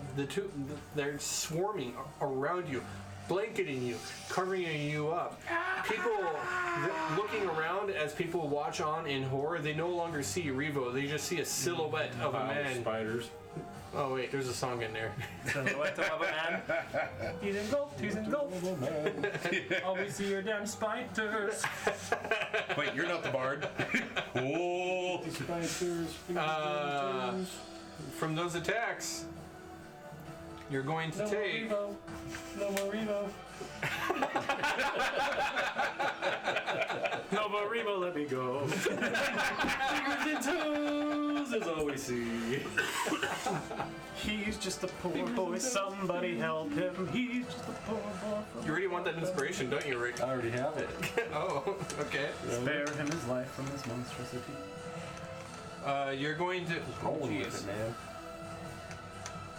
They're swarming around you, blanketing you, covering you up. People looking around as people watch on in horror, they no longer see Revo. They just see a silhouette of a man. Spiders. Oh wait, there's a song in there. Silhouette of a man. He's engulfed, he's engulfed. All we see are damn spiders. Wait, you're not the bard. Oh. From those attacks, you're going to take. No more Revo. No, but Remo, let me go. Fingers and toes is all we see. He's just a poor boy. Somebody help him. He's just a poor boy. You really want that inspiration, don't you, Rick? I already have it. Oh, okay. Spare him his life from this monstrosity. You're going to. Rolling with Jeez. it, man.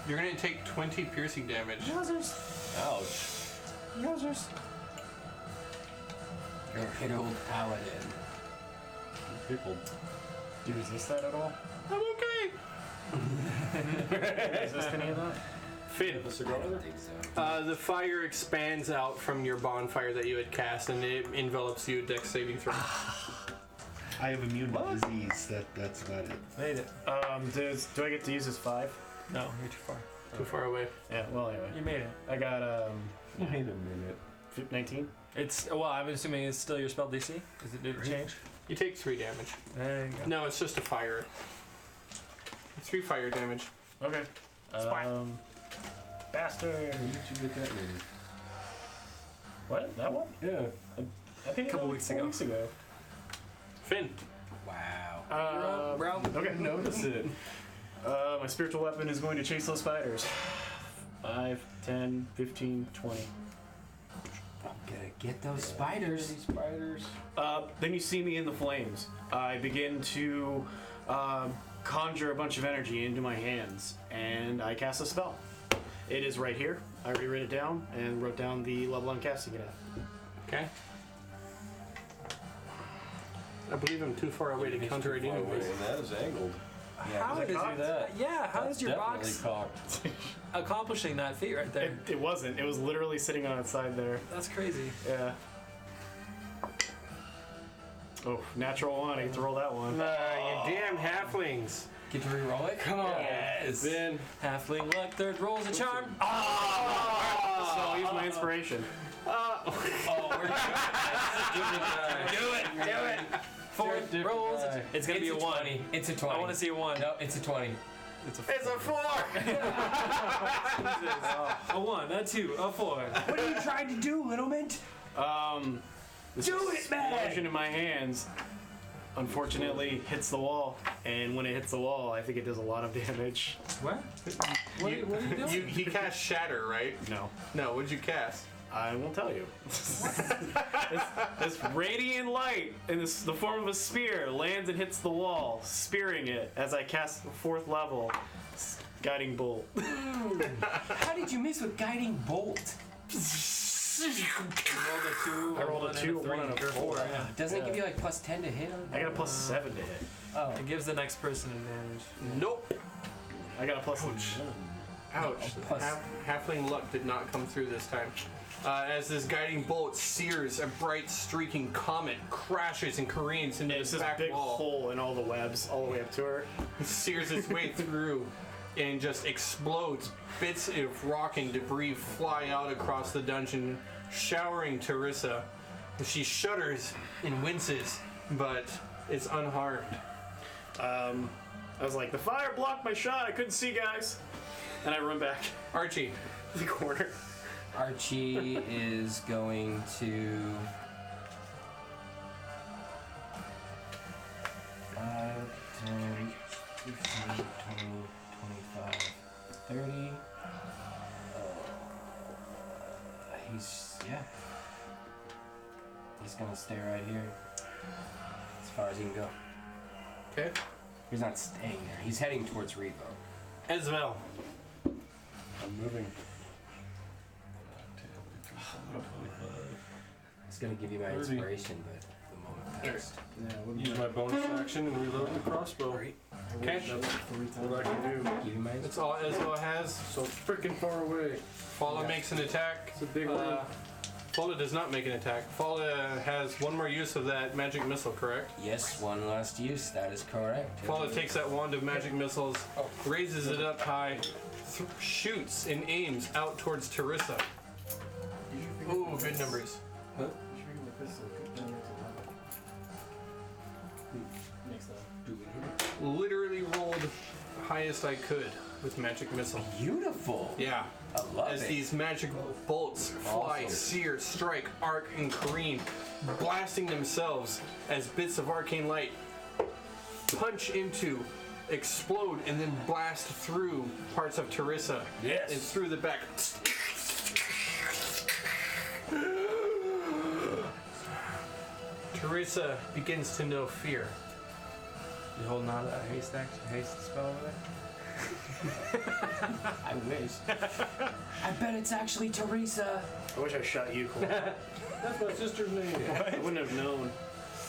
You're going to take 20 piercing damage. Yowzers. Ouch. Yowzers. You're a pickled paladin. Pickled. Do you resist that at all? I'm okay. Resist any of that? Finn, The cigar? I don't think so. the fire expands out from your bonfire that you had cast, and it envelops you. Dex saving throw. I have immune to disease. That's about it. Made it. Do I get to use his 5? No, you're too far. Too far away. Yeah. Well, anyway, You made it. I got Wait a minute. 19. It's well. I'm assuming it's still your spell DC. Did it change? You take 3 damage. There you go. No, it's just a fire. 3 fire damage. Okay. fine. Bastard. When did you get that movie? What? That one? Yeah. I think Couple it was weeks 4 ago. weeks ago. Finn. Wow. Okay. Didn't notice it. My spiritual weapon is going to chase those spiders. 5, 10, 15, 20. I'm gonna get those spiders. Spiders. Then you see me in the flames. I begin to conjure a bunch of energy into my hands, and I cast a spell. It is right here. I already wrote it down and wrote down the level I'm casting it at. Okay. I believe I'm too far away to counter it anyways. And that is angled. How Is it does cocked? how That's is your definitely box cocked. accomplishing that feat right there? It wasn't. It was literally sitting on its side there. That's crazy. Yeah. Oh, natural one. I get to roll that one. You damn halflings. Get to reroll it? Come on. Yes. Then Halfling luck, third roll's a charm. So I'll use my inspiration. Oh, we're do it. Fourth rolls. It's gonna be a 1. 20. It's a 20. I want to see a 1. No, it's a 20. It's a it's a 4. a 1, a 2, a 4. What are you trying to do, little mint? This Do it, man! explosion in my hands, unfortunately, hits the wall, and when it hits the wall, I think it does a lot of damage. What? What are you doing? He cast Shatter, right? No, No, what'd you cast? I won't tell you. this radiant light in the form of a spear lands and hits the wall, spearing it as I cast 4th level guiding bolt. How did you miss with guiding bolt? I rolled a 2, a 1, and a 4. Doesn't it give you like plus 10 to hit? I got a plus 7 to hit. Oh. It gives the next person advantage. Nope. I got a plus 11. Ouch. Plus- Halfling luck did not come through this time. As this guiding bolt sears, a bright streaking comet crashes and careens into It's the this back big wall. hole in all the webs, all the way up to her. It sears its way through and just explodes. Bits of rock and debris fly out across the dungeon, showering Teresa. She shudders and winces, but is unharmed. I was like, the fire blocked my shot. I couldn't see, guys. And I run back Archie. to the corner. Archie is going to 5, 10, 15, 20, 25, 30. He's gonna stay right here. As far as he can go. Okay. He's not staying there. He's heading towards Revo. Esvel. I'm moving. It's gonna give you my 30. inspiration, but the moment passed. Use my bonus action and reload the crossbow. Okay. That's what I can do. Give you my That's all Esvel has. So freaking far away. Fala makes an attack. It's a big one. Fala does not make an attack. Fala has one more use of that magic missile, correct? Yes, one last use. That is correct. Fala takes that wand of magic missiles, raises it up high, shoots and aims out towards Teresa. Ooh, good numbers. Literally rolled highest I could with magic missile. Beautiful. Yeah. I love As it. these magic bolts fly, sear, strike, arc, and careen, blasting themselves as bits of arcane light punch into, explode, and then blast through parts of Teresa. Yes. And through the back. Teresa begins to know fear. You holding on to that haste spell over there? I wish. I bet it's actually Teresa. I wish I shot you, Cole. That's my sister's name. I wouldn't have known,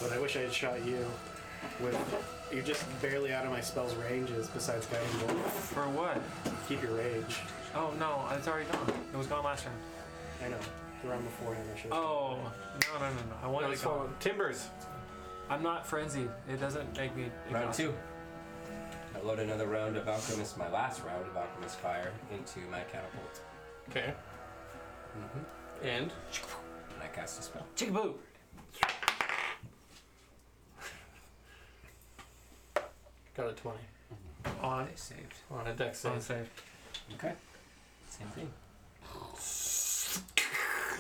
but I wish I had shot you. You're just barely out of my spell's ranges besides guiding bolt. For what? Keep your rage. Oh no, it's already gone. It was gone last round. I know. The round beforehand, I should have. Oh, no. I wanted Let's to go. follow. Timbers. I'm not frenzied. It doesn't make me Round exhausted. 2. No. load another round of alchemist, my last round of alchemist fire, into my catapult. Okay. And And I cast a spell. Chickaboo! got a 20 On They saved. on a dex on save. save. Okay. Same thing.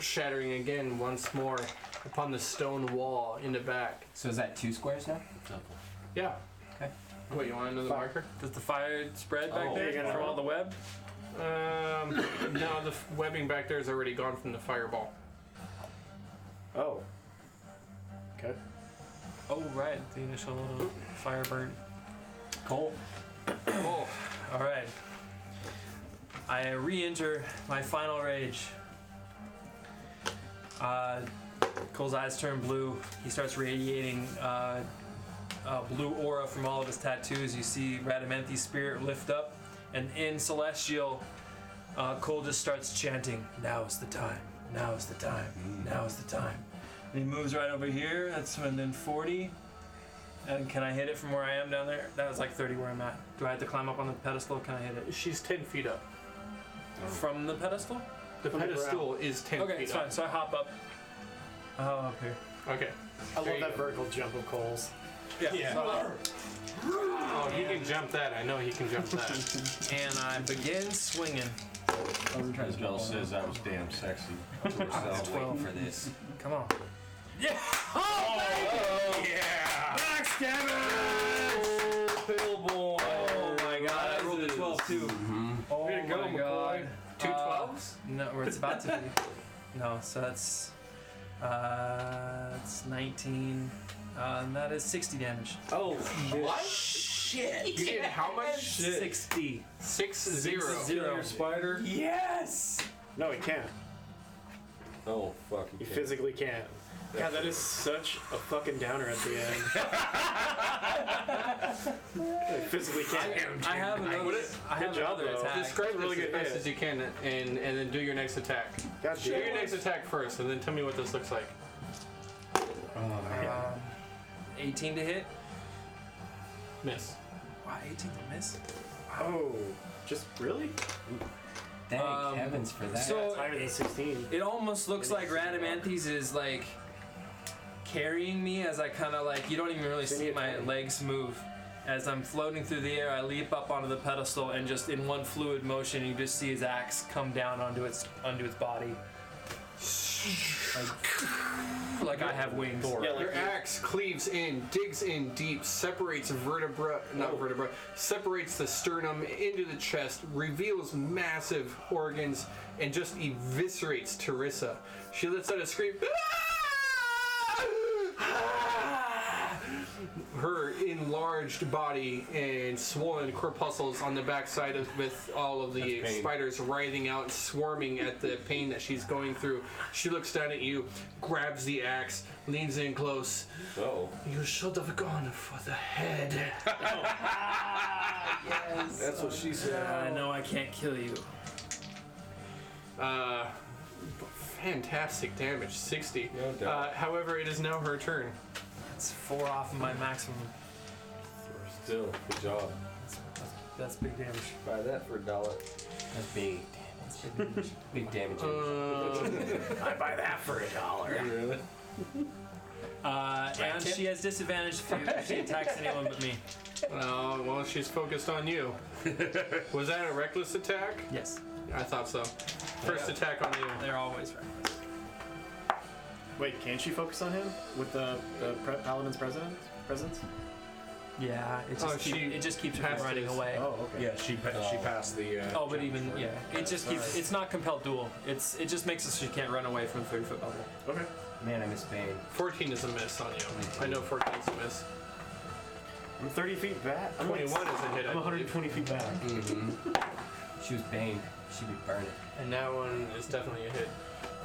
Shattering again once more upon the stone wall in the back. So is that 2 squares now? Yeah. Okay. What, you want another marker? Does the fire spread back Oh, there you're gonna from all roll? the web? No, the webbing back there is already gone from the fireball. Oh. Okay. Oh, right. The initial little fire burn. Cole. Oh, All right. I re-enter my final rage. Cole's eyes turn blue. He starts radiating blue aura from all of his tattoos. You see Radamanth's spirit lift up, and in Celestial, Cole just starts chanting, "Now is the time. Now is the time. Now is the time." And he moves right over here. That's within 40. And can I hit it from where I am down there? That was like 30 where I'm at. Do I have to climb up on the pedestal? Can I hit it? she's 10 feet up. From the pedestal? The pedestal is 10 Okay, feet it's fine. up. So I hop up. Oh, up here. Okay. I There love you that go. vertical jump of Cole's. Yeah. Oh, he can jump that. I know he can jump that. And I begin swinging. Isabel says I was damn sexy. I was waiting for this. Come on. Yeah! Max damage! Pillboy. Oh my god, I rolled a 12 too. Oh Way to go, my god. 2 12s? No, or it's about to be. No, so that's it's 19. And that is 60 damage. Oh, what? Shit! You did how much? 60. 6-0. Your spider. Yes! No, he can't. Oh, fuck. He physically can't. God, that is such a fucking downer at the end. He physically can't. I have another. I have Good job, another though. attack. Describe Really this as good best hit. as you can and then do your next attack. God Do damn your it. next attack first and then tell me what this looks like. 18 to hit. Miss. Wow, 18 to miss. Oh, just really? Thank heavens for that. So It's higher than 16. it almost looks like Radamanthys is like carrying me as I kind of like, you don't even really see my legs move. As I'm floating through the air, I leap up onto the pedestal and just in one fluid motion, you just see his axe come down onto its body. Like I have wings. Yeah, like Your axe cleaves in, digs in deep, separates separates the sternum into the chest, reveals massive organs, and just eviscerates Teresa. She lets out a scream. Her enlarged body and swollen corpuscles on the backside with all of the spiders writhing out, swarming at the pain that she's going through. She looks down at you, grabs the axe, leans in close. Oh. You should have gone for the head. Yes. That's what she said. I know I can't kill you. Fantastic damage, 60. No doubt. However, it is now her turn. It's 4 off of my maximum. Still, good job. That's big damage. Buy that for $1. That's big. That's big damage. Big damage. I buy that for $1. Really? And she has disadvantage if she attacks anyone but me. Well, she's focused on you. Was that a reckless attack? Yes. I thought so. First attack on you. They're always reckless. Wait, can she focus on him with the paladin's presence? Yeah, it just keeps her passed from running his- away. Oh, okay. Yeah, she passed the. Oh, but even it just keeps. It's not compelled duel. It just makes it so she can't run away from the 30-foot bubble. Okay. Man, I miss Bane. 14 is a miss on you. I know 14 is a miss. I'm 30 feet back. I'm 21 is a hit. I'm I believe. 120 feet back. She was Bane. She'd be burning. And that one is definitely a hit.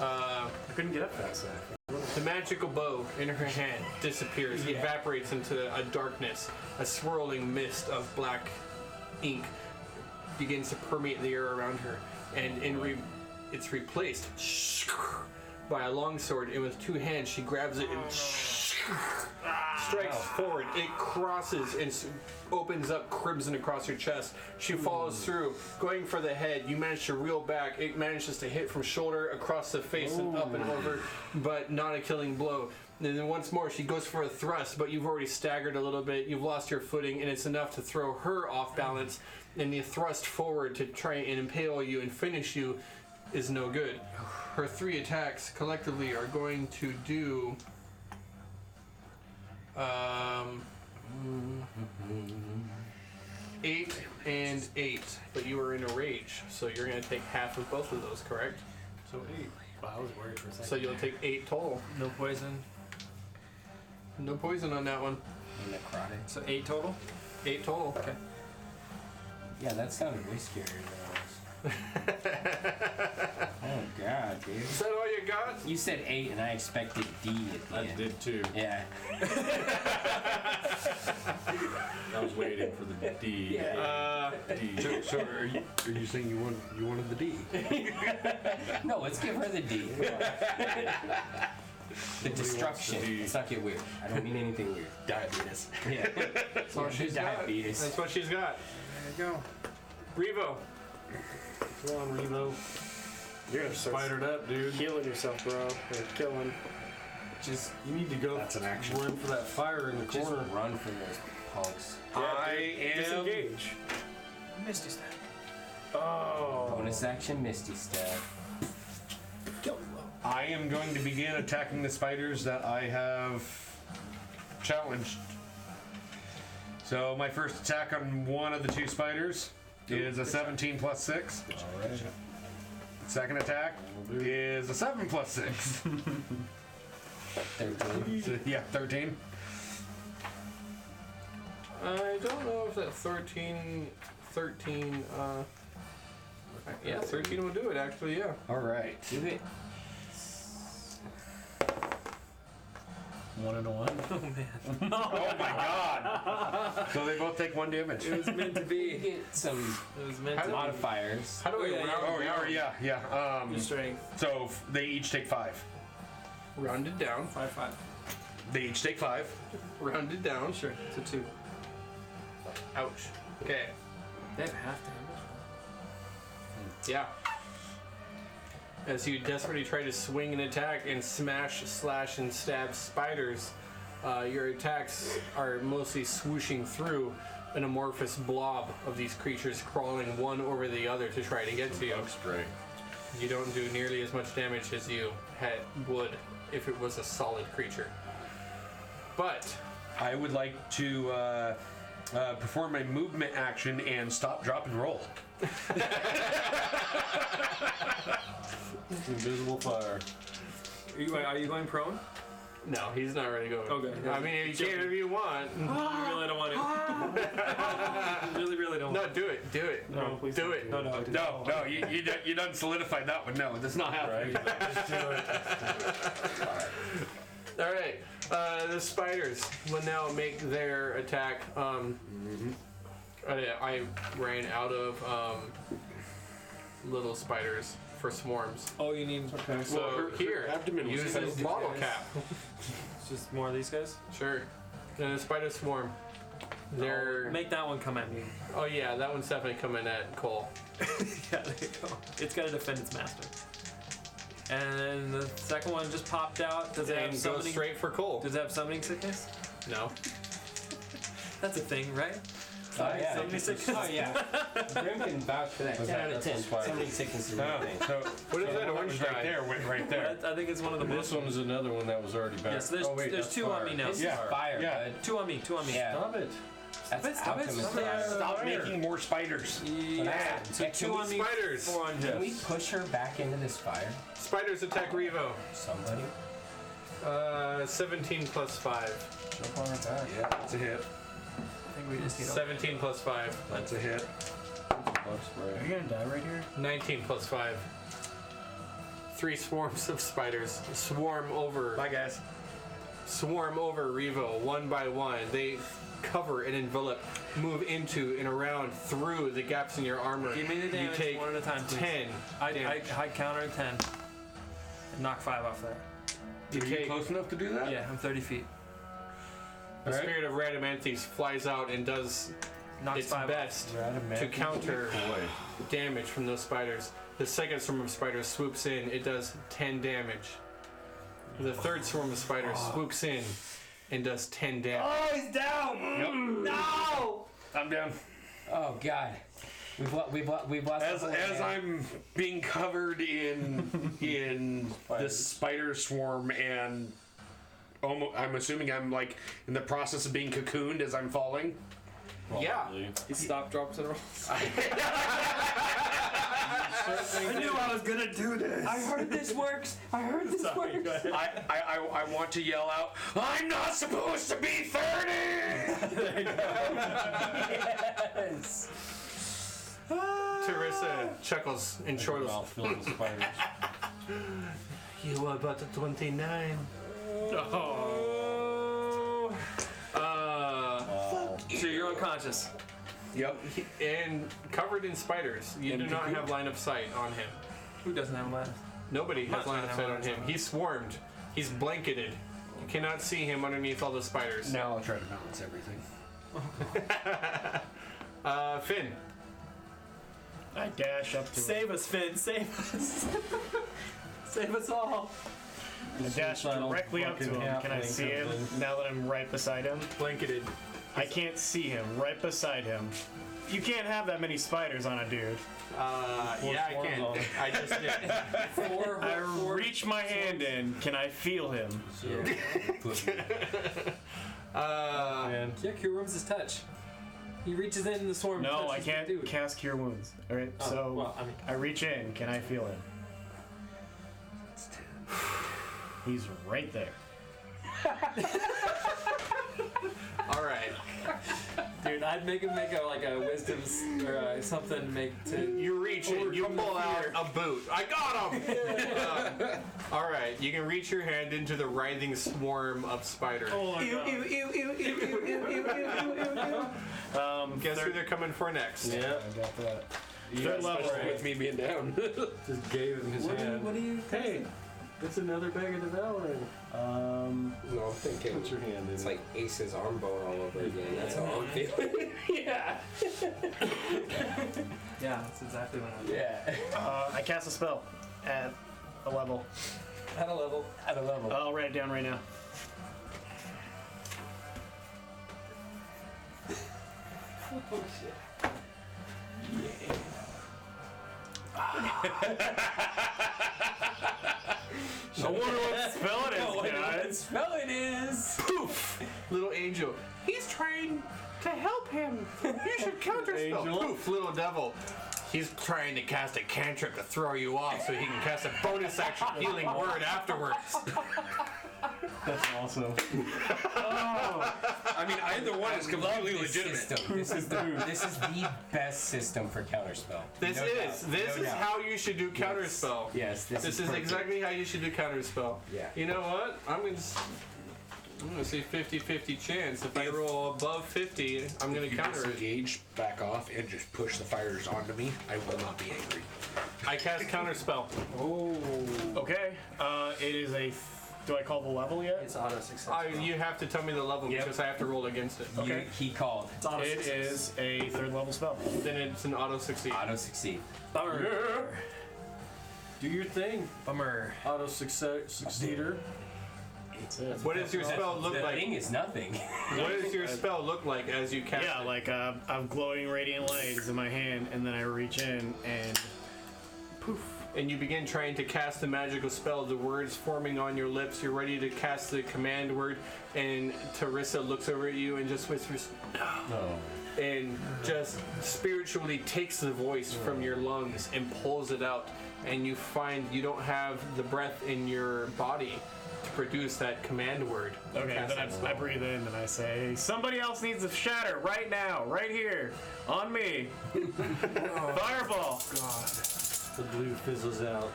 I couldn't get up fast enough. The magical bow in her hand disappears, evaporates into a darkness. A swirling mist of black ink begins to permeate the air around her, and it's replaced by a longsword. And with 2 hands, she grabs it and strikes forward. It crosses and opens up crimson across your chest. She follows through, going for the head. You manage to reel back. It manages to hit from shoulder across the face and up and over, but not a killing blow. And then once more, she goes for a thrust, but you've already staggered a little bit. You've lost your footing, and it's enough to throw her off balance. And the thrust forward to try and impale you and finish you is no good. Her 3 attacks collectively are going to do 8 and 8, but you are in a rage, so you're going to take half of both of those, correct? So 8. Wow, I was worried for a second. So you'll take 8 total. No poison. No poison on that one. Necrotic. So 8 total? 8 total. Okay. Yeah, that sounded way scarier than Oh god, dude. Is that all you got? You said 8 and I expected D at the I end. did too. Yeah. I was waiting for the D. D. So are you saying you wanted the D? No, let's give her the D. The destruction. Let's not get weird. I don't mean anything weird. Diabetes. Yeah. That's all she's got. Diabetes. That's what she's got. There you go. Revo. Come on, Revo. You're gonna start Spidered up, dude. healing yourself, bro. Or killing. Just, you need to go That's an action. run for that fire in the Just corner. run from those punks. I am. Disengage. Misty Step. Oh. Bonus action, Misty Step. I am going to begin attacking the spiders that I have challenged. So my first attack on one of the 2 spiders is a 17 plus 6. Alright. Second attack is a 7 plus 6. 13. So, yeah, 13. I don't know if that 13, yeah, 13 will do it, actually, yeah. All right. Do it. 1 and a 1. Oh man. Oh my god. So they both take 1 damage. It was meant to You be. get some It was meant to modifiers. How do we Oh, yeah, round Oh, it down? yeah. be. Your strength. So they each take 5. Round it down. 5/5. They each take 5. Round it down. Sure. So 2. Ouch. Okay. They have half damage. Yeah. As you desperately try to swing an attack and smash, slash, and stab spiders, your attacks are mostly swooshing through an amorphous blob of these creatures crawling one over the other to try to get to you. Great. You don't do nearly as much damage as you would if it was a solid creature. But I would like to perform a movement action and stop, drop, and roll. Invisible fire. Are you going prone? no, he's not ready to go. Okay. I mean, you can if you want. You really don't want to. You really don't. No, do it. Do it. No, please do don't it. No, no. No, you done solidified that one. No, that's not happening. Just do it. All right. The spiders will now make their attack. I ran out of little spiders for swarms. Oh, you need. Okay, So here, abdomen was use kind this of bottle cap. It's just more of these guys. Sure. And the spider swarm. They're. Make that one come at me. Oh yeah, that one's definitely coming at Cole. Yeah, there you go. It's got to defend its master. And the second one just popped out. Does it have And go summoning? straight for Cole. Does it have summoning sickness? No. That's a thing, right? Oh yeah. Summoning sickness. Oh yeah. Grim can vouch for that. 10 out of 10. Summoning sickness is a real thing. So What is that orange right die? there, right there. I think it's one of the This most. one's another one that was already back. Yes, there's, oh, wait, there's that's 2 on fire. me now. This Yeah, is fire, yeah. bud. 2 on me. 2 on me. Yeah. Stop it. That's Stop it, alchemist stop it. fire. Stop making more spiders. Yeah. So Yeah, 2 can we on me. spiders? 4 on Can him. we push her back into this fire? Spiders attack Revo. Somebody? 17 plus 5. Jump on her back. Yeah, that's a hit. I think we just need 17 plus 5. That's a hit. Bug spray. Are you gonna die right here? 19 plus 5. 3 swarms of spiders swarm over. Bye, guys. Swarm over Revo one by one. They cover and envelop, move into and around through the gaps in your armor. Give me the damage You take one at a time, please. 10 damage. I counter 10. And knock 5 off there. You Are you take close enough to do that? Yeah, I'm 30 feet. The spirit of Radamanthus flies out and does Knocks its 5 best to counter damage from those spiders. The second swarm of spiders swoops in. It does 10 damage. The third swarm of spiders swoops in and does 10 damage. Oh, he's down! No! I'm down. Oh God. We've lost. As I'm being covered in the spider swarm and I'm assuming I'm like in the process of being cocooned as I'm falling. Yeah. He stop, drops, and rolls. I knew I was gonna do this. I heard this works. I heard this Sorry, works. go ahead. I want to yell out, I'm not supposed to be 30! Yes. Teresa chuckles and chortles. Mouth filled with spiders. You are but 29. Oh. So you're unconscious. Yep. And covered in spiders. You do not have line of sight on him. Who doesn't have a line? Nobody has line of sight on him. He's swarmed. He's blanketed. You cannot see him underneath all the spiders. Now I'll try to balance everything. Finn. I dash up to Save us, Finn. Save us. Save us all. I dash directly up to him. Can I see him now that I'm right beside him? Blanketed. I can't see him. Right beside him. You can't have that many spiders on a dude. Yeah, I can. I just did. I reach my hand in. Can I feel him? Yeah, Cure Wounds is touch. He reaches in the swarm. No, I touches the can't dude. cast Cure Wounds. Alright, Oh, so well, I mean- I reach in. Can I feel him? He's right there. All right. Dude, I'd make him make a wisdom or something to. You reach in. You pull out a boot. I got him. All right. You can reach your hand into the writhing swarm of spiders. Oh my God. Guess who they're coming for next? Yeah. I got that. Third level right. with me being down. Just gave him his hand. What do you? Hey, it's another bag of devouring. No, I'm thinking. Put your hand in. It's like Ace's arm bone all over again. That's all I'm feeling. Yeah. Yeah, that's exactly what I'm. Yeah. I cast a spell at a level. At a level. At a level. I'll write it down right now. Oh shit. I wonder what spell it is, What guys. spelling is? Poof! Little angel. He's trying to help him. You should counterspell. Angel. Poof! Little devil. He's trying to cast a cantrip to throw you off so he can cast a bonus action healing word afterwards. That's awesome. I mean, either one is completely This legitimate. system. This is the best system for counterspell. This No is. doubt. This No is doubt. how you should do counterspell. Yes, This is perfect. exactly how you should do counterspell. Yeah. You know what? I'm gonna say 50-50 chance. If I roll above 50, I'm gonna If you counter it. disengage, back off, and just push the fighters onto me, I will not be angry. I cast counterspell. Okay. It is a. Do I call the level yet? It's auto success. You have to tell me the level Yep. because I have to roll against it. Okay. He called. It's auto It success. is a third level spell. Then it's an auto succeed. Auto succeed. Bummer. Do your thing. Bummer. Auto succeeder. That's it. What does your spell look The like? thing is nothing. What does your spell look like as you cast Yeah, it? like I've glowing radiant lights in my hand, and then I reach in and poof. And you begin trying to cast the magical spell, the words forming on your lips. You're ready to cast the command word, and Teresa looks over at you and just whispers, No. and just spiritually takes the voice from your lungs and pulls it out. And you find you don't have the breath in your body to produce that command word. Okay, Cast then that I spell. breathe in and I say, somebody else needs to shatter right now, right here, on me. Fireball. The blue fizzles out.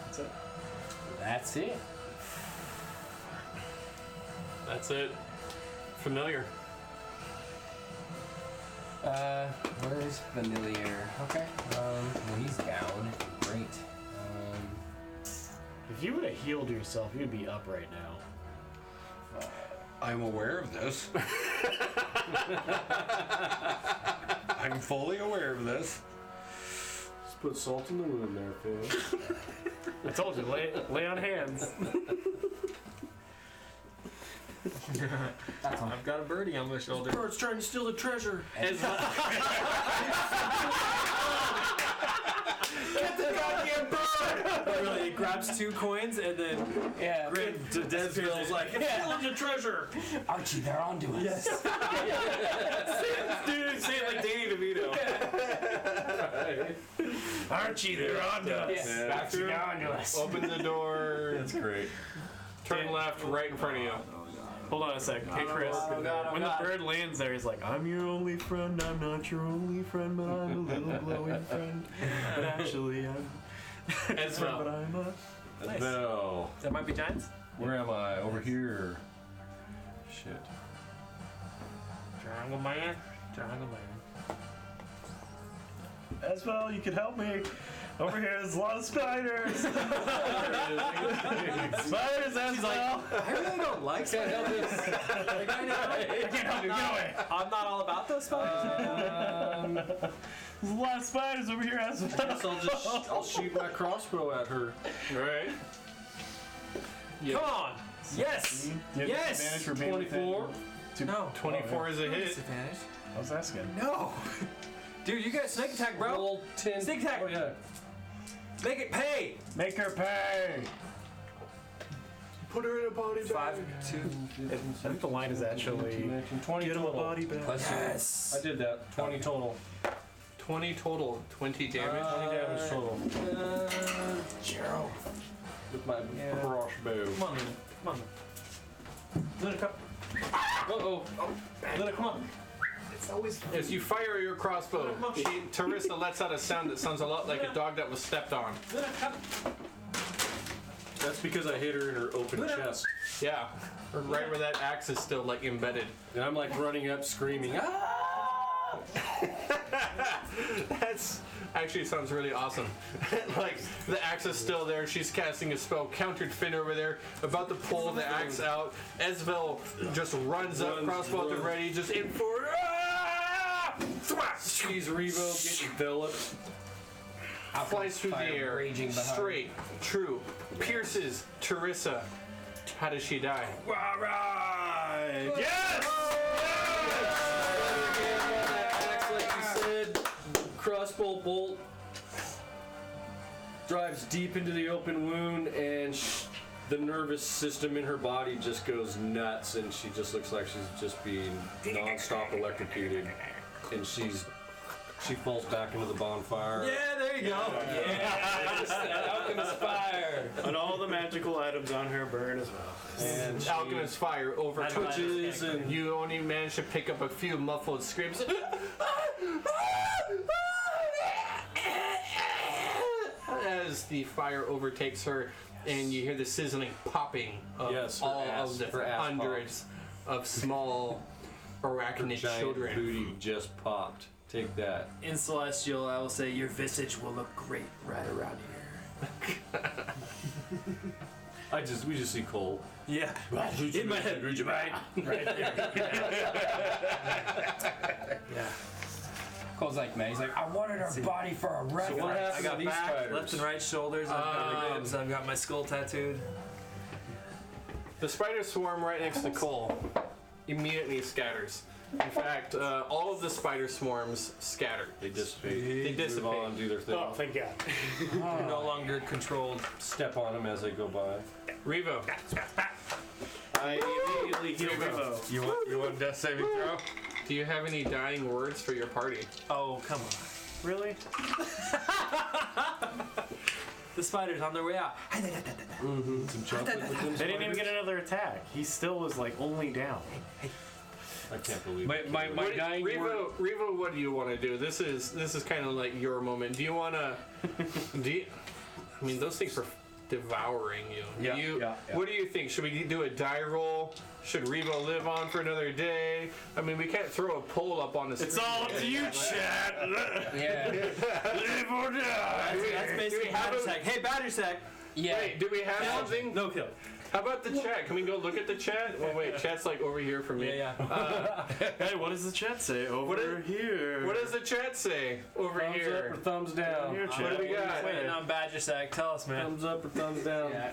That's it. That's it. That's it. Familiar. Where is familiar? Okay. Well, he's down. Great. If you would have healed yourself, you'd be up right now. I'm aware of this. I'm fully aware of this. Just put salt in the wound there, Phil. I told you, lay on hands. I've got a birdie on my shoulder. Bird's trying to steal the treasure. Get the goddamn bird! Really, it grabs 2 coins and then Grim Desville's like, it's stealing the treasure. Archie, they're onto us. Yes. Dude, say it like Danny DeVito. Archie, they're on to us. Bathroom. Open the door. That's great. Turn left, right in front of you. Hold on a second. Hey, Chris. When the bird lands there, he's like, I'm your only friend. I'm not your only friend, but I'm a little glowing friend. But actually, I'm... As but well. I'm a... Nice. No. That might be giants. Where am I? Over here. Shit. Triangle man. Triangle man. As well, you can help me. Over here, there's a lot of spiders. Spiders, as well. I really don't like spiders. I can't help you. Get away. I'm not all about those spiders. There's a lot of spiders over here, as well. I'll shoot my crossbow at her. Right. Come on. Yes. Yes. Advantage for being 24. No. 24 is a hit. Disadvantage. I was asking. No. Dude, you got sneak attack, bro. Roll 10. Sneak attack. Oh, yeah. Make it pay. Make her pay. Put her in a body bag. 5, 2. I think the line is actually 20 get him a total. body bag. Yes. I did that. 20 total. 20 total. 20 damage. 20 damage total. Gerald. With my crossbow. Come on, Luna. Come on. Luna, come. Uh-oh. Luna, come on. As you fire your crossbow, Teresa lets out a sound that sounds a lot like a dog that was stepped on. Luna, come. That's because I hit her in her open chest. Yeah. Right where that axe is still like embedded. And I'm like running up screaming, ah! That's actually sounds really awesome. Like the axe is still there. She's casting a spell. Countered Finn over there, about to pull the axe out. Esvel just runs up, crossbow at the ready, just in for. She's Revo, get enveloped. Flies through the Fire air, raging behind. straight, true, pierces Teresa. How does she die? Alright! Yes! Axe, like you said, crossbow bolt drives deep into the open wound, and the nervous system in her body just goes nuts, and she just looks like she's just being non-stop electrocuted, and she falls back into the bonfire. Yeah, there you go. Alchemist fire. And all the magical items on her burn as well. And she Alchemist fire touches, overtouches, and you only manage to pick up a few muffled screams. As the fire overtakes her, and you hear the sizzling popping of Yes, her all ass- of the her ass hundreds of small arachnid giant children. booty just popped. Take that. In Celestial, I will say your visage will look great right around here. We just see Cole. Yeah. In my head. Right there. Yeah. Cole's like, man, he's like, I wanted her body for a record. What I happened to got these back, spiders? left and right shoulders. I've got the ribs. I've got my skull tattooed. The spiders swarm right next to Cole. Immediately scatters. In fact, all of the spider swarms scatter. They dissipate. They dissipate. Move on, do their thing. Oh, thank God. You're no longer controlled. Step on them as they go by. Revo. I immediately heal Revo. You want death saving throw? Do you have any dying words for your party? Oh, come on. Really? The spiders on their way out. Some chocolate with them They didn't even get spiders? another attack. He still was like only down. I can't believe it. My dying word. Revo, what do you want to do? This is kind of like your moment. Do you want to? I mean, those things are devouring you. Yeah. What do you think? Should we do a die roll? Should Revo live on for another day? I mean, we can't throw a poll up on the screen. It's all up to you, Chad. Yeah. Live or die. That's basically have battery a- sack. Hey, battery sack. Yeah. Wait, do we have something? No kill. How about the chat? Can we go look at the chat? Well, wait, chat's like over here for me. Yeah. Hey, what does the chat say over here? What does the chat say over Thumbs here? up or thumbs down? Here, What chat. do we got? Waiting on Badger Sack. Tell us, man. Thumbs up or thumbs down? Yeah.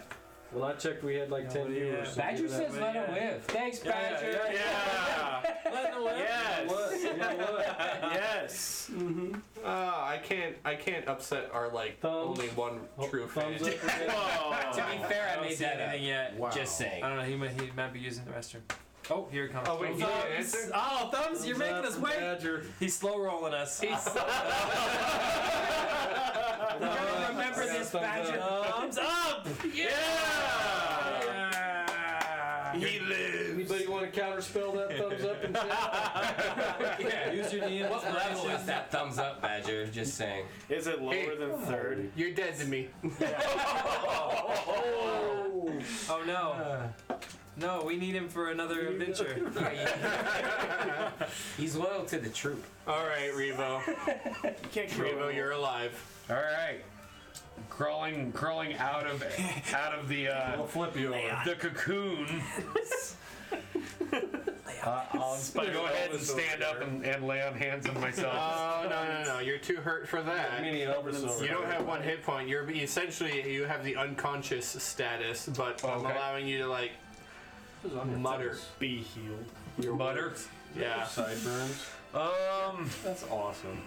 Well, I checked. We had like 10 viewers. so Badger give it that says way. let him live. Thanks, Badger. Yeah. Let him live. Yes. What? Yes. I can't upset our like Thumbs. only one true fan. Thumbs up or down? Whoa. To be fair, I don't made see that anything yet. up. Just saying. I don't know. He might be using the restroom. Oh, here it comes. Oh wait, he didn't Thumbs. answer? Oh, thumbs! You're making us wait. Badger. He's slow rolling us. You gotta remember this, Badger. Thumbs up! Yeah! He lives. Anybody want to counterspell that thumbs up in chat? Yeah, use your DM. What level is that thumbs up, Badger? Just saying. Is it lower than third? You're dead to me. Oh no. No, we need him for another adventure. He's loyal to the troop. All right, Revo. You can't Revo, you're alive. All right. Crawling out of the I'll flip you over. the cocoon. I'll go ahead and stand up and lay on hands on myself. Oh no! You're too hurt for that. Meaning Elvis over. You don't have one hit point. You're essentially you have the unconscious status, but I'm Okay. allowing you to like mutter. be healed. Your Mutter. words. Yeah. Sideburns. That's awesome.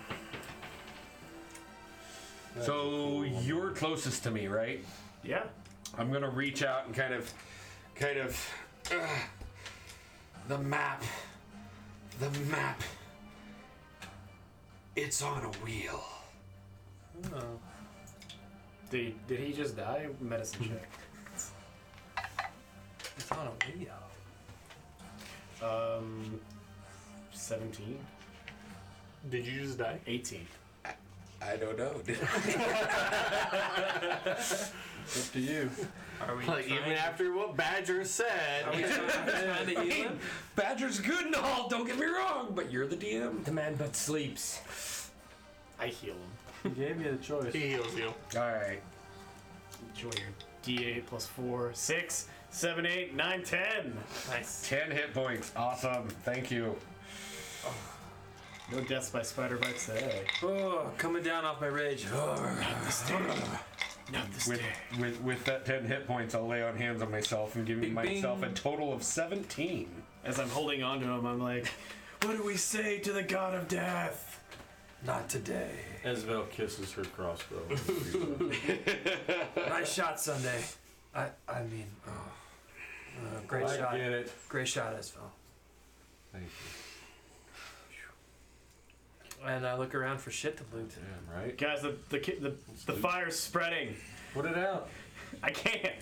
So you're closest to me, right? Yeah. I'm gonna reach out and kind of, the map. It's on a wheel. Did he just die? Medicine check. It's on a wheel. 17. Did you just die? 18. I don't know. Up to you. Are we Like even after what Badger said. trying to heal him? Badger's good and all, don't get me wrong, but you're the DM. The man but sleeps. I heal him. He gave you the choice. He heals you. All right. Enjoy your D8 plus 4, 6, 7, 8, 9, 10. Nice. 10 hit points. Awesome. Thank you. No deaths by spider bites today. Oh, coming down off my rage. Not this day. With that 10 hit points, I'll lay on hands on myself and give Bing, myself bing. a total of 17. As I'm holding on to him, I'm like, what do we say to the god of death? Not today. Esvel kisses her crossbow. Nice shot, Sunday. I mean, great I shot. get it. Great shot, Esvel. Thank you. And I look around for shit to loot. Damn right. Guys, the fire's spreading. Put it out. I can't.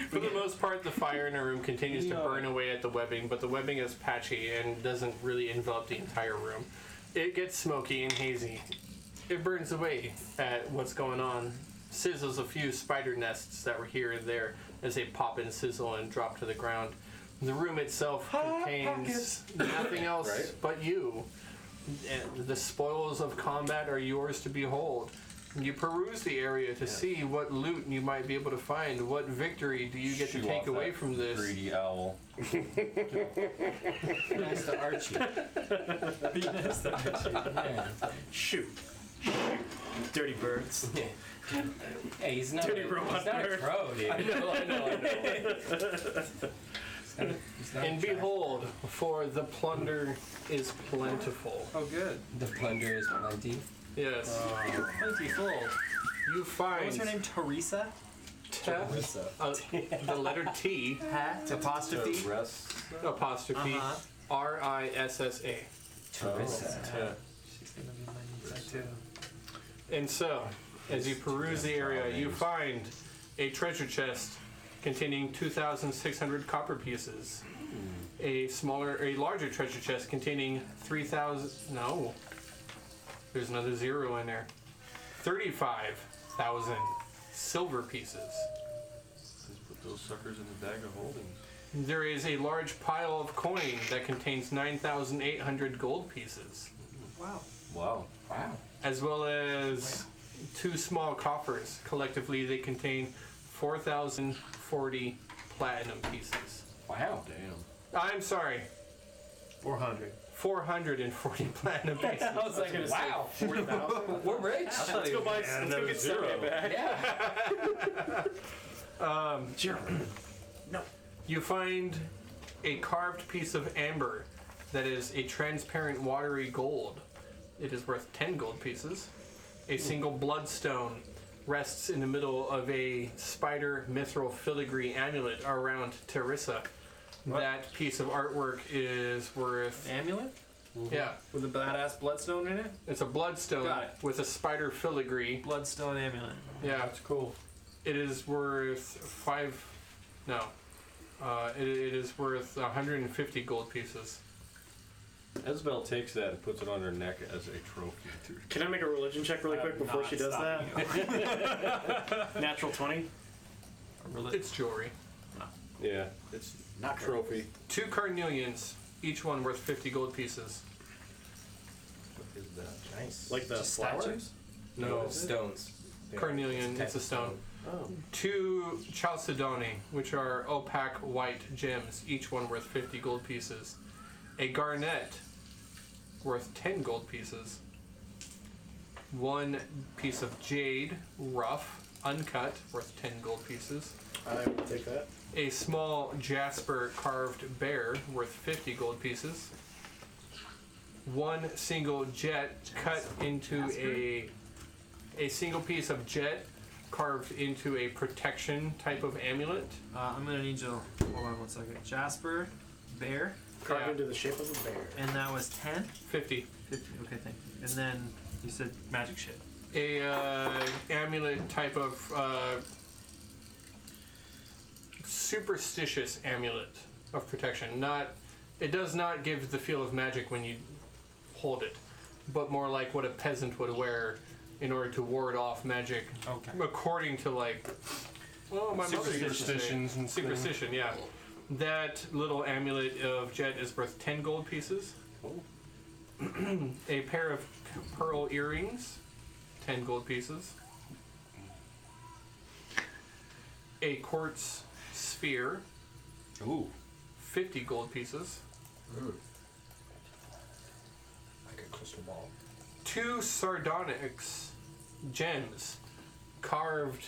For the most part, the fire in the room continues to burn away at the webbing, but the webbing is patchy and doesn't really envelop the entire room. It gets smoky and hazy. It burns away at what's going on. Sizzles a few spider nests that were here and there as they pop and sizzle and drop to the ground. The room itself contains nothing else Right. but you. And the spoils of combat are yours to behold. You peruse the area to see what loot you might be able to find. What victory do you get to Shoo take off away that from this? Greedy owl. Nice to Archie. Yeah. Shoot. Dirty birds. Hey, he's not, Dirty he's robot not a bird. crow, dude. I know. He's not And a crow. behold, for the plunder is plentiful. Oh, good. The plunder is plenty. Yes. Plentiful. You find What was her name? Teresa? the letter T Apostrophe? apostrophe RISSA. Teresa. She's gonna be my niece too. And so, as you peruse the area, you find a treasure chest containing 2,600 copper pieces. A larger treasure chest containing 3,000. No, there's another zero in there. 35,000 silver pieces. Just put those suckers in the bag of holding. There is a large pile of coin that contains 9,800 gold pieces, Wow. Wow. Wow. as well as two small coffers. Collectively, they contain 4,040 platinum pieces. Wow. Damn. I'm sorry, 400. 440 platinum pieces. I was like, Wow. 40,000. We're rich. Let's go buy. Let's go get zero back. Yeah. You find a carved piece of amber that is a transparent watery gold. It is worth 10 gold pieces. A single bloodstone rests in the middle of a spider mithril filigree amulet around Terissa. That piece of artwork is worth... Amulet? Yeah, With a badass bloodstone in it? it's a bloodstone Got it. with a spider filigree. Bloodstone amulet. Yeah, That's cool. it is worth 5... No. It is worth 150 gold pieces. Isabel takes that and puts it on her neck as a trophy. Can I make a religion check really quick before she does that? Natural 20. It's jewelry. Yeah, it's Not trophy. 2 carnelians, each one worth 50 gold pieces. What is that? Nice. Like the Just flowers? statues? No, Stones. carnelian, type it's a of stone. Oh. 2 chalcedony, which are opaque white gems, each one worth 50 gold pieces. A garnet, worth 10 gold pieces. 1 piece of jade, rough, uncut, worth 10 gold pieces. I will take that. A small jasper carved bear, worth 50 gold pieces. 1 single jet cut into a single piece of jet carved into a protection type of amulet. I'm gonna need you. Hold on one second. Jasper, bear, Carved Yeah. into the shape of a bear. and that was 10? 50. 50. Okay, thank you. And then you said magic shit. A amulet type of superstitious amulet of protection. It does not give the feel of magic when you hold it, but more like what a peasant would wear in order to ward off magic. Okay. According to my mother used to say. Superstitions and Superstition, yeah. That little amulet of jet is worth 10 gold pieces. A pair of pearl earrings, 10 gold pieces. A quartz sphere, Ooh. 50 gold pieces. Like a crystal ball. 2 sardonyx gems carved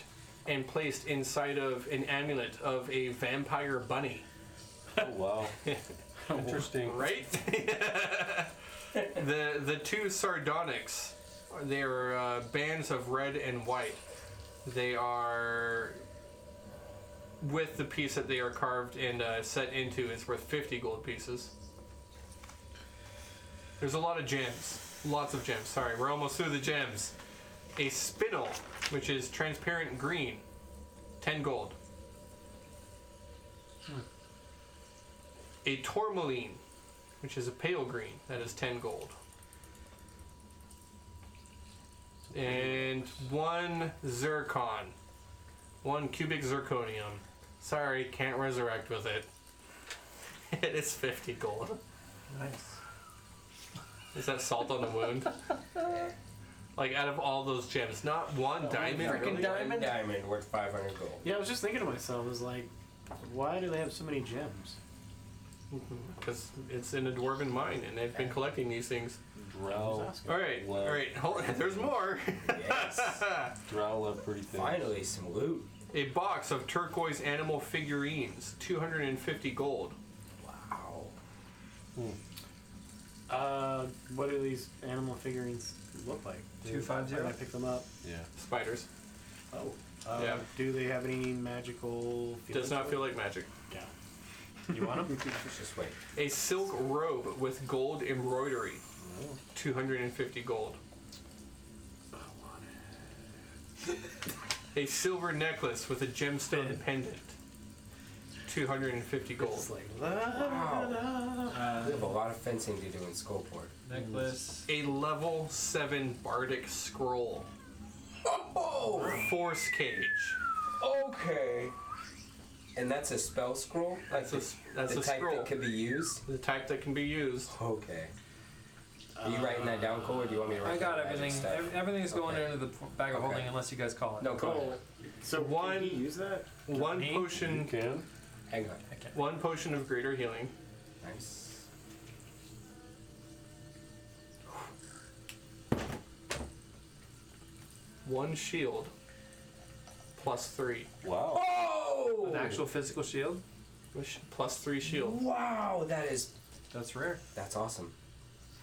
and placed inside of an amulet of a vampire bunny. Oh wow. Interesting. Right? the 2 sardonyx, they're bands of red and white. They are, with the piece that they are carved and set into, it's worth 50 gold pieces. There's a lot of gems. Lots of gems. Sorry, we're almost through the gems. A spinel, which is transparent green, 10 gold. A tourmaline, which is a pale green, that is 10 gold. And 1 zircon, 1 cubic zirconium. Sorry, can't resurrect with it. It is 50 gold. Nice. Is that salt on the wound? Like, out of all those gems, not one diamond? Freaking Really? diamond? Diamond worth 500 gold. Yeah, I was just thinking to myself, I was like, why do they have so many gems? Because it's in a dwarven mine, and they've been collecting these things. Drow. All right, hold on. There's more. Yes. Drow love pretty things. Finally, some loot. A box of turquoise animal figurines, 250 gold. Wow. What do these animal figurines look like? 250? Can I pick them up? Yeah. Spiders. Oh. Yeah. Do they have any magical Does not feel like magic. Yeah. You want them? Just wait. A silk robe with gold embroidery, 250 gold. A silver necklace with a gemstone pendant, 250 gold. It's like, We have a lot of fencing to do in Skullport. Necklace. A level 7 bardic scroll, Oh! force cage. Okay. And that's a spell scroll? That's a the type scroll. that could be used? The type that can be used. Okay. Are you writing that down, Cole, or do you want me to write I got down magic everything. stuff? Everything's going Okay. into the bag of holding Okay. unless you guys call it. No, go ahead. So One- can he use that? One Me? You potion. can. Hang on. 1 potion of greater healing. Nice. One shield. +3. Wow. Oh! An actual physical shield. +3 shield. Wow, that's rare. That's awesome.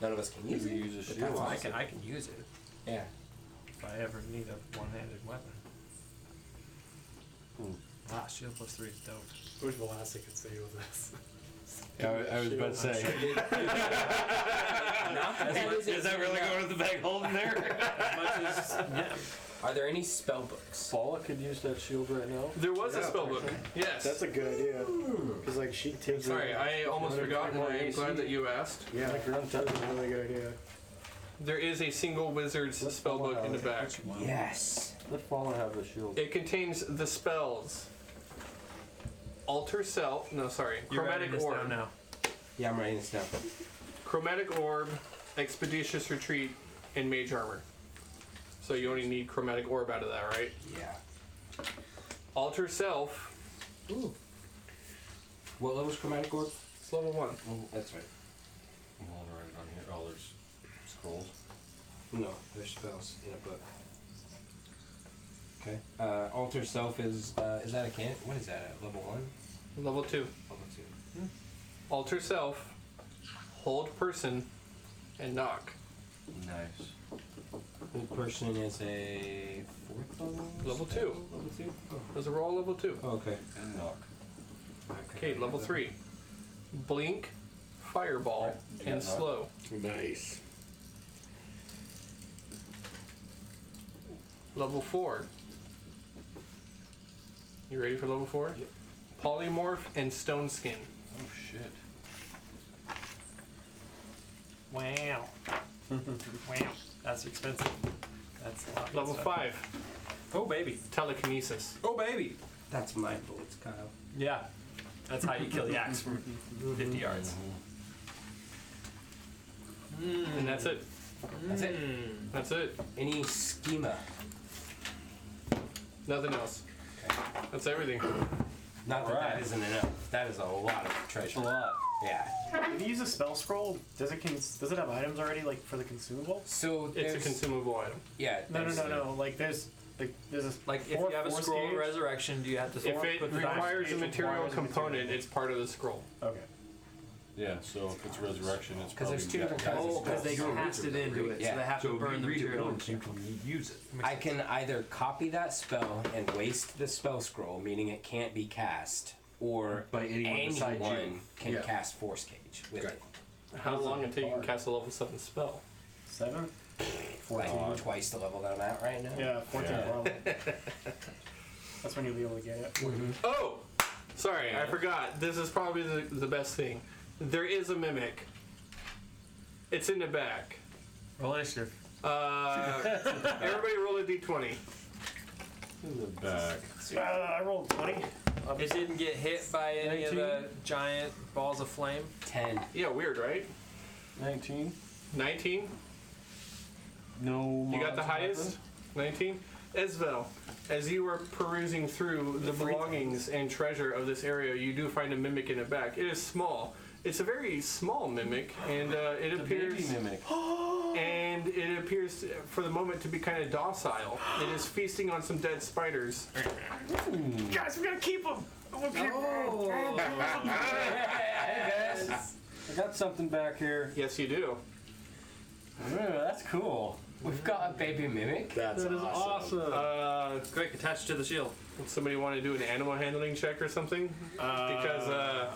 None of us can use You it. use a but shield. that's Well, awesome. I can use it Yeah. if I ever need a one-handed weapon. Wow, shield +3 is dope. Where's the last I could say with this? I was about to say. Is that really going with the bag holding there? As much as yeah. Are there any spell books? Paula could use that shield right now. There was a spellbook. Yes. That's a good idea. Because, like, she takes Sorry, I almost forgot, and I'm glad that you asked. Yeah, like, that's a really good idea. There is a single wizard's spellbook in the back. Yes. Let Paula have the shield. It contains the spells Alter Self. No, sorry. You're writing Chromatic this Orb. down now. Yeah, I'm writing this down. Chromatic Orb, Expeditious Retreat, and Mage Armor. So you only need Chromatic Orb out of that, right? Yeah. Alter Self. Ooh. What level's Chromatic Orb? It's level 1. That's right. I'm holding right on here. Oh, there's scrolls. No, there's spells in a book. Okay. Alter Self is that a can? What is that? Level 1? Level 2. Level 2. Alter Self, Hold Person, and Knock. Nice. The person is a 4th level? Level 2. Level 2? Those are all level 2. Oh, okay. And knock. Okay, level 3. Blink, Fireball, You and got Knock. Slow. Nice. Level 4. You ready for level 4? Yep. Polymorph and Stone Skin. Oh, shit. Wow. Wow. That's expensive. That's a lot. of Level stuff. 5. Oh baby. Telekinesis. Oh baby. That's my bullets, Kyle. Yeah. That's how you kill the axe from 50 yards. And that's it. That's it. That's it. Any schema? Nothing else. Okay. That's everything. Not that that isn't enough. That is a lot of treasure. A lot. Yeah. If you use a spell scroll, does it have items already, like, for the consumable? So It's a there's consumable item. yeah. No. there's- Like, there's a Like if four- you have a four scroll of stage? resurrection, do you have to If it put the dice? requires a It material requires a component, material. it's part of the scroll. Okay. Yeah, so if it's resurrection, it's 'Cause probably there's two different kinds of Oh, because they spells. cast it into it, so Yeah. they have to So burn you the read it material. once, you can use it. I can either copy that spell and waste the spell scroll, meaning it can't be cast, or By anyone besides you. anyone can Yeah. cast Force Cage with Okay. it. How long until you can cast a level 7 spell? 7? Like twice the level that I'm at right now. Yeah, 14 Yeah. level. That's when you'll be able to get it. Oh! Sorry, I forgot. This is probably the best thing. There is a mimic. It's in the back. Roll initiative. Everybody roll a d20. in the back. I rolled 20. It didn't get hit by any of the giant balls of flame. 10. Yeah, weird, right? 19. 19? No. You got the mods highest? 19? Esvel, as you are perusing through the belongings and treasure of this area, you do find a mimic in the back. It is small. It's a very small mimic, and it appears. Baby mimic. And it appears, for the moment, to be kind of docile. It is feasting on some dead spiders. Guys, we gotta keep him! I got something back here. Yes, you do. Ooh, that's cool. We've got a baby mimic. That's That is awesome. Quick, attached to the shield. Would somebody want to do an animal handling check or something? Because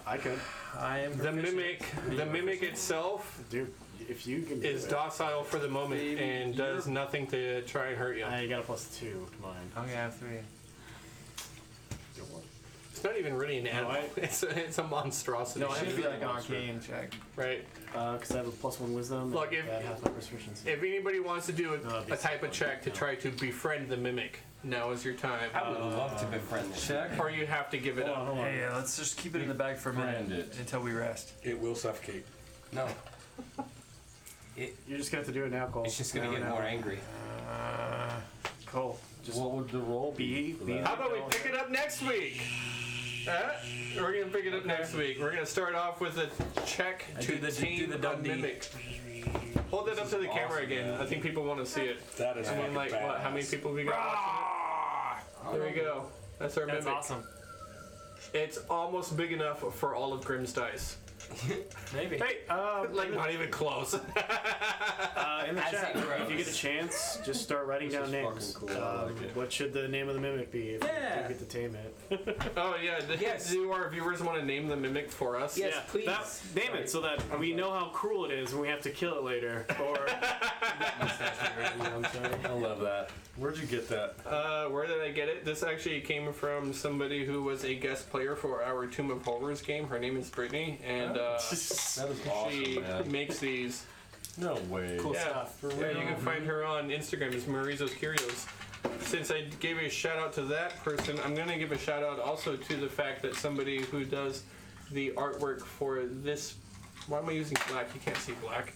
I could. I am the mimic itself Dude, if you can do is it. docile for the moment and does nothing to try and hurt you. I got a +2 to mine. Okay, I have 3. It's not even really an animal. It's a monstrosity. No, it should be like an arcane check. Right. Because I have a +1 wisdom. Look, and if- that has my proficiency. If anybody wants to do that'd be a type of so check to try to befriend the mimic, now is your time. I would love to befriend this. Check. Or you have to give it up. Hold on. Hey, let's just keep it in the bag for a minute Brand it. until we rest. It will suffocate. No. You're just gonna have to do it now, Cole. It's just gonna get more angry. Cool. What would the roll be? B. How about we pick it up next week? We're gonna pick it up next week. We're gonna start off with a check to tame a mimic. Hold it up to the camera again. I think people want to see it. That is fucking like, what, how many people we got watching it? There we go. That's our mimic. That's awesome. It's almost big enough for all of Grimm's dice. Maybe. Hey, Like, not even close. in the As chat, it grows. if you get a chance, just start writing down is names. fucking cool. I like it. What should the name of the mimic be if Yeah. you get to tame it? Oh, yeah. Yes. Do our viewers want to name the mimic for us? Yes, please. Name it so that we know how cruel it is when we have to kill it later. Or I love that. Where'd you get that? Where did I get it? This actually came from somebody who was a guest player for our Tomb of Horrors game. Her name is Brittany, and That is awesome, she man. makes these. No way. cool Yeah, stuff. yeah, you can find her on Instagram as Marizo's Curios. Since I gave a shout out to that person, I'm going to give a shout out also to the fact that somebody who does the artwork for this. Why am I using black? You can't see black.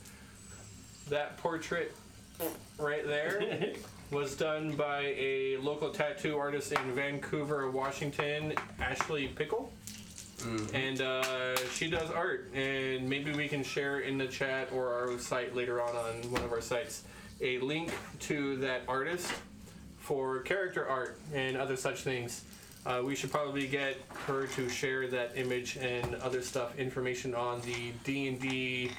That portrait right there was done by a local tattoo artist in Vancouver, Washington, Ashley Pickle. And she does art, and maybe we can share in the chat or our site later on one of our sites a link to that artist for character art and other such things. We should probably get her to share that image and other stuff, information on the D&D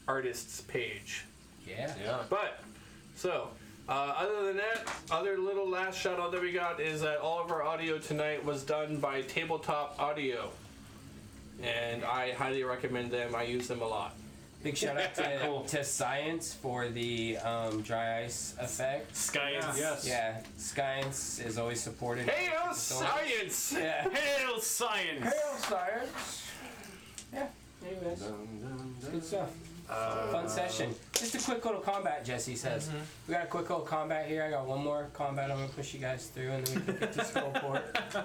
artists page. Yeah. But, so, other than that, other little last shout out that we got is that all of our audio tonight was done by Tabletop Audio. And I highly recommend them. I use them a lot. Big shout out to Science for the dry ice effect. Science. Yes. Yeah, Science is always supported. Hail science! Yeah. Hail science! Science! Yeah, anyways. Good stuff. Fun session. Just a quick little combat, Jesse says. We got a quick little combat here. I got one more combat I'm going to push you guys through, and then we can get to Skullport.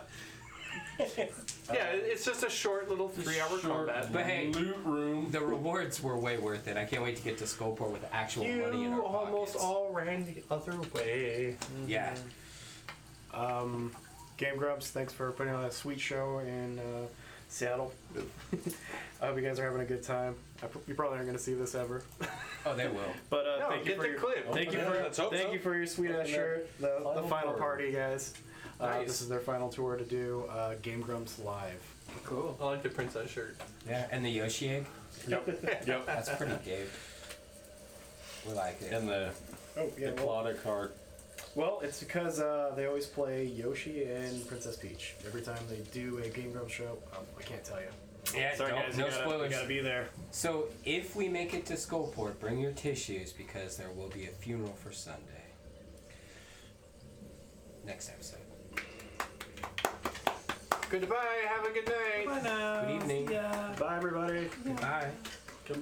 Yeah, it's just a short little 3-hour combat. But hey, Loot room. the rewards were way worth it. I can't wait to get to Skullport with actual money in You our almost pockets. all ran the other way. Yeah. Game Grubs, thanks for putting on that sweet show in Seattle. I hope you guys are having a good time. You probably aren't going to see this ever. Oh, they will. But No, thank you get for the your clip. thank you Let's hope thank so. you for your sweet ass shirt. The final party, guys. Nice. This is their final tour to do Game Grumps live. Cool. I like the princess shirt. Yeah, and the Yoshi egg. Yep. That's pretty gay. We like it. And the Oh yeah. aquatic heart. Well, it's because they always play Yoshi and Princess Peach every time they do a Game Grumps show. I can't tell you. Yeah, Sorry don't- guys, no you spoilers. gotta be there. So, if we make it to Skullport, bring your tissues because there will be a funeral for Sunday. Next episode. Goodbye. Have a good night. Bye now. Good evening. Bye everybody. Bye.